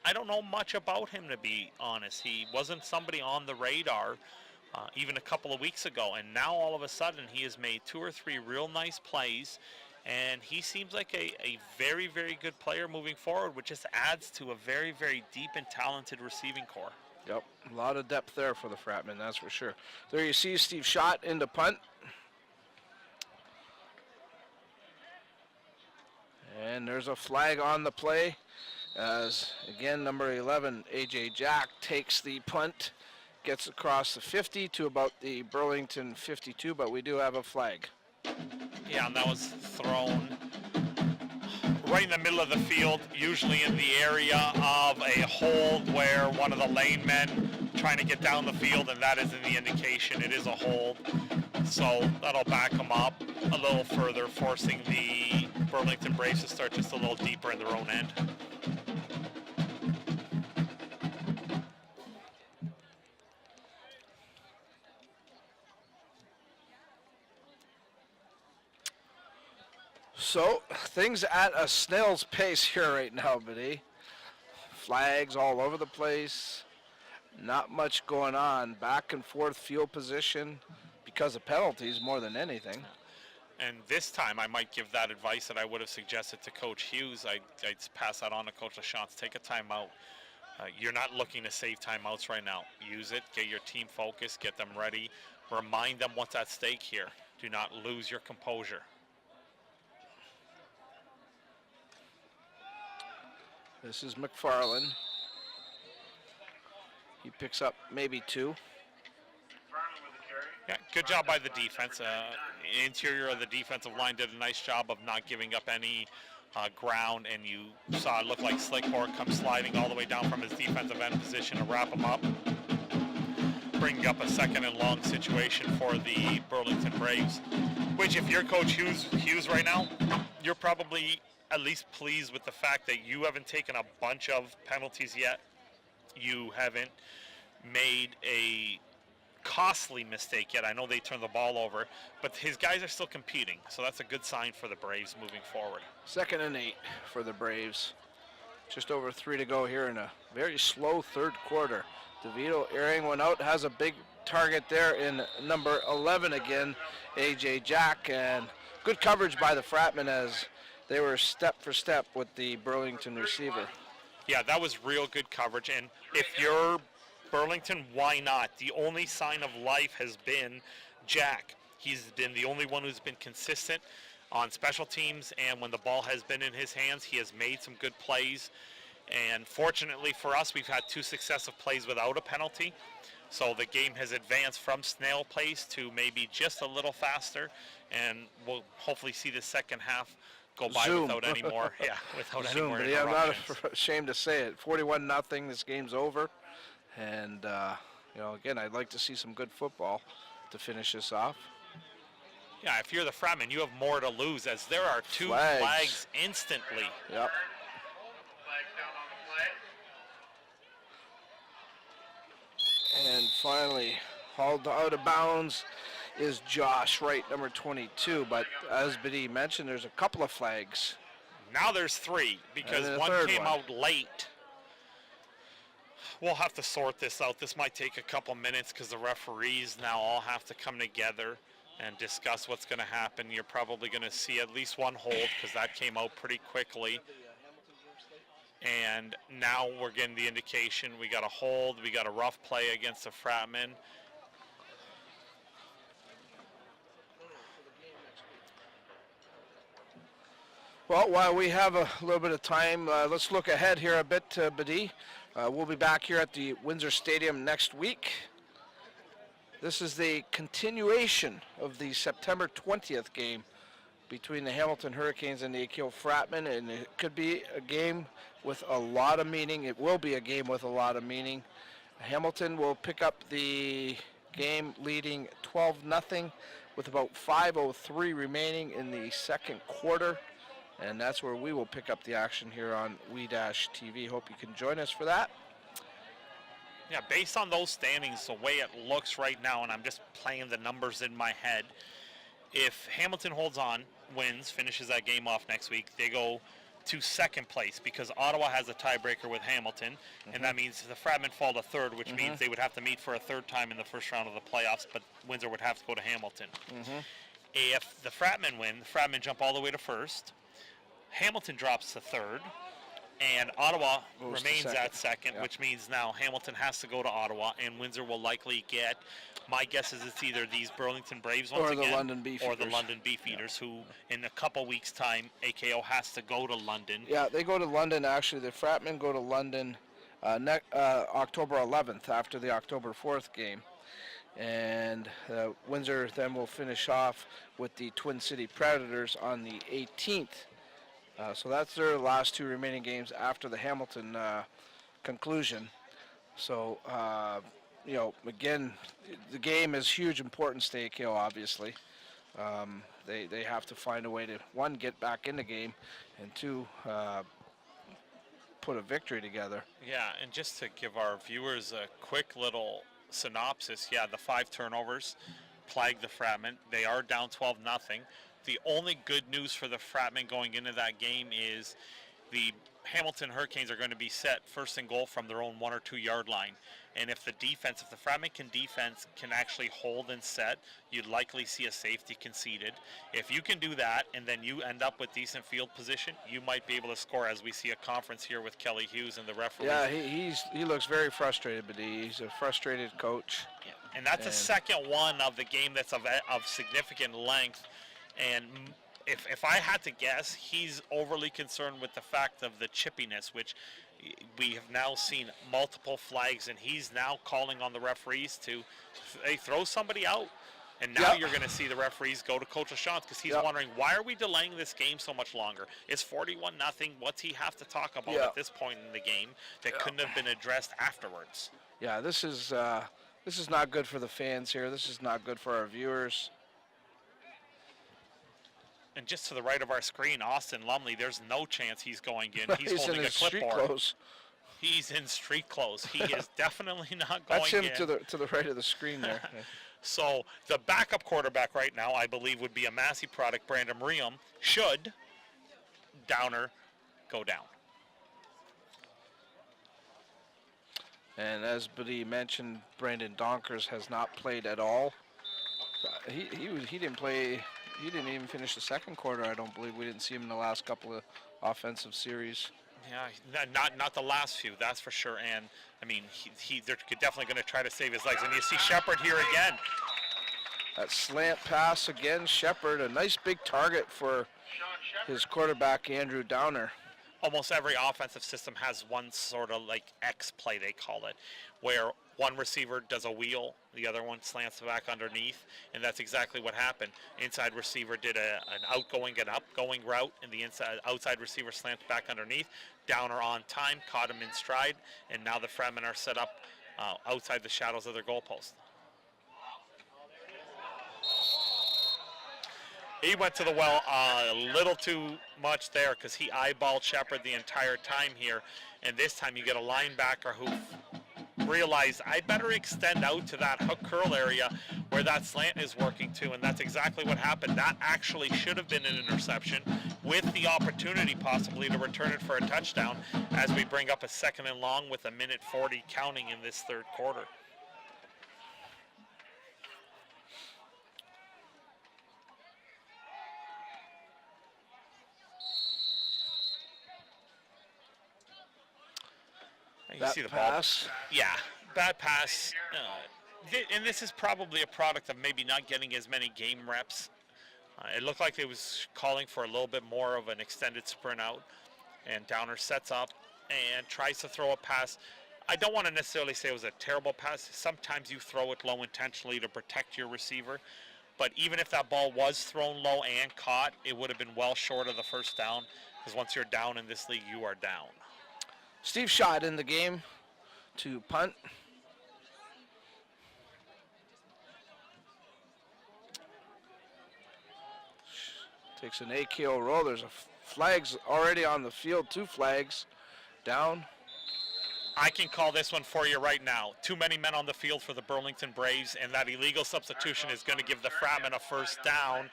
I don't know much about him, to be honest. He wasn't somebody on the radar even a couple of weeks ago, and now all of a sudden he has made 2 or 3 real nice plays, and he seems like a very, very good player moving forward, which just adds to a very, very deep and talented receiving core. Yep, a lot of depth there for the Fratmen, that's for sure. There you see Steve Schott into punt. And there's a flag on the play as, again, number 11, A.J. Jack, takes the punt, gets across the 50 to about the Burlington 52, but we do have a flag. Yeah, and that was thrown right in the middle of the field, usually in the area of a hold where one of the lane men trying to get down the field, and that isn't the indication. It is a hold. So that'll back them up a little further, forcing the Burlington Braves to start just a little deeper in their own end. So things at a snail's pace here right now, buddy. Flags all over the place. Not much going on. Back and forth field position because of penalties more than anything. And this time I might give that advice that I would have suggested to Coach Hughes. I'd pass that on to Coach LaChance. Take a timeout. You're not looking to save timeouts right now. Use it. Get your team focused. Get them ready. Remind them what's at stake here. Do not lose your composure. This is McFarland. He picks up maybe 2. Yeah, good job by the defense. Interior of the defensive line did a nice job of not giving up any ground, and you saw it look like Slickhorn come sliding all the way down from his defensive end position to wrap him up, bringing up a 2nd and long situation for the Burlington Braves, which if you're Coach Hughes right now, you're probably at least pleased with the fact that you haven't taken a bunch of penalties yet. You haven't made a costly mistake yet. I know they turned the ball over, but his guys are still competing, so that's a good sign for the Braves moving forward. 2nd and 8 for the Braves. Just over 3 to go here in a very slow 3rd quarter. DeVito airing one out, has a big target there in number 11 again, A.J. Jack, and good coverage by the Fratmen as they were step for step with the Burlington receiver. Yeah, that was real good coverage, and if you're Burlington, why not? The only sign of life has been Jack. He's been the only one who's been consistent on special teams, and when the ball has been in his hands, he has made some good plays. And fortunately for us, we've had 2 successive plays without a penalty. So the game has advanced from snail pace to maybe just a little faster, and we'll hopefully see the second half go by without any more, without any more interruptions. I'm not ashamed to say it. 41-0. This game's over. And, again, I'd like to see some good football to finish this off. Yeah, if you're the Fratmen, you have more to lose as there are 2 flags instantly. Yep. And finally, hauled out of bounds is Josh Wright, number 22. But as Biddy mentioned, there's a couple of flags. Now there's 3 because one came out late. We'll have to sort this out. This might take a couple minutes because the referees now all have to come together and discuss what's going to happen. You're probably going to see at least one hold because that came out pretty quickly. And now we're getting the indication we got a hold, we got a rough play against the Fratmen. Well, while we have a little bit of time, let's look ahead here a bit, Badi. We'll be back here at the Windsor Stadium next week. This is the continuation of the September 20th game between the Hamilton Hurricanes and the AKO Fratmen, and it could be a game with a lot of meaning. It will be a game with a lot of meaning. Hamilton will pick up the game leading 12-0 with about 5:03 remaining in the 2nd quarter. And that's where we will pick up the action here on We-TV. Hope you can join us for that. Yeah, based on those standings, the way it looks right now, and I'm just playing the numbers in my head, if Hamilton holds on, wins, finishes that game off next week, they go to 2nd place because Ottawa has a tiebreaker with Hamilton, and that means the Fratmen fall to 3rd, which means they would have to meet for a 3rd time in the first round of the playoffs, but Windsor would have to go to Hamilton. If the Fratmen win, the Fratmen jump all the way to 1st. Hamilton drops to 3rd, and Ottawa remains at 2nd, which means now Hamilton has to go to Ottawa, and Windsor will likely get, my guess is it's either these Burlington Braves once again, or the London Beefeaters. Or the London Beefeaters, who in a couple weeks' time, AKO has to go to London. Yeah, they go to London, actually. The Fratmen go to London October 11th after the October 4th game. And Windsor then will finish off with the Twin City Predators on the 18th. So that's their last 2 remaining games after the Hamilton conclusion. So, again, the game is huge importance to AKO, obviously. They have to find a way to, 1, get back in the game, and 2, put a victory together. Yeah, and just to give our viewers a quick little synopsis, the 5 turnovers plagued the Fratmen. They are down 12-0. The only good news for the Fratmen going into that game is the Hamilton Hurricanes are going to be set 1st and goal from their own 1 or 2 yard line. And if the Fratmen defense can actually hold and set, you'd likely see a safety conceded. If you can do that and then you end up with decent field position, you might be able to score, as we see a conference here with Kelly Hughes and the referees. Yeah, he looks very frustrated, but he's a frustrated coach. Yeah. And that's the second one of the game that's of significant length. And if I had to guess, he's overly concerned with the fact of the chippiness, which we have now seen multiple flags, and he's now calling on the referees to throw somebody out. And now you're going to see the referees go to Coach Lachance because he's wondering, why are we delaying this game so much longer? It's 41-0. What's he have to talk about at this point in the game that couldn't have been addressed afterwards? Yeah, this is not good for the fans here. This is not good for our viewers. And just to the right of our screen, Austin Lumley, there's no chance he's going in. He's holding in a his street clipboard. clothes. He's in street clothes. He is definitely not going That's him in. to the right of the screen there. So the backup quarterback right now, I believe, would be a Massey product, Brandon Miriam, should Downer go down. And as Buddy mentioned, Brandon Donkers has not played at all. He didn't play. He didn't even finish the second quarter. I don't believe we didn't see him in the last couple of offensive series. Yeah, not the last few, that's for sure. And I mean, they're definitely going to try to save his legs. And you see Shepard here again. That slant pass again, Shepard, a nice big target for his quarterback, Andrew Downer. Almost every offensive system has one sort of like X play, they call it, where one receiver does a wheel, the other one slants back underneath, and that's exactly what happened. Inside receiver did an outgoing and upgoing route, and the outside receiver slanted back underneath. Downer on time, caught him in stride, and now the Fratmen are set up outside the shadows of their goalpost. He went to the well a little too much there because he eyeballed Shepard the entire time here. And this time you get a linebacker who realized I better extend out to that hook curl area where that slant is working to, and that's exactly what happened. That actually should have been an interception with the opportunity possibly to return it for a touchdown as we bring up a 2nd and long with 1:40 counting in this third quarter. You that see the pass. Ball. Yeah, bad pass. And this is probably a product of maybe not getting as many game reps. It looked like it was calling for a little bit more of an extended sprint out. And Downer sets up and tries to throw a pass. I don't want to necessarily say it was a terrible pass. Sometimes you throw it low intentionally to protect your receiver. But even if that ball was thrown low and caught, it would have been well short of the first down. Because once you're down in this league, you are down. Steve Schott in the game to punt. Takes an AKO roll. There's a flags already on the field. 2 flags down. I can call this one for you right now. Too many men on the field for the Burlington Braves, and that illegal substitution is going to give the Fratmen a first down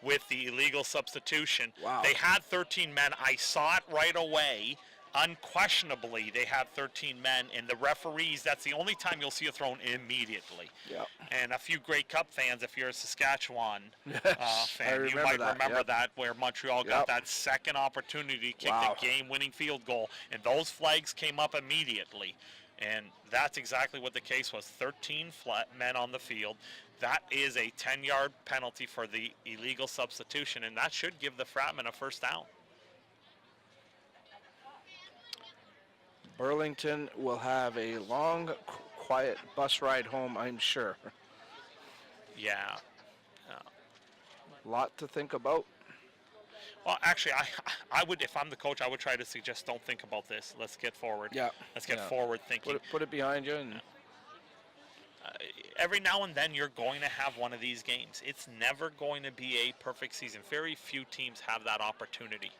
with the illegal substitution. Wow. They had 13 men. I saw it right away. Unquestionably, they had 13 men, and the referees, that's the only time you'll see a thrown immediately. Yep. And a few Grey Cup fans, if you're a Saskatchewan fan, you remember might remember that, where Montreal got Yep. that second opportunity to kick the game-winning field goal, and those flags came up immediately. And that's exactly what the case was. 13 men on the field. That is a 10-yard penalty for the illegal substitution, and that should give the Fratmen a first down. Burlington will have a long, quiet bus ride home, I'm sure. Yeah. A lot to think about. Well, actually, I would, if I'm the coach, I would try to suggest don't think about this. Let's get forward. Yeah. Let's get forward thinking. Put it behind you. And every now and then you're going to have one of these games. It's never going to be a perfect season. Very few teams have that opportunity.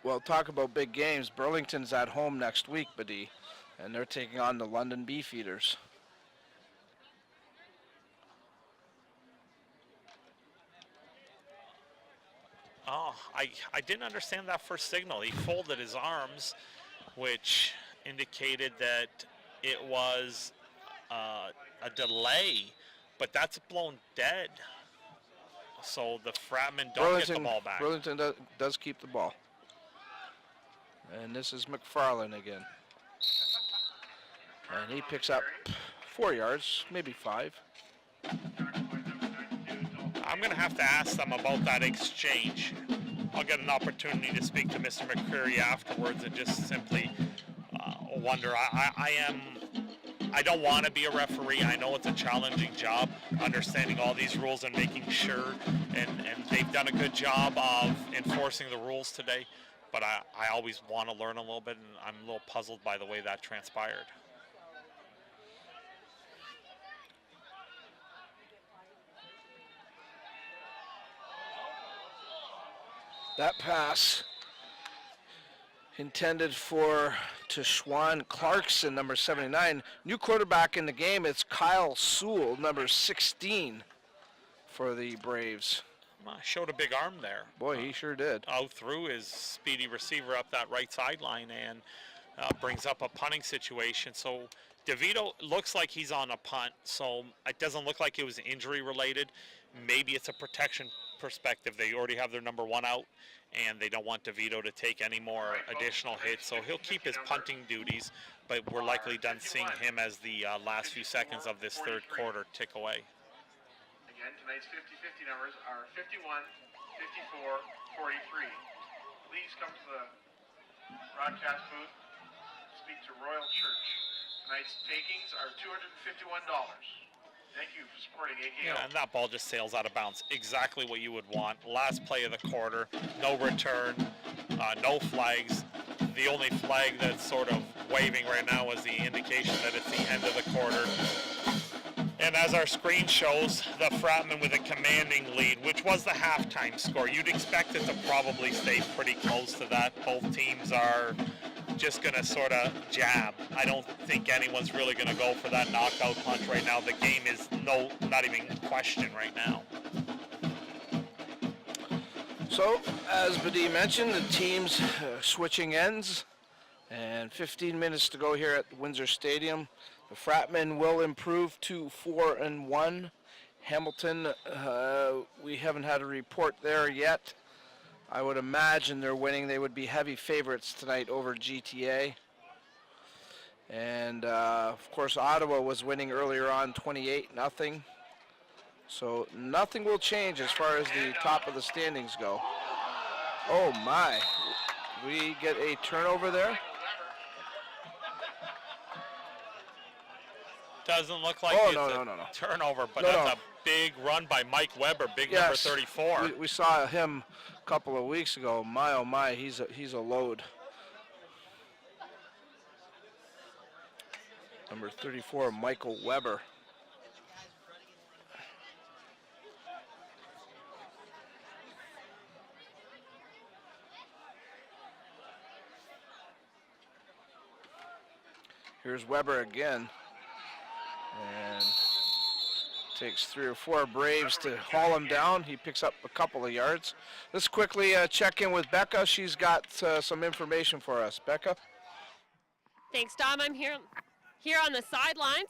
Well, talk about big games. Burlington's at home next week, Buddy, and they're taking on the London Beefeaters. Oh, I didn't understand that first signal. He folded his arms, which indicated that it was a delay, but that's blown dead. So the Fratmen don't get the ball back. Burlington does keep the ball. And this is McFarland again. And he picks up 4 yards, maybe 5. I'm going to have to ask them about that exchange. I'll get an opportunity to speak to Mr. McCreary afterwards and just simply wonder. I don't want to be a referee. I know it's a challenging job, understanding all these rules and making sure, and they've done a good job of enforcing the rules today, but I always want to learn a little bit, and I'm a little puzzled by the way that transpired. That pass intended to Schwan Clarkson, number 79. New quarterback in the game, it's Kyle Sewell, number 16 for the Braves. Showed a big arm there. Boy, he sure did. Out through his speedy receiver up that right sideline and brings up a punting situation. So DeVito looks like he's on a punt, so it doesn't look like it was injury related. Maybe it's a protection perspective. They already have their number 1 out, and they don't want DeVito to take any more additional hits, so he'll keep his punting duties, but we're likely done seeing him as the last few seconds of this third quarter tick away. Again, tonight's 50-50 numbers are 51, 54, 43. Please come to the broadcast booth, speak to Royal Church. Tonight's takings are $251. Thank you for supporting AKO. Yeah, and that ball just sails out of bounds. Exactly what you would want. Last play of the quarter, no return, no flags. The only flag that's sort of waving right now is the indication that it's the end of the quarter. And as our screen shows, the Fratmen with a commanding lead, which was the halftime score. You'd expect it to probably stay pretty close to that. Both teams are just going to sort of jab. I don't think anyone's really going to go for that knockout punch right now. The game is not even in question right now. So, as Badi mentioned, the teams switching ends, and 15 minutes to go here at Windsor Stadium. The Fratmen will improve to 4-1. Hamilton, we haven't had a report there yet. I would imagine they're winning. They would be heavy favorites tonight over GTA. And, of course, Ottawa was winning earlier on 28-0. So nothing will change as far as the top of the standings go. Oh, my. We get a turnover there. Doesn't look like it's a turnover, but that's a big run by Mike Weber, number 34. We saw him a couple of weeks ago. My, oh my, he's a load. Number 34, Michael Weber. Here's Weber again. And takes 3 or 4 Braves to haul him down. He picks up a couple of yards. Let's quickly check in with Becca. She's got some information for us. Becca? Thanks, Dom. I'm here on the sidelines.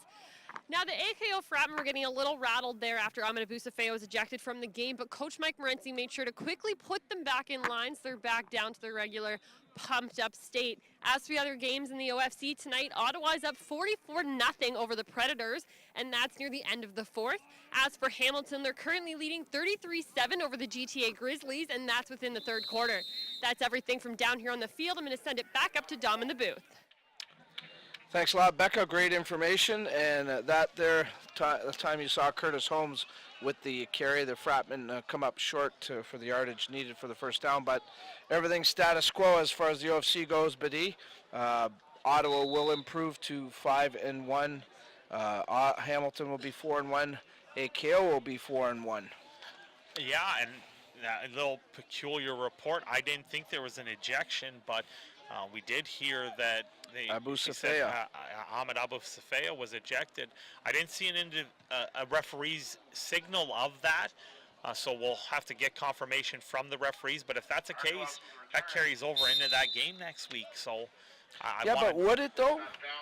Now, the AKO Fratmen were getting a little rattled there after Amina Busafeo was ejected from the game, but Coach Mike Morency made sure to quickly put them back in line so they're back down to their regular pumped-up state. As for the other games in the OFC tonight, Ottawa's up 44-0 over the Predators, and that's near the end of the fourth. As for Hamilton, they're currently leading 33-7 over the GTA Grizzlies, and that's within the third quarter. That's everything from down here on the field. I'm going to send it back up to Dom in the booth. Thanks a lot, Becca. Great information. And the time you saw Curtis Holmes with the carry, the Fratmen come up short for the yardage needed for the first down. But everything's status quo as far as the OFC goes, Badi. Ottawa will improve to 5-1. Hamilton will be 4-1. AKO will be 4-1. Yeah, and a little peculiar report. I didn't think there was an ejection, but we did hear that Ahmed Abu Safea was ejected. I didn't see a referee's signal of that, so we'll have to get confirmation from the referees. But if that's the case, that carries over into that game next week. So Yeah, but would it though?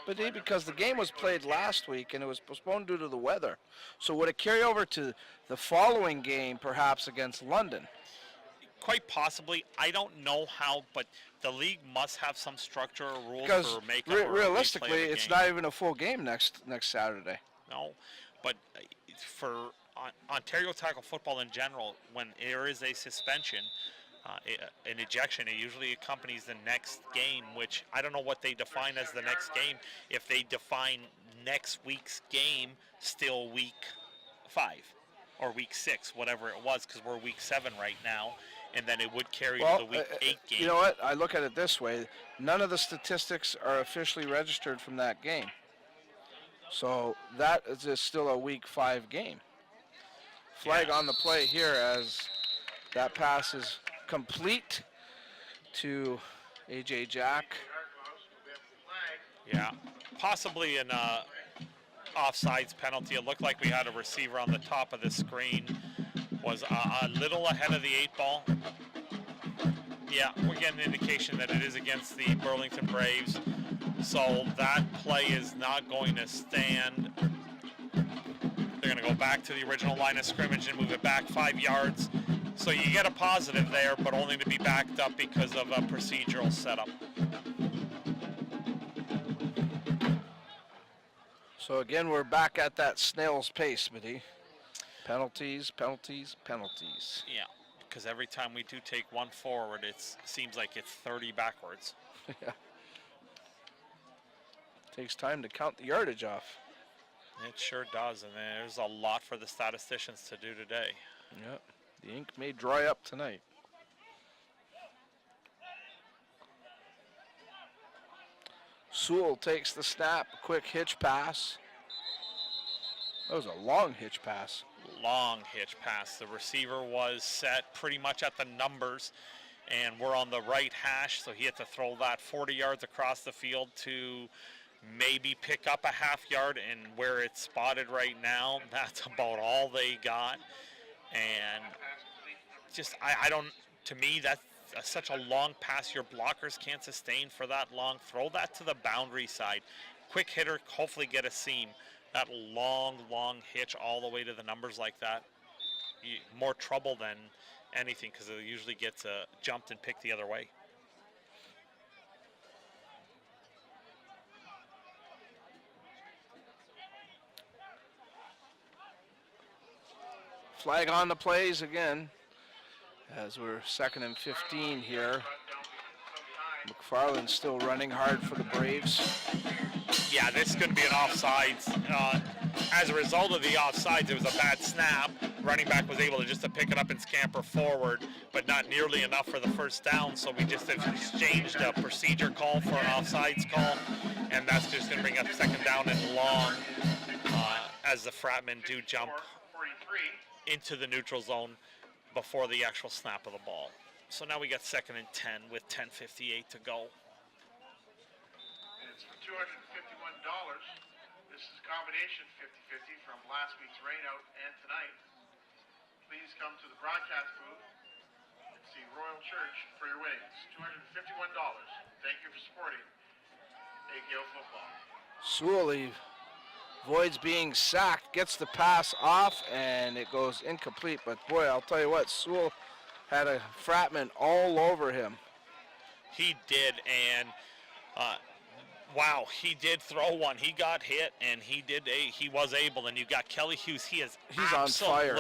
Because the game was played last week and it was postponed due to the weather. So would it carry over to the following game, perhaps against London? Quite possibly. I don't know how, but the league must have some structure or rules Because for makeup or realistically, replay of the it's game. not even a full game next Saturday. No, but for Ontario tackle football in general, when there is a suspension, an ejection, it usually accompanies the next game, which I don't know what they define as the next game. If they define next week's game still week 5 or week 6, whatever it was, because we're week 7 right now, and then it would carry to the week 8 game. You know what? I look at it this way. None of the statistics are officially registered from that game. So that is just still a week 5 game. Flag on the play here as that pass is complete to A.J. Jack. Yeah, possibly an offsides penalty. It looked like we had a receiver on the top of the screen. Was a little ahead of the 8 ball. Yeah, we're getting an indication that it is against the Burlington Braves. So that play is not going to stand. They're going to go back to the original line of scrimmage and move it back 5 yards. So you get a positive there, but only to be backed up because of a procedural setup. So again, we're back at that snail's pace, Mitty. Penalties, penalties, penalties. Yeah, because every time we do take one forward, it seems like it's 30 backwards. Yeah. Takes time to count the yardage off. It sure does, and there's a lot for the statisticians to do today. Yep, the ink may dry up tonight. Sewell takes the snap, quick hitch pass. That was a long hitch pass. Long hitch pass. The receiver was set pretty much at the numbers, and we're on the right hash, so he had to throw that 40 yards across the field to maybe pick up a half yard, and where it's spotted right now, that's about all they got. And just, I don't, to me, that's such a long pass your blockers can't sustain for that long. Throw that to the boundary side. Quick hitter, hopefully get a seam. That long hitch all the way to the numbers like that, more trouble than anything, because it usually gets jumped and picked the other way. Flag on the plays again, as we're 2nd and 15 here. McFarland's still running hard for the Braves. Yeah, this is going to be an offsides. As a result of the offsides, it was a bad snap. Running back was able to pick it up and scamper forward, but not nearly enough for the first down, so we just exchanged a procedure call for an offsides call, and that's just going to bring up 2nd down and long as the Fratmen do jump into the neutral zone before the actual snap of the ball. So now we got 2nd and 10 with 10:58 to go. And it's for $251. This is combination 50-50 from last week's rainout and tonight. Please come to the broadcast booth and see Royal Church for your winnings. $251. Thank you for supporting AKO football. Sewell avoids being sacked, gets the pass off, and it goes incomplete. But boy, I'll tell you what, Sewell had a Fratman all over him. He did, and wow, he did throw one. He got hit, and he was able. And you got Kelly Hughes. He's on fire.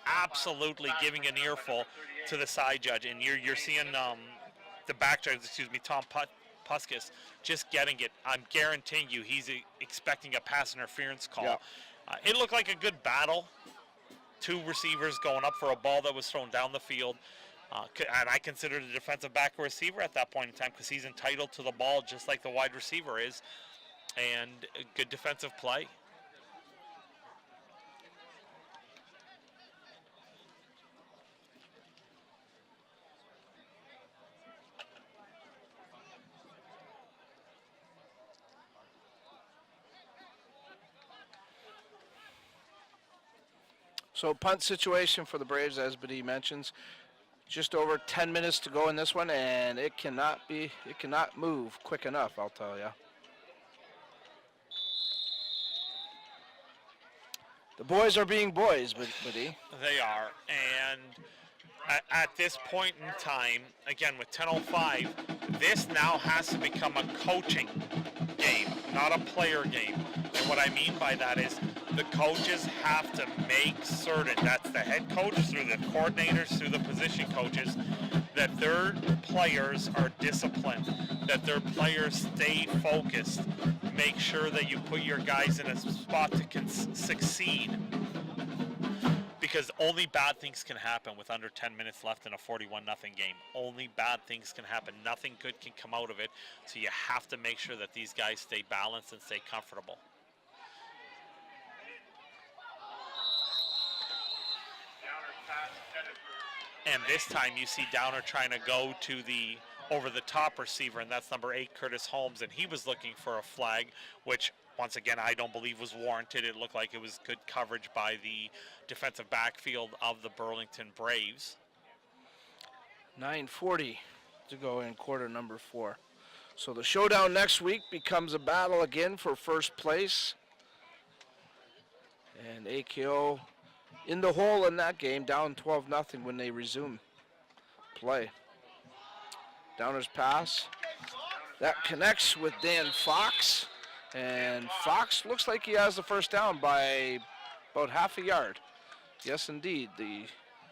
Absolutely giving an earful to the side judge. And you're seeing the back judge, Tom Puskis, just getting it. I'm guaranteeing you, he's expecting a pass interference call. Yeah. It looked like a good battle. 2 receivers going up for a ball that was thrown down the field. And I consider the defensive back a receiver at that point in time because he's entitled to the ball just like the wide receiver is. And a good defensive play. So punt situation for the Braves, as Badi mentions. Just over 10 minutes to go in this one, and it cannot move quick enough, I'll tell you. The boys are being boys, buddy. They are, and at this point in time, again with 10:05, this now has to become a coaching game, not a player game. And what I mean by that is the coaches have to make certain, that's the head coach through the coordinators, through the position coaches, that their players are disciplined, that their players stay focused. Make sure that you put your guys in a spot to succeed. Because only bad things can happen with under 10 minutes left in a 41-0 game. Only bad things can happen. Nothing good can come out of it. So you have to make sure that these guys stay balanced and stay comfortable. And this time you see Downer trying to go to the over-the-top receiver, and that's number 8, Curtis Holmes, and he was looking for a flag, which once again I don't believe was warranted. It looked like it was good coverage by the defensive backfield of the Burlington Braves. 9:40 to go in quarter number 4. So the showdown next week becomes a battle again for first place. And AKO in the hole in that game, down 12-0 when they resume play. Downer's pass. That connects with Dan Fox. And Fox looks like he has the first down by about half a yard. Yes, indeed. The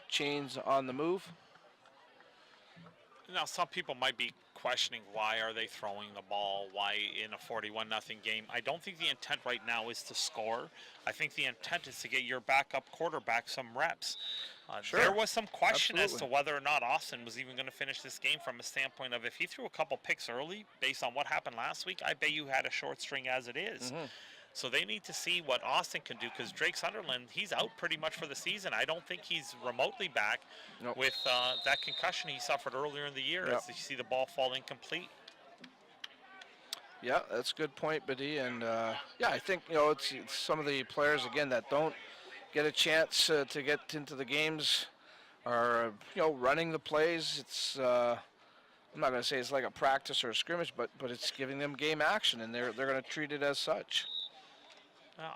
chains on the move. Now, some people might be questioning why are they throwing the ball, why in a 41-0 game. I don't think the intent right now is to score. I think the intent is to get your backup quarterback some reps. Sure. There was some question as to Absolutely. whether or not Austin was even going to finish this game from a standpoint of if he threw a couple picks early based on what happened last week, I bet you had a short string as it is. So they need to see what Austin can do because Drake Sunderland, he's out pretty much for the season. I don't think he's remotely back with that concussion he suffered earlier in the year as you see the ball fall incomplete. Yeah, that's a good point, Buddy. And yeah, I think it's some of the players again that don't get a chance to get into the games are running the plays. It's I'm not going to say it's like a practice or a scrimmage, but it's giving them game action, and they're going to treat it as such.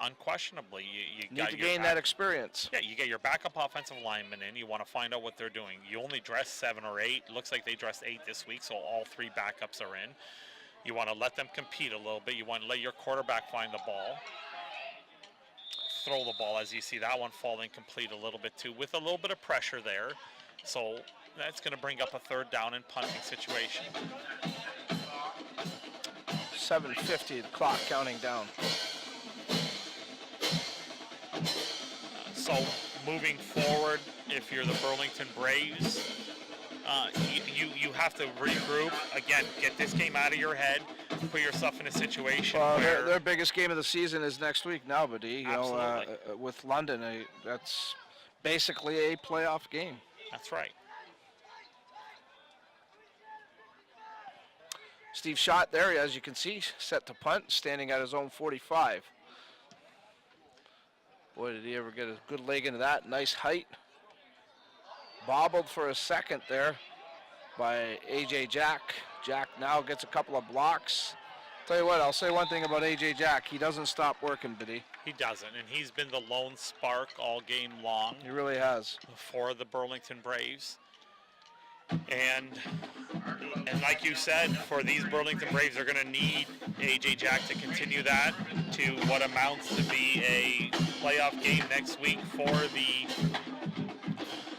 Unquestionably, you Need got to your gain that experience. Yeah, you get your backup offensive lineman in. You want to find out what they're doing. You only dress 7 or 8. Looks like they dressed 8 this week, so all 3 backups are in. You want to let them compete a little bit. You want to let your quarterback find the ball. Throw the ball as you see that one fall incomplete a little bit too, with a little bit of pressure there. So that's going to bring up a 3rd down and punting situation. 7:50, the clock counting down. So moving forward, if you're the Burlington Braves, you have to regroup. Again, get this game out of your head. Put yourself in a situation where Their biggest game of the season is next week now, Buddy. Absolutely. With London, that's basically a playoff game. That's right. Steve Schott there, as you can see, set to punt, standing at his own 45. Boy, did he ever get a good leg into that. Nice height. Bobbled for a second there by A.J. Jack. Jack now gets a couple of blocks. Tell you what, I'll say one thing about A.J. Jack. He doesn't stop working, Buddy. He doesn't, and he's been the lone spark all game long. He really has. For the Burlington Braves. And like you said, for these Burlington Braves, they're going to need A.J. Jack to continue that to what amounts to be a playoff game next week for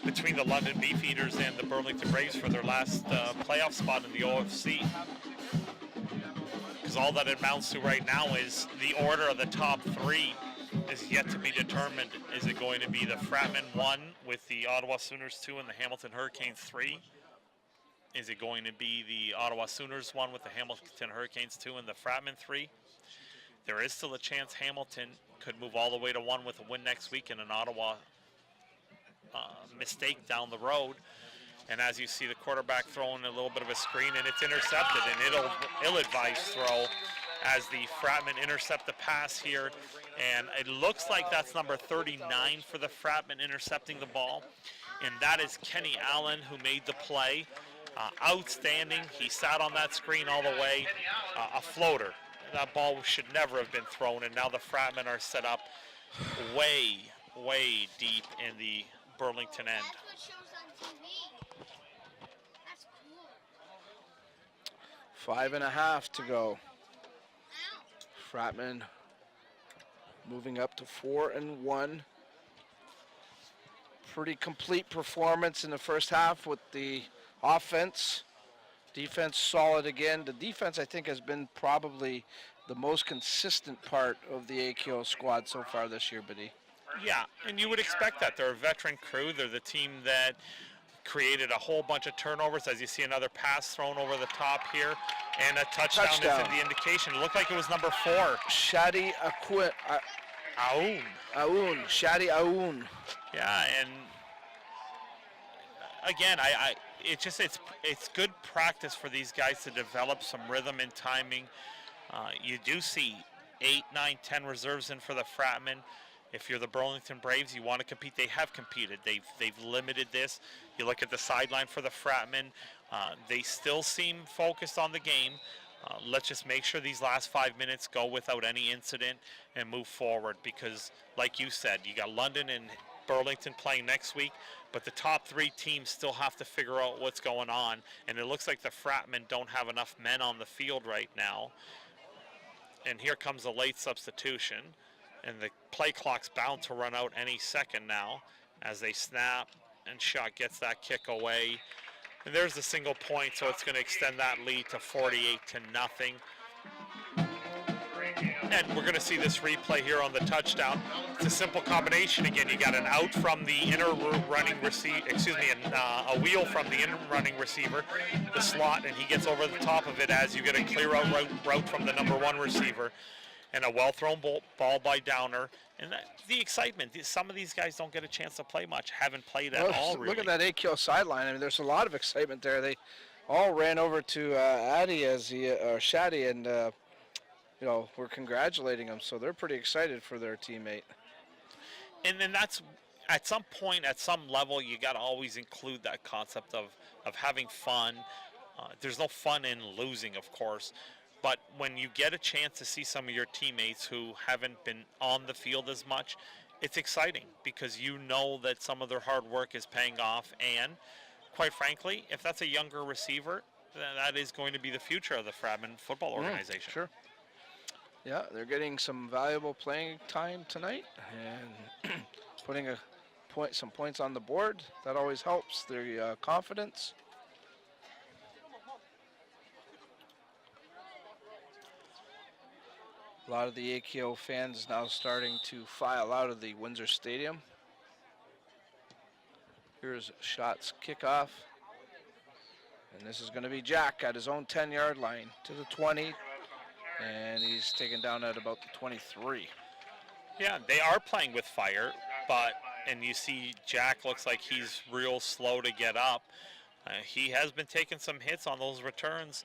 between the London Beefeaters and the Burlington Braves for their last playoff spot in the OFC. Because all that it amounts to right now is the order of the top 3 is yet to be determined. Is it going to be the Fratmen 1 with the Ottawa Sooners 2 and the Hamilton Hurricanes 3? Is it going to be the Ottawa Sooners 1 with the Hamilton Hurricanes 2 and the Fratmen 3? There is still a chance Hamilton could move all the way to 1 with a win next week and an Ottawa mistake down the road. And as you see the quarterback throwing a little bit of a screen, and it's intercepted, an ill-advised throw as the Fratmen intercept the pass here. And it looks like that's number 39 for the Fratmen intercepting the ball. and that is Kenny Allen, who made the play. Outstanding. He sat on that screen all the way. A floater. That ball should never have been thrown, and now the Fratmen are set up way, way deep in the Burlington end. That's what shows on TV. That's cool. 5.5 to go. Fratmen moving up to 4-1. Pretty complete performance in the first half with the offense. Defense solid again. The defense, I think, has been probably the most consistent part of the AKO squad so far this year, Biddy. Yeah, and you would expect that. They're a veteran crew. They're the team that created a whole bunch of turnovers, as you see another pass thrown over the top here, and a touchdown is in the indication. It looked like it was number 4. Shadi Aoun. Shadi Aoun. Yeah, and again, it's good practice for these guys to develop some rhythm and timing. You do see 8, 9, 10 reserves in for the Fratmen. If you're the Burlington Braves, you want to compete. They have competed. They've limited this. You look at the sideline for the Fratmen. They still seem focused on the game. Let's just make sure these last 5 minutes go without any incident and move forward, because, like you said, you got London and Burlington playing next week, but the top 3 teams still have to figure out what's going on, and it looks like the Fratmen don't have enough men on the field right now. And here comes a late substitution, and the play clock's bound to run out any second now as they snap, and Shot gets that kick away. And there's the single point, so it's going to extend that lead to 48-0. And we're going to see this replay here on the touchdown. It's a simple combination. Again, you got an out from the inner running receiver, a wheel from the inner running receiver, the slot, and he gets over the top of it as you get a clear out route from the number 1 receiver. And a well-thrown ball by Downer. And the excitement. Some of these guys don't get a chance to play much, haven't played at all, really. Look at that AKO sideline. I mean, there's a lot of excitement there. They all ran over to Shadi, and we're congratulating them. So they're pretty excited for their teammate. And then that's, at some point, at some level, you got to always include that concept of having fun. There's no fun in losing, of course. But when you get a chance to see some of your teammates who haven't been on the field as much, it's exciting because you know that some of their hard work is paying off. And quite frankly, if that's a younger receiver, then that is going to be the future of the Fratmen football organization. Sure. Yeah, they're getting some valuable playing time tonight and putting some points on the board. That always helps their confidence. A lot of the AKO fans now starting to file out of the Windsor Stadium. Here's Shot's kickoff. And this is going to be Jack at his own 10-yard line to the 20. And he's taken down at about the 23. Yeah, they are playing with fire, and you see Jack looks like he's real slow to get up. He has been taking some hits on those returns.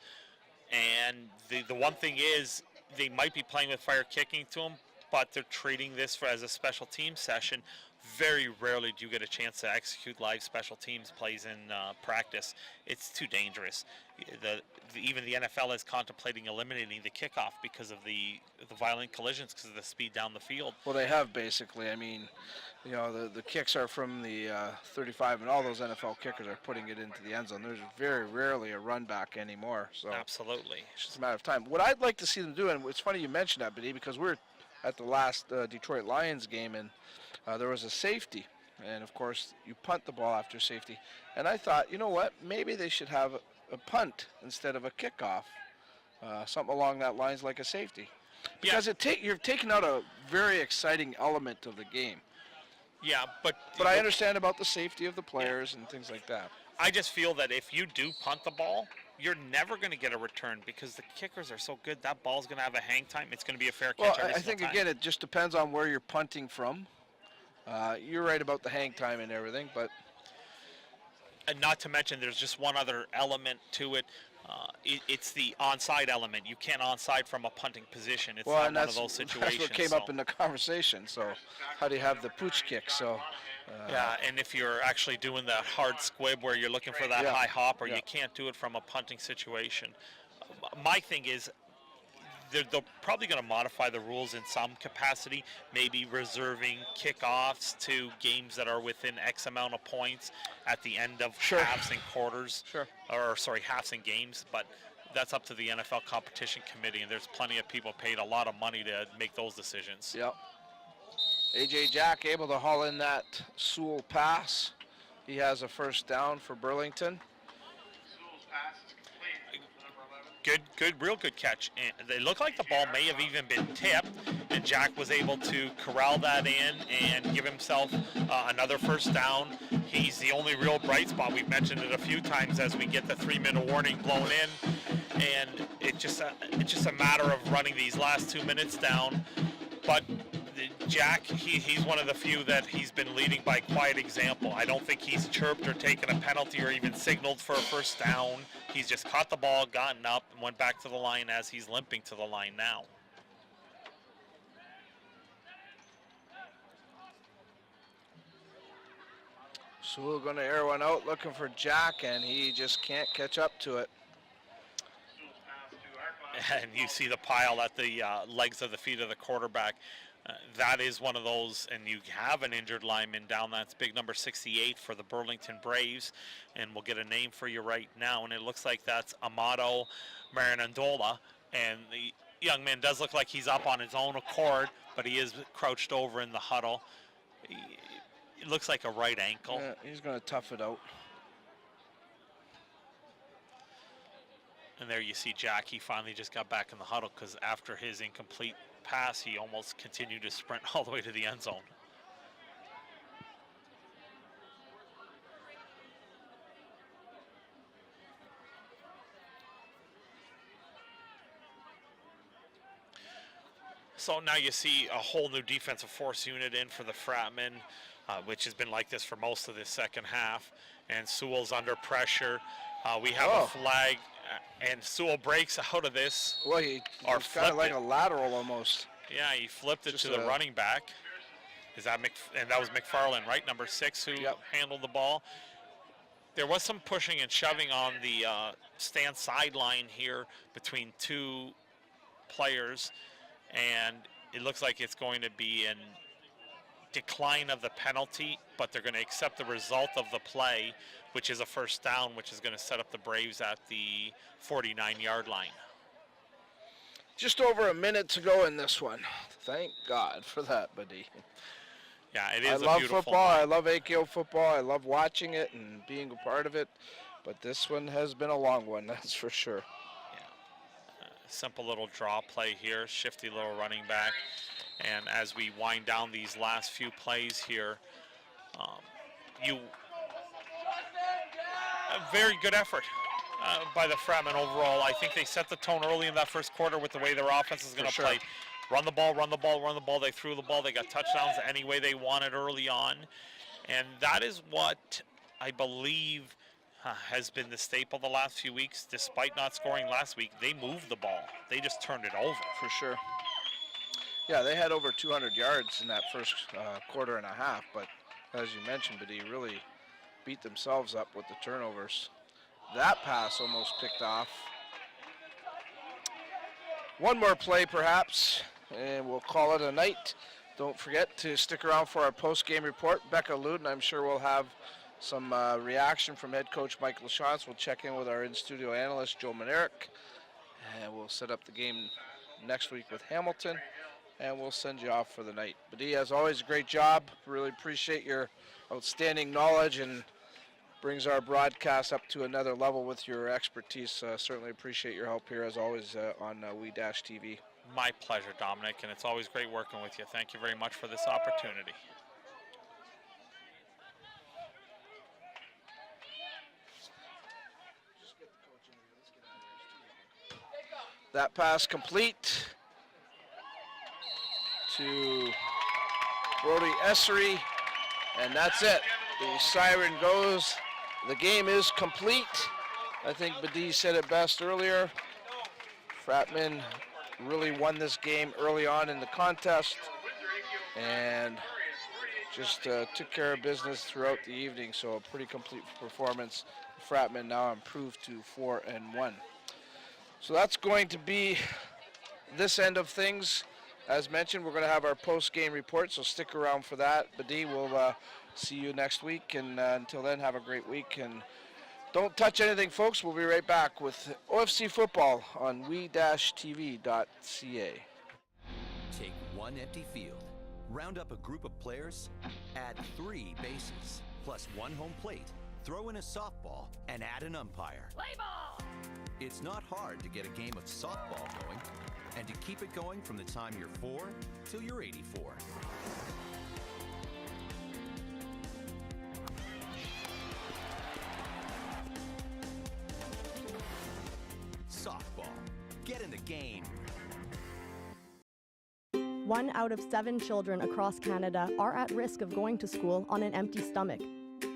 And the one thing is, they might be playing with fire kicking to him, but they're treating this as a special team session. Very rarely do you get a chance to execute live special teams plays in practice. It's too dangerous. Even the NFL is contemplating eliminating the kickoff because of the violent collisions, because of the speed down the field. Well, they have basically. I mean, the kicks are from the 35, and all those NFL kickers are putting it into the end zone. There's very rarely a run back anymore. So absolutely, it's just a matter of time. What I'd like to see them do, and it's funny you mentioned that, Biddy, because we're at the last Detroit Lions game, and there was a safety. And, of course, you punt the ball after safety. And I thought, you know what, maybe they should have a punt instead of a kickoff, something along that lines like a safety. Because you're taking out a very exciting element of the game. Yeah, but I understand about the safety of the players and things like that. I just feel that if you do punt the ball, you're never going to get a return because the kickers are so good. That ball's going to have a hang time. It's going to be a fair catch every I think, time. Again, it just depends on where you're punting from. You're right about the hang time and everything, but... And not to mention, there's just one other element to it. It's the onside element. You can't onside from a punting position. It's not one of those situations. That's what came up in the conversation. So how do you have the pooch kick? So Yeah, and if you're actually doing that hard squib where you're looking for that Yeah. high hopper, Yeah. you can't do it from a punting situation. My thing is, they're probably going to modify the rules in some capacity, maybe reserving kickoffs to games that are within X amount of points at the end of halves and quarters. Sure. Or, sorry, halves and games, but that's up to the NFL competition committee, and there's plenty of people paid a lot of money to make those decisions. Yep. A.J. Jack able to haul in that Sewell pass. He has a first down for Burlington. Sewell's pass is complete. Number 11. Good, real good catch. And they look like the ball may have even been tipped, and Jack was able to corral that in and give himself another first down. He's the only real bright spot. We've mentioned it a few times as we get the 3-minute warning blown in, and it's just a matter of running these last 2 minutes down. But Jack, he's one of the few that he's been leading by quiet example. I don't think he's chirped or taken a penalty or even signaled for a first down. He's just caught the ball, gotten up, and went back to the line as he's limping to the line now. Sewell going to air one out, looking for Jack, and he just can't catch up to it. And you see the pile at the legs of the feet of the quarterback. That is one of those, and you have an injured lineman down. That's big number 68 for the Burlington Braves, and we'll get a name for you right now. And it looks like that's Amato Marinandola, and the young man does look like he's up on his own accord, but he is crouched over in the huddle. It looks like a right ankle. Yeah, he's going to tough it out. And there you see Jack. He finally just got back in the huddle because after his incomplete pass, he almost continued to sprint all the way to the end zone. So now you see a whole new defensive force unit in for the Fratmen, which has been like this for most of the second half. And Sewell's under pressure. We have a flag, and Sewell breaks out of this. Well, it's kind of like a lateral almost. Yeah, he flipped it Just to the running back. And that was McFarland, right? Number 6 who handled the ball. There was some pushing and shoving on the stand sideline here between two players, and it looks like it's going to be in decline of the penalty, but they're going to accept the result of the play, which is a first down, which is going to set up the Braves at the 49-yard line. Just over a minute to go in this one. Thank God for that, buddy. Yeah, it is I a love beautiful football. night. I love AKO football. I love watching it and being a part of it. But this one has been a long one, that's for sure. Simple little draw play here, shifty little running back. And as we wind down these last few plays here, a very good effort by the Fratmen overall. I think they set the tone early in that first quarter with the way their offense is going to play. Run the ball, run the ball, run the ball. They threw the ball. They got touchdowns any way they wanted early on. And that is what I believe has been the staple the last few weeks. Despite not scoring last week, they moved the ball. They just turned it over. For sure. Yeah, they had over 200 yards in that first quarter and a half, but as you mentioned, but he really beat themselves up with the turnovers. That pass almost picked off. One more play perhaps, and we'll call it a night. Don't forget to stick around for our post-game report. Becca Luden, I'm sure we'll have some reaction from head coach Mike LaChance. We'll check in with our in-studio analyst Joe Manerick, and we'll set up the game next week with Hamilton, and we'll send you off for the night. But as always, a great job. Really appreciate your outstanding knowledge and brings our broadcast up to another level with your expertise. Certainly appreciate your help here as always on We-TV. My pleasure, Dominic, and it's always great working with you. Thank you very much for this opportunity. That pass complete to Brody Essery, and that's it. The siren goes. The game is complete. I think Badie said it best earlier. Fratmen really won this game early on in the contest, and just took care of business throughout the evening, so a pretty complete performance. Fratmen now improved to 4-1. So that's going to be this end of things. As mentioned, we're going to have our post-game report, so stick around for that. Badi, we'll see you next week, and until then, have a great week. And don't touch anything, folks. We'll be right back with OFC football on we-tv.ca. Take one empty field, round up a group of players, add 3 bases, plus 1 home plate, throw in a softball, and add an umpire. Play ball! It's not hard to get a game of softball going, and to keep it going from the time you're 4 till you're 84. Softball. Get in the game. 1 out of 7 children across Canada are at risk of going to school on an empty stomach.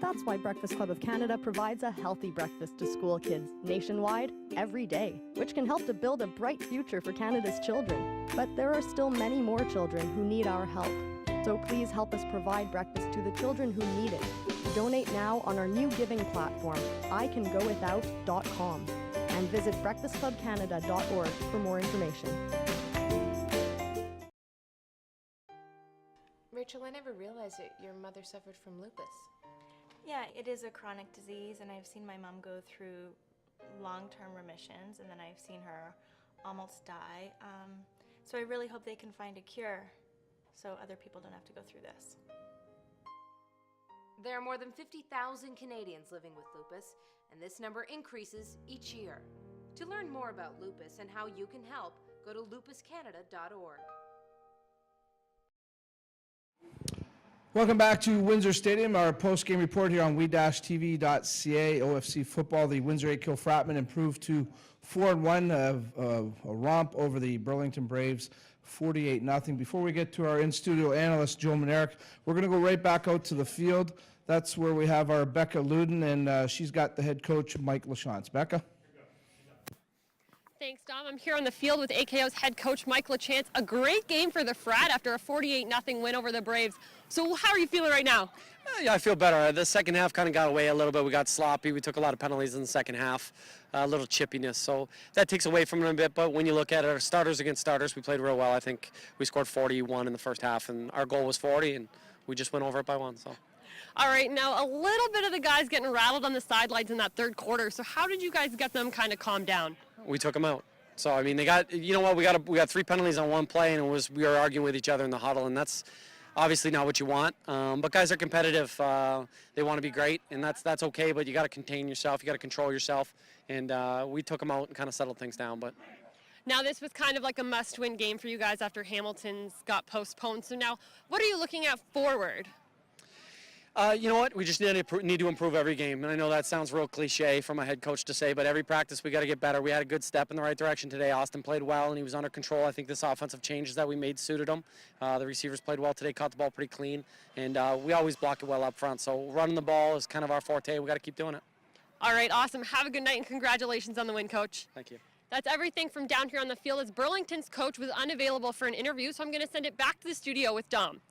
That's why Breakfast Club of Canada provides a healthy breakfast to school kids nationwide every day, which can help to build a bright future for Canada's children. But there are still many more children who need our help. So please help us provide breakfast to the children who need it. Donate now on our new giving platform, ICanGoWithout.com, and visit breakfastclubcanada.org for more information. Rachel, I never realized that your mother suffered from lupus. Yeah, it is a chronic disease, and I've seen my mom go through long-term remissions, and then I've seen her almost die. So I really hope they can find a cure so other people don't have to go through this. There are more than 50,000 Canadians living with lupus, and this number increases each year. To learn more about lupus and how you can help, go to lupuscanada.org. Welcome back to Windsor Stadium, our post-game report here on we-tv.ca. OFC football, the Windsor AKO Fratmen improved to 4-1, a romp over the Burlington Braves, 48-0. Before we get to our in-studio analyst, Joe Manerick, we're going to go right back out to the field. That's where we have our Becca Luden, and she's got the head coach, Mike LaChance. Becca? Thanks, Dom. I'm here on the field with AKO's head coach, Mike LaChance. A great game for the Frat after a 48-0 win over the Braves. So how are you feeling right now? Yeah, I feel better. The second half kind of got away a little bit. We got sloppy. We took a lot of penalties in the second half, a little chippiness. So that takes away from it a bit. But when you look at it, our starters against starters, we played real well. I think we scored 41 in the first half, and our goal was 40, and we just went over it by 1. So. All right, now a little bit of the guys getting rattled on the sidelines in that third quarter. So how did you guys get them kind of calmed down? We took them out. So I mean, they got, you know what, we got 3 penalties on 1 play, and we were arguing with each other in the huddle, and that's obviously not what you want. But guys are competitive. They want to be great, and that's okay. But you got to contain yourself. You got to control yourself. And we took them out and kind of settled things down. But now this was kind of like a must-win game for you guys after Hamilton's got postponed. So now, what are you looking at forward? You know what? We just need to improve every game. And I know that sounds real cliche from a head coach to say, but every practice we got to get better. We had a good step in the right direction today. Austin played well, and he was under control. I think this offensive changes that we made suited him. The receivers played well today, caught the ball pretty clean, and we always block it well up front. So running the ball is kind of our forte. We got to keep doing it. All right, awesome. Have a good night, and congratulations on the win, Coach. Thank you. That's everything from down here on the field, as Burlington's coach was unavailable for an interview, so I'm going to send it back to the studio with Dom.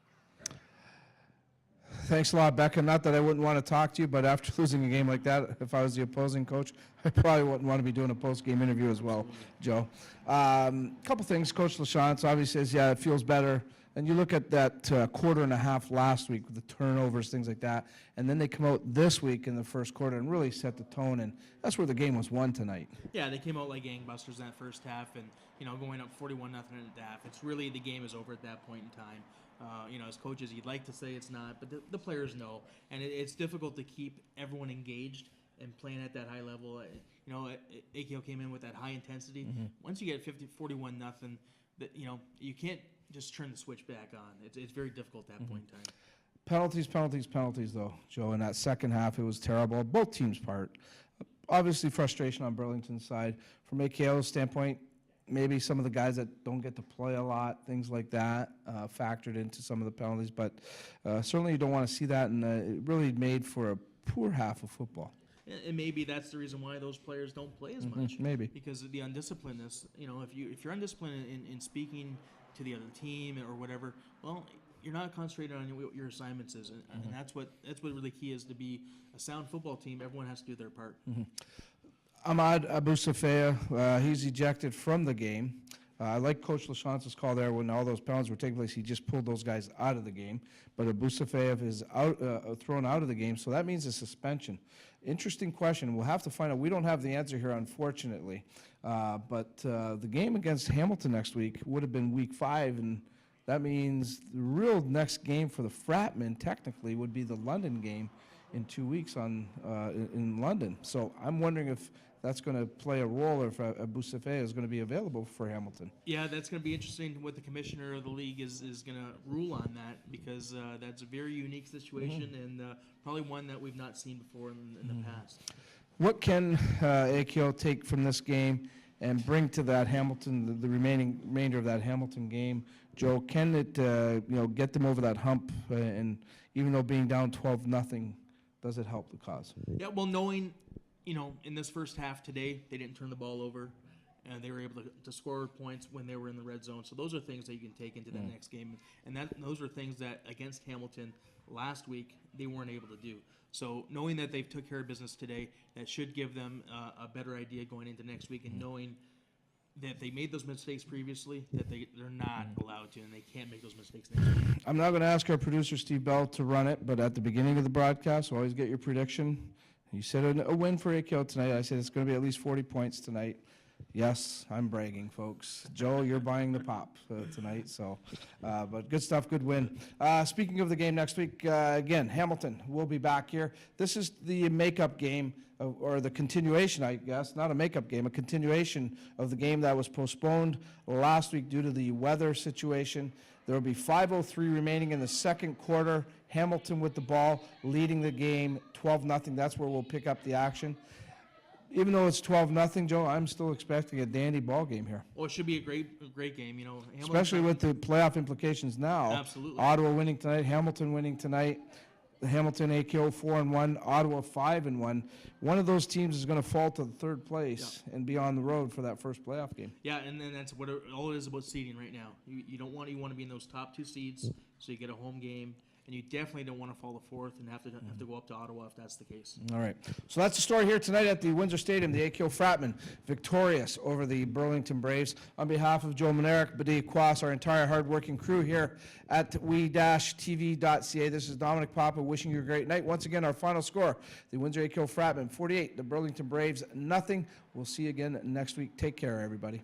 Thanks a lot, Becca. Not that I wouldn't want to talk to you, but after losing a game like that, if I was the opposing coach, I probably wouldn't want to be doing a post-game interview as well, Joe. Couple things. Coach LaChance obviously says, yeah, it feels better. And you look at that quarter and a half last week with the turnovers, things like that, and then they come out this week in the first quarter and really set the tone, and that's where the game was won tonight. Yeah, they came out like gangbusters in that first half, and going up 41-0 in the half. It's really, the game is over at that point in time. As coaches, you'd like to say it's not, but the players know, and it's difficult to keep everyone engaged and playing at that high level. AKO came in with that high intensity. Mm-hmm. Once you get 41-0, you can't just turn the switch back on. It's very difficult at that point in time. Penalties, though, Joe. In that second half, it was terrible. Both teams' part. Obviously, frustration on Burlington's side. From AKO's standpoint, maybe some of the guys that don't get to play a lot, things like that, factored into some of the penalties. But certainly you don't want to see that, and it really made for a poor half of football. And maybe that's the reason why those players don't play as much. Maybe. Because of the undisciplinedness. If you're undisciplined in speaking to the other team or whatever, well, you're not concentrating on what your assignments is, and that's what really key is to be a sound football team. Everyone has to do their part. Ahmad Abu Safia, he's ejected from the game. I like Coach LaChance's call there when all those penalties were taking place. He just pulled those guys out of the game. But Abu Safia is out, thrown out of the game, so that means a suspension. Interesting question. We'll have to find out. We don't have the answer here, unfortunately. But the game against Hamilton next week would have been week 5, and that means the real next game for the Fratmen technically would be the London game in 2 weeks in London. So I'm wondering if that's going to play a role, or if Abu Safia is going to be available for Hamilton. Yeah, that's going to be interesting what the commissioner of the league is going to rule on that, because that's a very unique situation and probably one that we've not seen before in the past. What can AKO take from this game and bring to that Hamilton, the remainder of that Hamilton game? Joe, can it get them over that hump? And even though being down 12-0, does it help the cause? Yeah, well, knowing, in this first half today, they didn't turn the ball over, and they were able to score points when they were in the red zone. So those are things that you can take into the next game, and those are things that against Hamilton last week they weren't able to do. So knowing that they've took care of business today, that should give them a better idea going into next week, and knowing that they made those mistakes previously, that they're not allowed to, and they can't make those mistakes next week. I'm not going to ask our producer, Steve Bell, to run it, but at the beginning of the broadcast, we'll always get your prediction. You said a win for AKO tonight. I said it's going to be at least 40 points tonight. Yes, I'm bragging, folks. Joe, you're buying the pop tonight. So, but good stuff, good win. Speaking of the game next week, again, Hamilton will be back here. This is the makeup game, or the continuation, I guess, not a makeup game, a continuation of the game that was postponed last week due to the weather situation. There will be 5:03 remaining in the second quarter. Hamilton with the ball, leading the game 12-0. That's where we'll pick up the action. Even though it's 12-0, Joe, I'm still expecting a dandy ball game here. Well, it should be a great game. Hamilton, especially with the playoff implications now. Absolutely. Ottawa winning tonight, Hamilton winning tonight. The Hamilton AKO 4-1, Ottawa 5-1. One of those teams is going to fall to the third place and be on the road for that first playoff game. Yeah, and then that's what all it is about seeding right now. You want to be in those top 2 seeds, so you get a home game. And you definitely don't want to fall to 4th and have to go up to Ottawa if that's the case. All right. So that's the story here tonight at the Windsor Stadium. The AKO Fratmen victorious over the Burlington Braves. On behalf of Joe Manerick, Badi Quas, our entire hardworking crew here at we-tv.ca, this is Dominic Papa wishing you a great night. Once again, our final score, the Windsor AKO Fratmen 48, the Burlington Braves 0. We'll see you again next week. Take care, everybody.